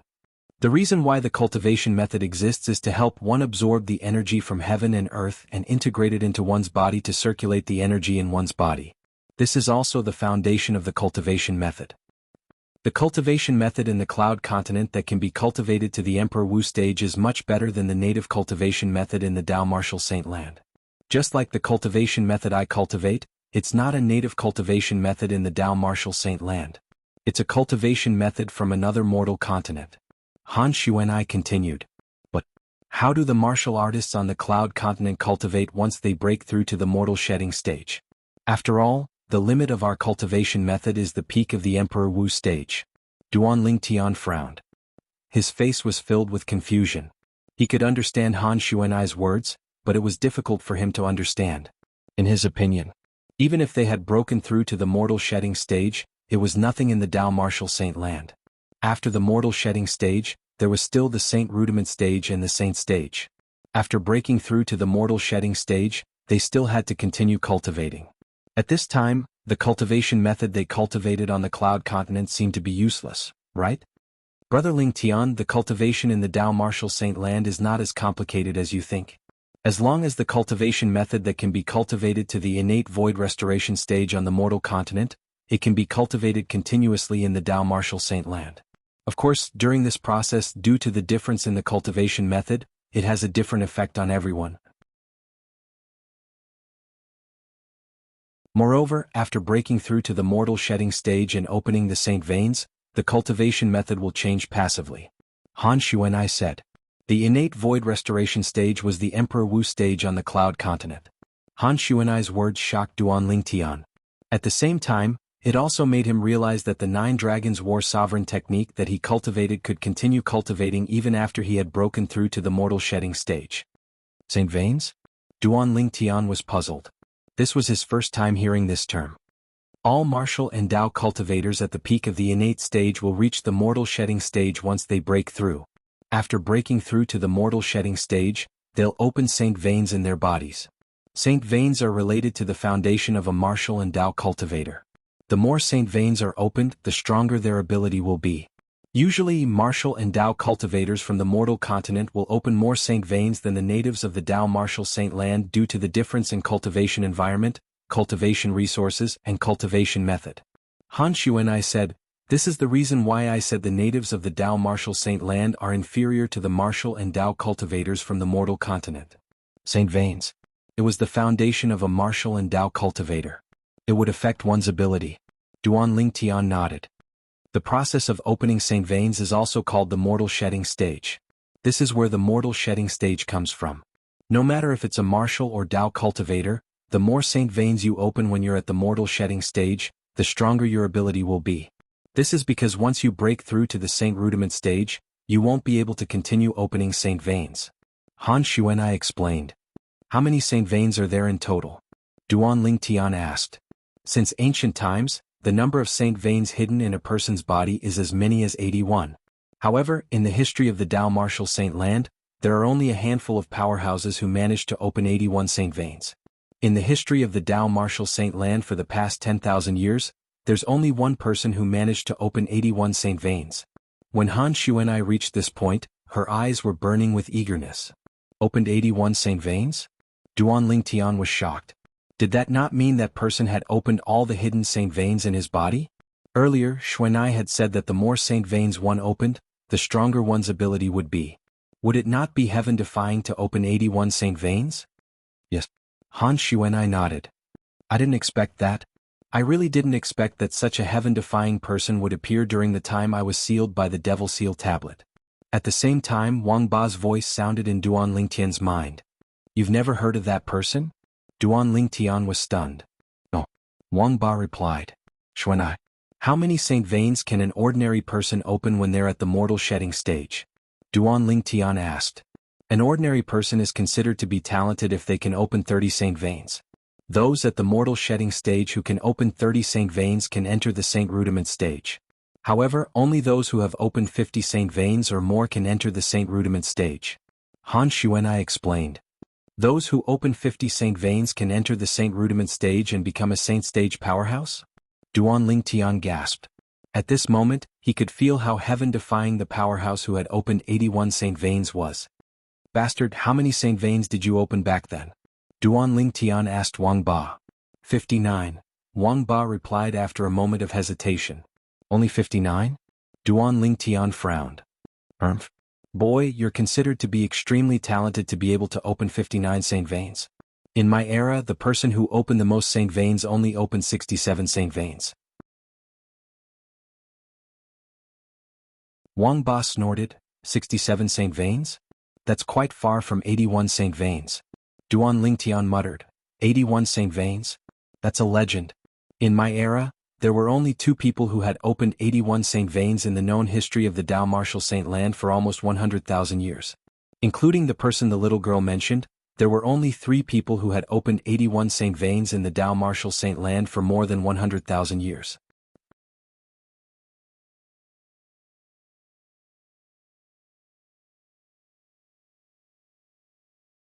The reason why the cultivation method exists is to help one absorb the energy from heaven and earth and integrate it into one's body to circulate the energy in one's body. This is also the foundation of the cultivation method. The cultivation method in the Cloud Continent that can be cultivated to the Emperor Wu stage is much better than the native cultivation method in the Dao Martial Saint Land. Just like the cultivation method I cultivate, it's not a native cultivation method in the Dao Martial Saint Land. It's a cultivation method from another mortal continent. Han Xuanai continued. But how do the martial artists on the Cloud Continent cultivate once they break through to the mortal shedding stage? After all, the limit of our cultivation method is the peak of the Emperor Wu stage. Duan Lingtian frowned. His face was filled with confusion. He could understand Han Xuanai's words, but it was difficult for him to understand. In his opinion, even if they had broken through to the mortal shedding stage, it was nothing in the Dao Martial Saint Land. After the mortal shedding stage, there was still the Saint Rudiment stage and the Saint stage. After breaking through to the mortal shedding stage, they still had to continue cultivating. At this time, the cultivation method they cultivated on the Cloud Continent seemed to be useless, right? Brother Ling Tian, the cultivation in the Dao Martial Saint Land is not as complicated as you think. As long as the cultivation method that can be cultivated to the innate void restoration stage on the mortal continent, it can be cultivated continuously in the Dao Martial Saint Land. Of course, during this process, due to the difference in the cultivation method, it has a different effect on everyone. Moreover, after breaking through to the mortal shedding stage and opening the Saint veins, the cultivation method will change passively. Han Xuanai said. The innate void restoration stage was the Emperor Wu stage on the Cloud Continent. Han Xuanai's words shocked Duan Lingtian. At the same time, it also made him realize that the 9 Dragons War Sovereign technique that he cultivated could continue cultivating even after he had broken through to the mortal shedding stage. Saint veins? Duan Lingtian was puzzled. This was his first time hearing this term. All martial and Dao cultivators at the peak of the innate stage will reach the mortal shedding stage once they break through. After breaking through to the mortal shedding stage, they'll open Saint veins in their bodies. Saint veins are related to the foundation of a martial and Dao cultivator. The more Saint veins are opened, the stronger their ability will be. Usually, martial and Dao cultivators from the mortal continent will open more Saint veins than the natives of the Dao Martial Saint Land due to the difference in cultivation environment, cultivation resources, and cultivation method. Han Xuanai said, "This is the reason why I said the natives of the Dao Martial Saint Land are inferior to the martial and Dao cultivators from the mortal continent." Saint veins. It was the foundation of a martial and Dao cultivator. It would affect one's ability. Duan Lingtian nodded. The process of opening Saint veins is also called the mortal shedding stage. This is where the mortal shedding stage comes from. No matter if it's a martial or Dao cultivator, the more saint veins you open when you're at the mortal shedding stage, the stronger your ability will be. This is because once you break through to the saint rudiment stage, you won't be able to continue opening saint veins. Han Xuanai explained. How many saint veins are there in total? Duan Lingtian asked. Since ancient times, the number of saint veins hidden in a person's body is as many as 81. However, in the history of the Dao martial saint land, there are only a handful of powerhouses who managed to open 81 saint veins. In the history of the Dao martial saint land for the past 10,000 years, there's only one person who managed to open 81 saint veins. When Han Xuanai reached this point, her eyes were burning with eagerness. Opened 81 saint veins? Duan Lingtian was shocked. Did that not mean that person had opened all the hidden saint veins in his body? Earlier, Xuanai had said that the more saint veins one opened, the stronger one's ability would be. Would it not be heaven-defying to open 81 saint veins? Yes. Han Xuanai nodded. I didn't expect that. I really didn't expect that such a heaven-defying person would appear during the time I was sealed by the Devil Seal tablet. At the same time, Wang Ba's voice sounded in Duan Lingtian's mind. You've never heard of that person? Duan Lingtian was stunned. No. Wang Ba replied. Xuanai. How many saint veins can an ordinary person open when they're at the mortal shedding stage? Duan Lingtian asked. An ordinary person is considered to be talented if they can open 30 saint veins. Those at the mortal shedding stage who can open 30 saint veins can enter the saint rudiment stage. However, only those who have opened 50 saint veins or more can enter the saint rudiment stage. Han Xuanai explained. Those who open 50 saint veins can enter the saint rudiment stage and become a saint stage powerhouse? Duan Lingtian gasped. At this moment, he could feel how heaven-defying the powerhouse who had opened 81 saint veins was. Bastard, how many saint veins did you open back then? Duan Lingtian asked Wang Ba. 59. Wang Ba replied after a moment of hesitation. Only 59? Duan Lingtian frowned. Boy, you're considered to be extremely talented to be able to open 59 saint veins. In my era, the person who opened the most saint veins only opened 67 saint veins. Wang Ba snorted. 67 saint veins? That's quite far from 81 saint veins. Duan Lingtian muttered. 81 saint veins? That's a legend. In my era, there were only 2 people who had opened 81 saint veins in the known history of the Dao martial saint land for almost 100,000 years. Including the person the little girl mentioned, there were only 3 people who had opened 81 saint veins in the Dao martial saint land for more than 100,000 years.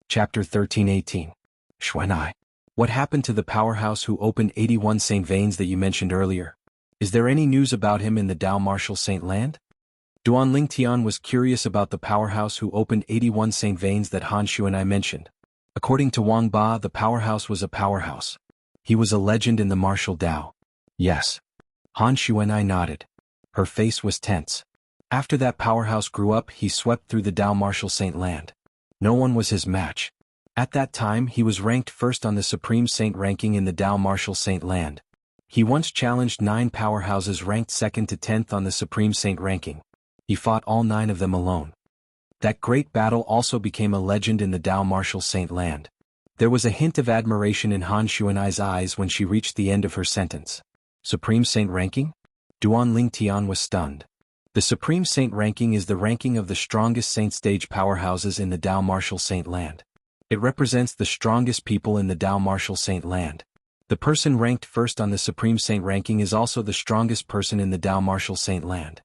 Chapter 13:18. Xuanai. What happened to the powerhouse who opened 81 saint veins that you mentioned earlier? Is there any news about him in the Dao martial saint land? Duan Lingtian was curious about the powerhouse who opened 81 saint veins that Han Xuanai mentioned. According to Wang Ba, the powerhouse was a powerhouse. He was a legend in the martial Dao. Yes. Han Xuanai nodded. Her face was tense. After that powerhouse grew up, he swept through the Dao martial saint land. No one was his match. At that time, he was ranked first on the Supreme Saint ranking in the Dao martial saint land. He once challenged 9 powerhouses ranked 2nd to 10th on the Supreme Saint ranking. He fought all 9 of them alone. That great battle also became a legend in the Dao martial saint land. There was a hint of admiration in Han Xuanai's eyes when she reached the end of her sentence. Supreme Saint ranking? Duan Lingtian was stunned. The Supreme Saint ranking is the ranking of the strongest saint stage powerhouses in the Dao martial saint land. It represents the strongest people in the Dao martial saint land. The person ranked first on the Supreme Saint ranking is also the strongest person in the Dao martial saint land.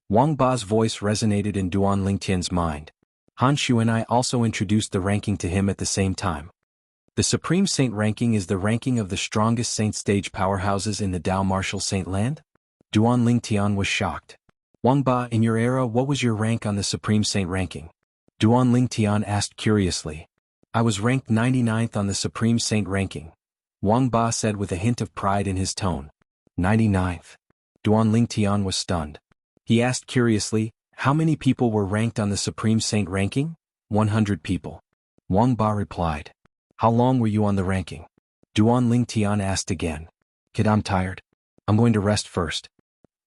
Wang Ba's voice resonated in Duan Lingtian's mind. Han Xuanai also introduced the ranking to him at the same time. The Supreme Saint ranking is the ranking of the strongest saint stage powerhouses in the Dao martial saint land? Duan Lingtian was shocked. Wang Ba, in your era, what was your rank on the Supreme Saint ranking? Duan Lingtian asked curiously. I was ranked 99th on the Supreme Saint ranking. Wang Ba said with a hint of pride in his tone. 99th. Duan Lingtian was stunned. He asked curiously, how many people were ranked on the Supreme Saint ranking? 100 people. Wang Ba replied. How long were you on the ranking? Duan Lingtian asked again. Kid, I'm tired. I'm going to rest first.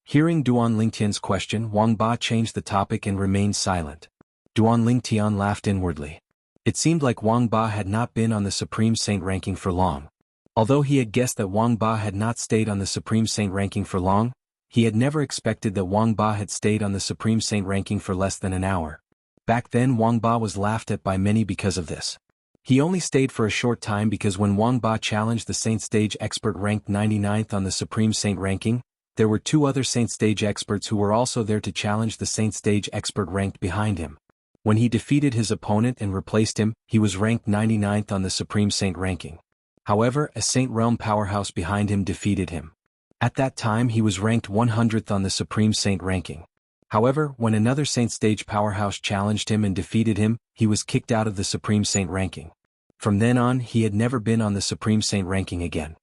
Hearing Duan Lingtian's question, Wang Ba changed the topic and remained silent. Duan Lingtian laughed inwardly. It seemed like Wang Ba had not been on the Supreme Saint ranking for long. Although he had guessed that Wang Ba had not stayed on the Supreme Saint ranking for long, he had never expected that Wang Ba had stayed on the Supreme Saint ranking for less than an hour. Back then Wang Ba was laughed at by many because of this. He only stayed for a short time because when Wang Ba challenged the Saint Stage expert ranked 99th on the Supreme Saint ranking, there were two other Saint Stage experts who were also there to challenge the Saint Stage expert ranked behind him. When he defeated his opponent and replaced him, he was ranked 99th on the Supreme Saint ranking. However, a Saint Realm powerhouse behind him defeated him. At that time he was ranked 100th on the Supreme Saint ranking. However, when another Saint Stage powerhouse challenged him and defeated him, he was kicked out of the Supreme Saint ranking. From then on he had never been on the Supreme Saint ranking again.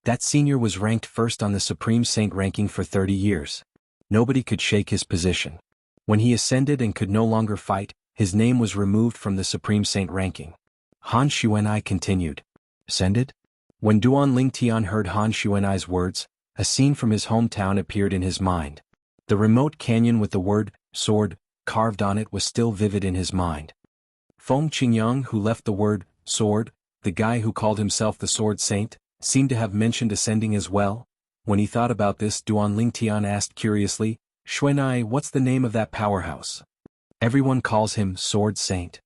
That senior was ranked first on the Supreme Saint ranking for 30 years. Nobody could shake his position. When he ascended and could no longer fight, his name was removed from the Supreme Saint ranking. Han Xuan'ai continued. Ascended? When Duan Lingtian heard Han Xuan'ai's words, a scene from his hometown appeared in his mind. The remote canyon with the word, sword, carved on it was still vivid in his mind. Feng Qingyang, who left the word, sword, the guy who called himself the Sword Saint, seemed to have mentioned ascending as well. When he thought about this, Duan Lingtian asked curiously, Xuan'ai, what's the name of that powerhouse? Everyone calls him Sword Saint.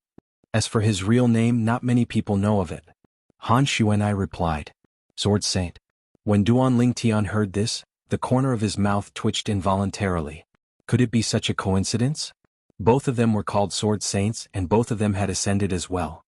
As for his real name, not many people know of it. Han Xuan'ai replied, Sword Saint. When Duan Lingtian heard this, the corner of his mouth twitched involuntarily. Could it be such a coincidence? Both of them were called Sword Saints and both of them had ascended as well.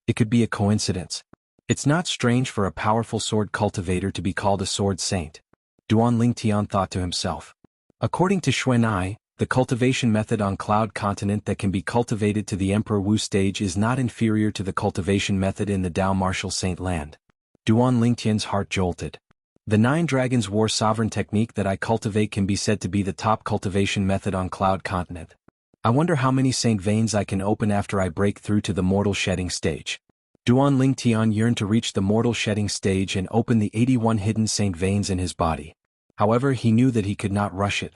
It could be a coincidence. It's not strange for a powerful sword cultivator to be called a Sword Saint. Duan Lingtian thought to himself. According to Xuan'ai, the cultivation method on Cloud Continent that can be cultivated to the Emperor Wu stage is not inferior to the cultivation method in the Dao Martial Saint land. Duan Lingtian's heart jolted. The 9 Dragons War Sovereign technique that I cultivate can be said to be the top cultivation method on Cloud Continent. I wonder how many Saint Veins I can open after I break through to the Mortal Shedding stage. Duan Lingtian yearned to reach the Mortal Shedding stage and open the 81 hidden Saint Veins in his body. However, he knew that he could not rush it.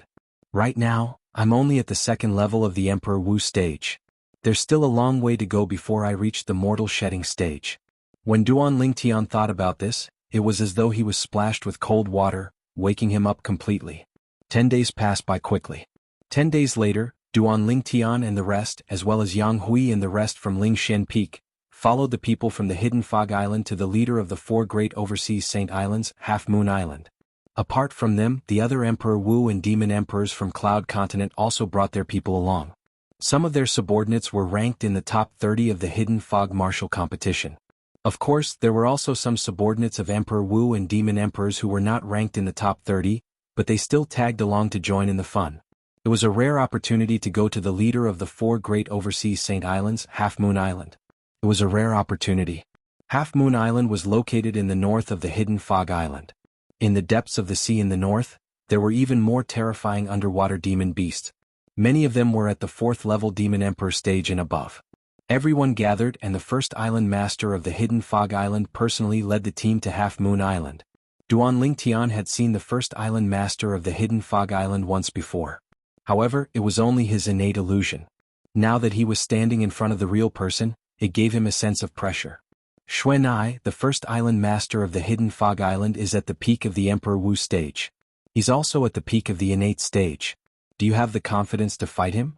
Right now, I'm only at the 2nd level of the Emperor Wu stage. There's still a long way to go before I reach the Mortal Shedding stage. When Duan Lingtian thought about this, it was as though he was splashed with cold water, waking him up completely. 10 days passed by quickly. 10 days later, Duan Lingtian and the rest, as well as Yang Hui and the rest from Lingshen Peak, followed the people from the Hidden Fog Island to the leader of the 4 great overseas Saint Islands, Half Moon Island. Apart from them, the other Emperor Wu and Demon Emperors from Cloud Continent also brought their people along. Some of their subordinates were ranked in the top 30 of the Hidden Fog Martial competition. Of course, there were also some subordinates of Emperor Wu and Demon Emperors who were not ranked in the top 30, but they still tagged along to join in the fun. It was a rare opportunity to go to the leader of the 4 great overseas Saint Islands, Half Moon Island. It was a rare opportunity. Half Moon Island was located in the north of the Hidden Fog Island. In the depths of the sea in the north, there were even more terrifying underwater demon beasts. Many of them were at the 4th level Demon Emperor stage and above. Everyone gathered and the first island master of the Hidden Fog Island personally led the team to Half Moon Island. Duan Lingtian had seen the first island master of the Hidden Fog Island once before. However, it was only his innate illusion. Now that he was standing in front of the real person, it gave him a sense of pressure. Xuan'ai, the first island master of the Hidden Fog Island, is at the peak of the Emperor Wu stage. He's also at the peak of the innate stage. Do you have the confidence to fight him?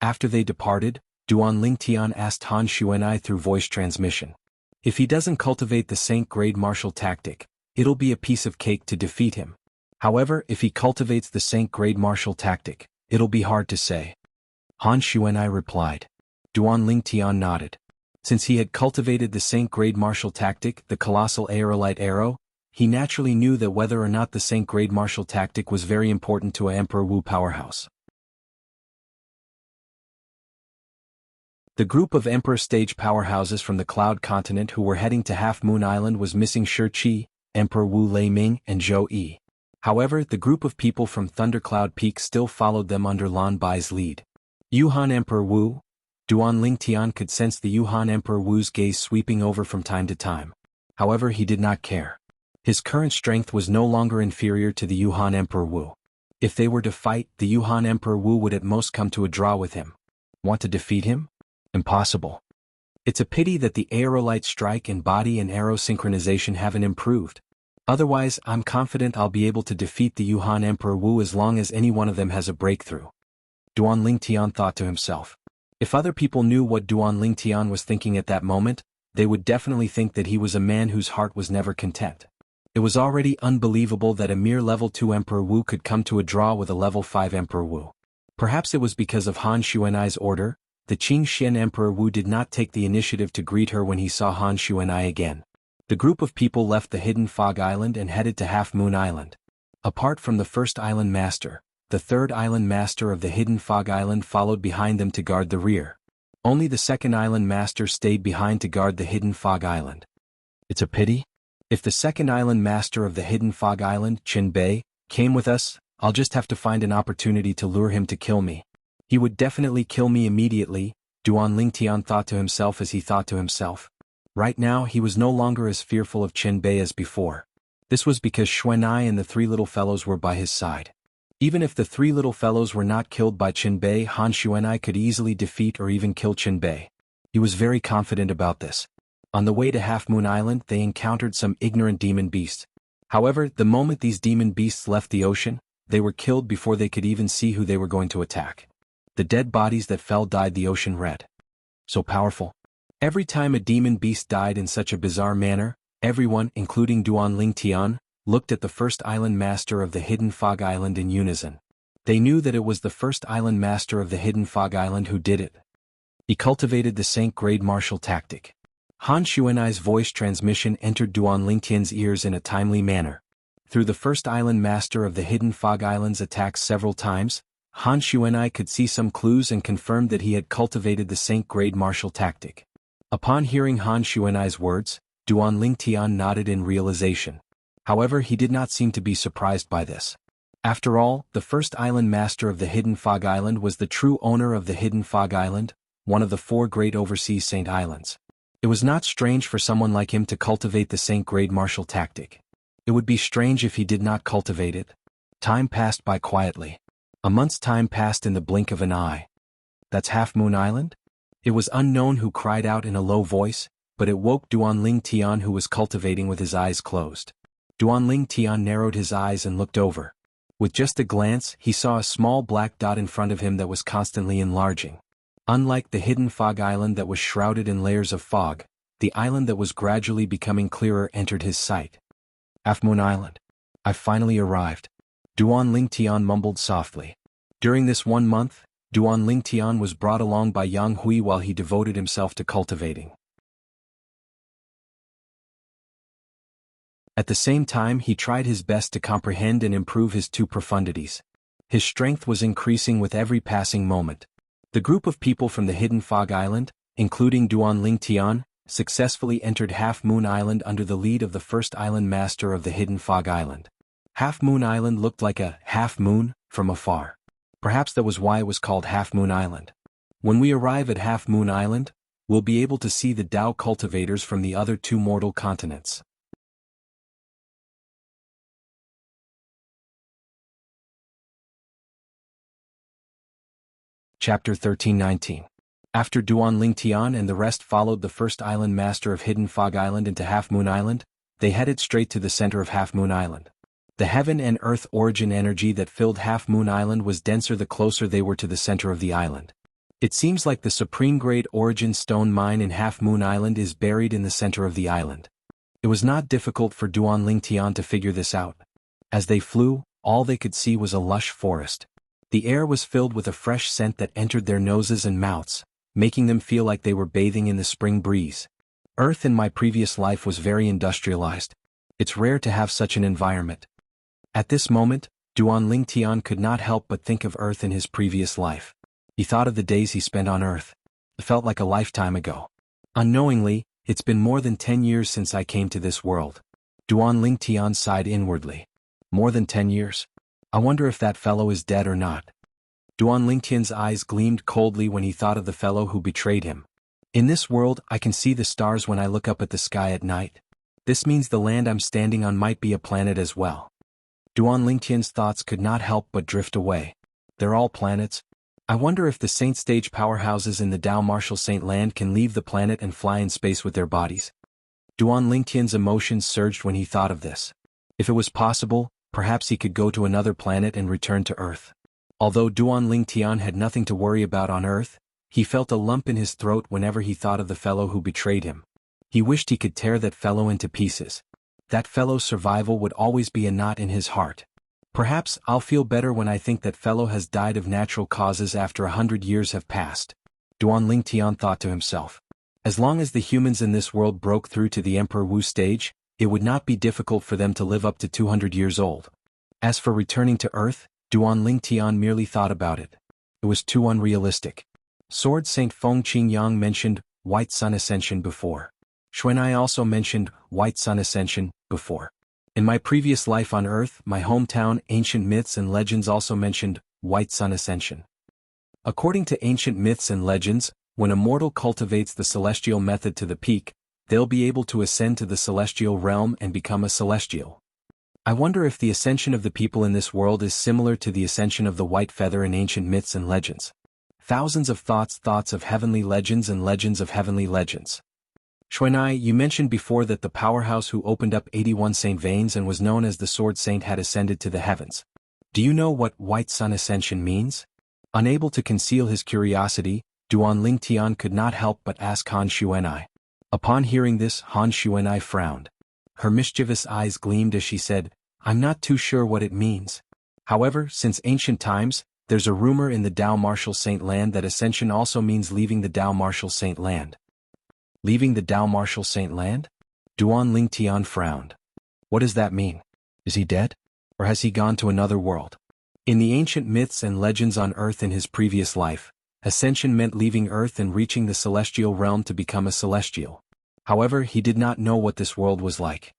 After they departed, Duan Lingtian asked Han Xuan'ai through voice transmission. If he doesn't cultivate the Saint Grade martial tactic, it'll be a piece of cake to defeat him. However, if he cultivates the Saint Grade martial tactic, it'll be hard to say. Han Xuan'ai replied. Duan Lingtian nodded. Since he had cultivated the Saint Grade martial tactic, the Colossal Aerolite Arrow, he naturally knew that whether or not the Saint Grade martial tactic was very important to a Emperor Wu powerhouse. The group of Emperor stage powerhouses from the Cloud Continent who were heading to Half Moon Island was missing Shi Qi, Emperor Wu Lei Ming and Zhou Yi. However, the group of people from Thundercloud Peak still followed them under Lan Bai's lead. Yuhan Emperor Wu. Duan Lingtian could sense the Yuhan Emperor Wu's gaze sweeping over from time to time. However, he did not care. His current strength was no longer inferior to the Yuhan Emperor Wu. If they were to fight, the Yuan Emperor Wu would at most come to a draw with him. Want to defeat him? Impossible. It's a pity that the aerolite strike and body and arrow synchronization haven't improved. Otherwise, I'm confident I'll be able to defeat the Yuan Emperor Wu as long as any one of them has a breakthrough. Duan Lingtian thought to himself. If other people knew what Duan Lingtian was thinking at that moment, they would definitely think that he was a man whose heart was never content. It was already unbelievable that a mere level 2 Emperor Wu could come to a draw with a level 5 Emperor Wu. Perhaps it was because of Han Xuanai's order. The Qingxian Emperor Wu did not take the initiative to greet her when he saw Han Xuanai again. The group of people left the hidden Fog Island and headed to Half Moon Island. Apart from the first island master, the third island master of the hidden Fog Island followed behind them to guard the rear. Only the second island master stayed behind to guard the hidden Fog Island. It's a pity. If the second island master of the hidden Fog Island, Qin Bei, came with us, I'll just have to find an opportunity to lure him to kill me. He would definitely kill me immediately, Duan Lingtian thought to himself as he thought to himself. Right now he was no longer as fearful of Qin Bei as before. This was because Xuanai and the three little fellows were by his side. Even if the three little fellows were not killed by Qin Bei, Han Xuanai could easily defeat or even kill Qin Bei. He was very confident about this. On the way to Half Moon Island they encountered some ignorant demon beasts. However, the moment these demon beasts left the ocean, they were killed before they could even see who they were going to attack. The dead bodies that fell dyed the ocean red. So powerful. Every time a demon beast died in such a bizarre manner, everyone, including Duan Lingtian, looked at the first island master of the hidden Fog Island in unison. They knew that it was the first island master of the hidden Fog Island who did it. He cultivated the Saint-grade martial tactic. Han Xuanai's voice transmission entered Duan Lingtian's ears in a timely manner. Through the first island master of the hidden Fog Island's attacks several times, Han Xuanai could see some clues and confirmed that he had cultivated the Saint-grade martial tactic. Upon hearing Han Xuanai's words, Duan Lingtian nodded in realization. However, he did not seem to be surprised by this. After all, the first island master of the hidden Fog Island was the true owner of the hidden Fog Island, one of the 4 great overseas Saint Islands. It was not strange for someone like him to cultivate the Saint-grade martial tactic. It would be strange if he did not cultivate it. Time passed by quietly. A month's time passed in the blink of an eye. That's Half Moon Island? It was unknown who cried out in a low voice, but it woke Duan Lingtian who was cultivating with his eyes closed. Duan Lingtian narrowed his eyes and looked over. With just a glance, he saw a small black dot in front of him that was constantly enlarging. Unlike the hidden Fog Island that was shrouded in layers of fog, the island that was gradually becoming clearer entered his sight. Half Moon Island. I've finally arrived. Duan Lingtian mumbled softly. During this 1 month, Duan Lingtian was brought along by Jianghu while he devoted himself to cultivating. At the same time he tried his best to comprehend and improve his 2 profundities. His strength was increasing with every passing moment. The group of people from the hidden Fog Island, including Duan Lingtian, successfully entered Half Moon Island under the lead of the first island master of the hidden Fog Island. Half Moon Island looked like a half moon from afar. Perhaps that was why it was called Half Moon Island. When we arrive at Half Moon Island, we'll be able to see the Tao cultivators from the other 2 mortal continents. Chapter 13-19. After Duan Lingtian and the rest followed the first island master of hidden Fog Island into Half Moon Island, they headed straight to the center of Half Moon Island. The heaven and earth origin energy that filled Half Moon Island was denser the closer they were to the center of the island. It seems like the supreme grade origin stone mine in Half Moon Island is buried in the center of the island. It was not difficult for Duan Lingtian to figure this out. As they flew, all they could see was a lush forest. The air was filled with a fresh scent that entered their noses and mouths, making them feel like they were bathing in the spring breeze. Earth in my previous life was very industrialized. It's rare to have such an environment. At this moment, Duan Lingtian could not help but think of Earth in his previous life. He thought of the days he spent on Earth. It felt like a lifetime ago. Unknowingly, it's been more than 10 years since I came to this world. Duan Lingtian sighed inwardly. More than 10 years? I wonder if that fellow is dead or not. Duan Lingtian's eyes gleamed coldly when he thought of the fellow who betrayed him. In this world, I can see the stars when I look up at the sky at night. This means the land I'm standing on might be a planet as well. Duan Lingtian's thoughts could not help but drift away. They're all planets. I wonder if the Saint Stage powerhouses in the Dao Martial Saint Land can leave the planet and fly in space with their bodies. Duan Lingtian's emotions surged when he thought of this. If it was possible, perhaps he could go to another planet and return to Earth. Although Duan Lingtian had nothing to worry about on Earth, he felt a lump in his throat whenever he thought of the fellow who betrayed him. He wished he could tear that fellow into pieces. That fellow's survival would always be a knot in his heart. Perhaps I'll feel better when I think that fellow has died of natural causes after 100 years have passed. Duan Lingtian thought to himself. As long as the humans in this world broke through to the Emperor Wu stage, it would not be difficult for them to live up to 200 years old. As for returning to Earth, Duan Lingtian merely thought about it. It was too unrealistic. Sword Saint Feng Qingyang mentioned White Sun Ascension before. Xuanai also mentioned White Sun Ascension before. In my previous life on Earth, my hometown, ancient myths and legends also mentioned White Sun Ascension. According to ancient myths and legends, when a mortal cultivates the celestial method to the peak, they'll be able to ascend to the celestial realm and become a celestial. I wonder if the ascension of the people in this world is similar to the ascension of the white feather in ancient myths and legends. Thousands of thoughts of heavenly legends and legends of heavenly legends. Xuanai, you mentioned before that the powerhouse who opened up 81 Saint Veins and was known as the Sword Saint had ascended to the heavens. Do you know what White Sun Ascension means? Unable to conceal his curiosity, Duan Lingtian could not help but ask Han Xuanai. Upon hearing this, Han Xuanai frowned. Her mischievous eyes gleamed as she said, I'm not too sure what it means. However, since ancient times, there's a rumor in the Dao Martial Saint Land that ascension also means leaving the Dao Martial Saint Land. Leaving the Dao Martial Saint Land? Duan Lingtian frowned. What does that mean? Is he dead? Or has he gone to another world? In the ancient myths and legends on Earth in his previous life, ascension meant leaving Earth and reaching the celestial realm to become a celestial. However, he did not know what this world was like.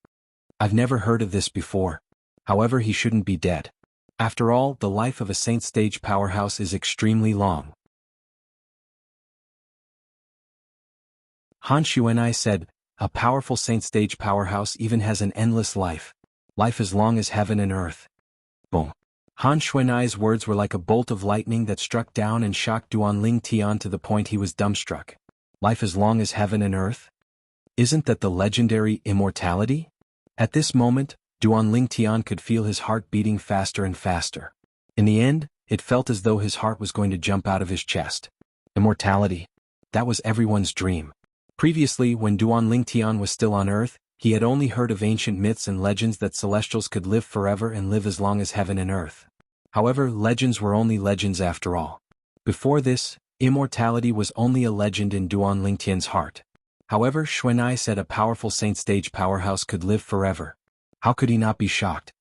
I've never heard of this before. However, he shouldn't be dead. After all, the life of a Saint Stage powerhouse is extremely long. Han Xuanai said, a powerful Saint Stage powerhouse even has an endless life. Life as long as heaven and earth. Boom. Han Xuanai's words were like a bolt of lightning that struck down and shocked Duan Lingtian to the point he was dumbstruck. Life as long as heaven and earth? Isn't that the legendary Immortality? At this moment, Duan Lingtian could feel his heart beating faster and faster. In the end, it felt as though his heart was going to jump out of his chest. Immortality. That was everyone's dream. Previously, when Duan Lingtian was still on Earth, he had only heard of ancient myths and legends that celestials could live forever and live as long as heaven and earth. However, legends were only legends after all. Before this, immortality was only a legend in Duan Lingtian's heart. However, Xuanai said a powerful Saint Stage powerhouse could live forever. How could he not be shocked?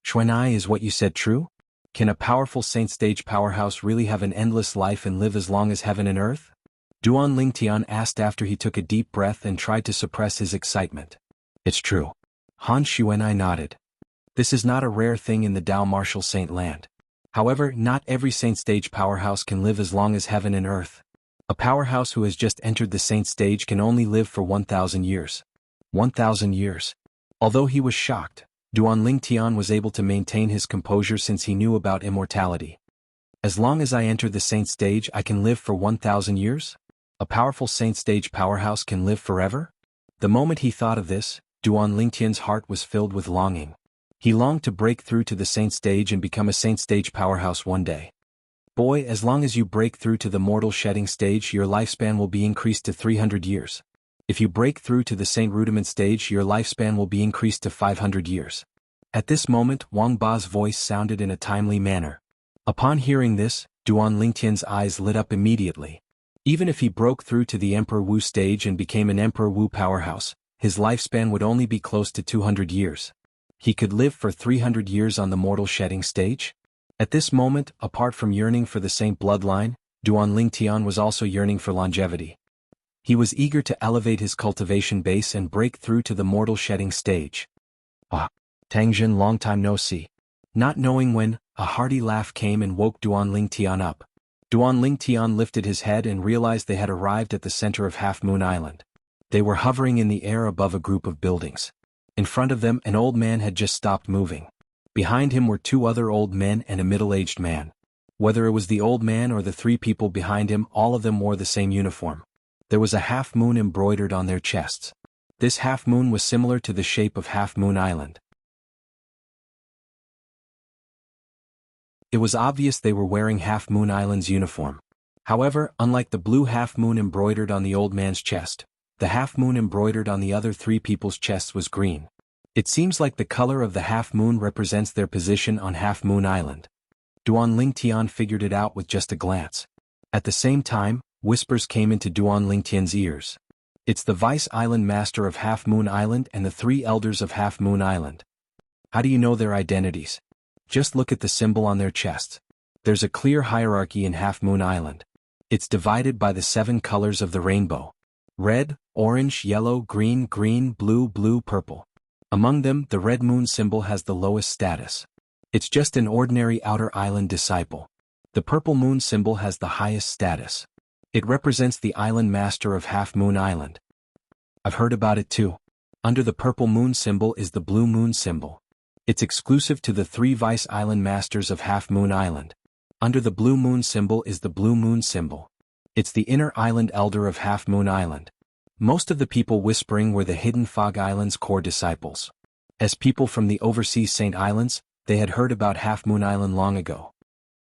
Xuanai, is what you said true? Can a powerful Saint Stage powerhouse really have an endless life and live as long as heaven and earth? Duan Lingtian asked after he took a deep breath and tried to suppress his excitement. It's true. Han Xuanai nodded. This is not a rare thing in the Dao Martial Saint Land. However, not every Saint Stage powerhouse can live as long as heaven and earth. A powerhouse who has just entered the Saint Stage can only live for 1,000 years. 1,000 years. Although he was shocked, Duan Lingtian was able to maintain his composure since he knew about immortality. As long as I enter the Saint Stage, I can live for 1,000 years? A powerful Saint Stage powerhouse can live forever? The moment he thought of this, Duan Lingtian's heart was filled with longing. He longed to break through to the Saint Stage and become a Saint Stage powerhouse one day. Boy, as long as you break through to the mortal shedding stage, your lifespan will be increased to 300 years. If you break through to the Saint Rudiment stage, your lifespan will be increased to 500 years. At this moment, Wang Ba's voice sounded in a timely manner. Upon hearing this, Duan Lingtian's eyes lit up immediately. Even if he broke through to the Emperor Wu stage and became an Emperor Wu powerhouse, his lifespan would only be close to 200 years. He could live for 300 years on the mortal shedding stage? At this moment, apart from yearning for the Saint bloodline, Duan Lingtian was also yearning for longevity. He was eager to elevate his cultivation base and break through to the mortal shedding stage. Ah, Tangjin, long time no see. Not knowing when, a hearty laugh came and woke Duan Lingtian up. Duan Lingtian lifted his head and realized they had arrived at the center of Half Moon Island. They were hovering in the air above a group of buildings. In front of them, an old man had just stopped moving. Behind him were two other old men and a middle-aged man. Whether it was the old man or the three people behind him, all of them wore the same uniform. There was a half-moon embroidered on their chests. This half-moon was similar to the shape of Half Moon Island. It was obvious they were wearing Half Moon Island's uniform. However, unlike the blue half-moon embroidered on the old man's chest, the half-moon embroidered on the other three people's chests was green. It seems like the color of the half-moon represents their position on Half Moon Island. Duan Lingtian figured it out with just a glance. At the same time, whispers came into Duan Lingtian's ears. It's the Vice Island Master of Half Moon Island and the three elders of Half Moon Island. How do you know their identities? Just look at the symbol on their chests. There's a clear hierarchy in Half Moon Island. It's divided by the 7 colors of the rainbow. Red, orange, yellow, green, green, blue, blue, purple. Among them, the red moon symbol has the lowest status. It's just an ordinary outer island disciple. The purple moon symbol has the highest status. It represents the island master of Half Moon Island. I've heard about it too. Under the purple moon symbol is the blue moon symbol. It's exclusive to the 3 Vice Island Masters of Half Moon Island. Under the blue moon symbol is the blue moon symbol. It's the inner island elder of Half Moon Island. Most of the people whispering were the Hidden Fog Island's core disciples. As people from the overseas Saint Islands, they had heard about Half Moon Island long ago.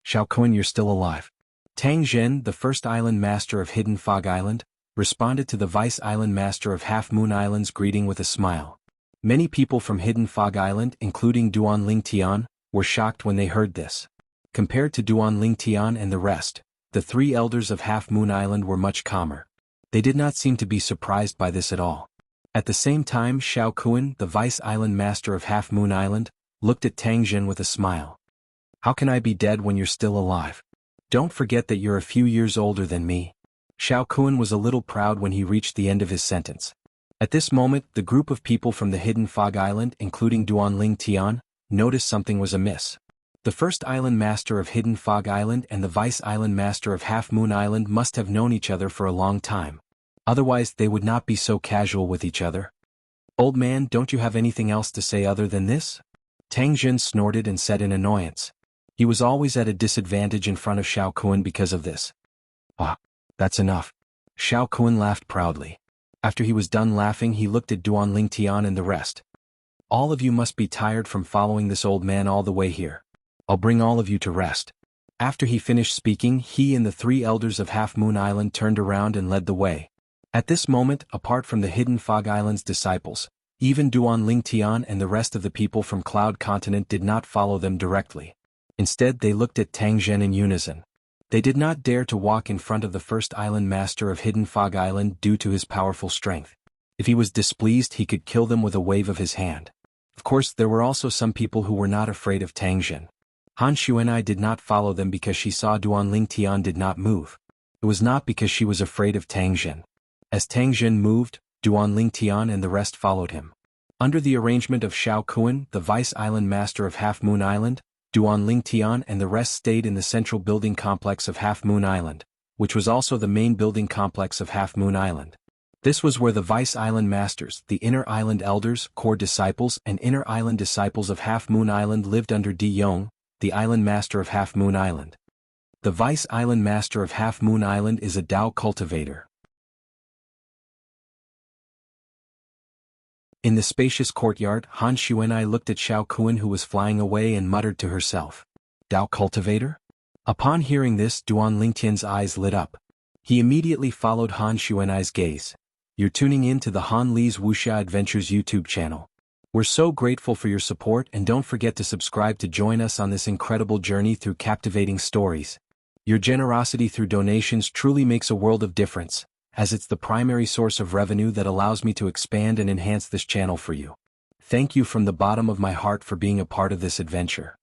Xiao Kun, you're still alive. Tang Zhen, the first island master of Hidden Fog Island, responded to the Vice Island Master of Half Moon Island's greeting with a smile. Many people from Hidden Fog Island, including Duan Lingtian, were shocked when they heard this. Compared to Duan Lingtian and the rest, the 3 elders of Half Moon Island were much calmer. They did not seem to be surprised by this at all. At the same time, Xiao Kun, the Vice Island Master of Half Moon Island, looked at Tang Zhen with a smile. How can I be dead when you're still alive? Don't forget that you're a few years older than me. Xiao Kun was a little proud when he reached the end of his sentence. At this moment, the group of people from the Hidden Fog Island, including Duan Lingtian, noticed something was amiss. The first island master of Hidden Fog Island and the Vice Island Master of Half Moon Island must have known each other for a long time. Otherwise, they would not be so casual with each other. Old man, don't you have anything else to say other than this? Tang Zhen snorted and said in annoyance. He was always at a disadvantage in front of Xiao Kun because of this. Ah, that's enough. Xiao Kun laughed proudly. After he was done laughing, he looked at Duan Lingtian and the rest. All of you must be tired from following this old man all the way here. I'll bring all of you to rest. After he finished speaking, he and the 3 elders of Half Moon Island turned around and led the way. At this moment, apart from the Hidden Fog Island's disciples, even Duan Lingtian and the rest of the people from Cloud Continent did not follow them directly. Instead, they looked at Tang Zhen in unison. They did not dare to walk in front of the first island master of Hidden Fog Island due to his powerful strength. If he was displeased, he could kill them with a wave of his hand. Of course, there were also some people who were not afraid of Tang Zhen. Han Xuanai did not follow them because she saw Duan Lingtian did not move. It was not because she was afraid of Tang Zhen. As Tang Zhen moved, Duan Lingtian and the rest followed him. Under the arrangement of Xiao Kun, the Vice Island Master of Half Moon Island, Duan Lingtian and the rest stayed in the central building complex of Half Moon Island, which was also the main building complex of Half Moon Island. This was where the Vice Island Masters, the Inner Island Elders, core disciples and Inner Island disciples of Half Moon Island lived under Di Yong, the Island Master of Half Moon Island. The Vice Island Master of Half Moon Island is a Dao cultivator. In the spacious courtyard, Han Xuanai looked at Xiao Kun who was flying away and muttered to herself. Dao cultivator? Upon hearing this, Duan Lingtian's eyes lit up. He immediately followed Han Xuanai's gaze. You're tuning in to the Han Li's Wuxia Adventures YouTube channel. We're so grateful for your support and don't forget to subscribe to join us on this incredible journey through captivating stories. Your generosity through donations truly makes a world of difference, as it's the primary source of revenue that allows me to expand and enhance this channel for you. Thank you from the bottom of my heart for being a part of this adventure.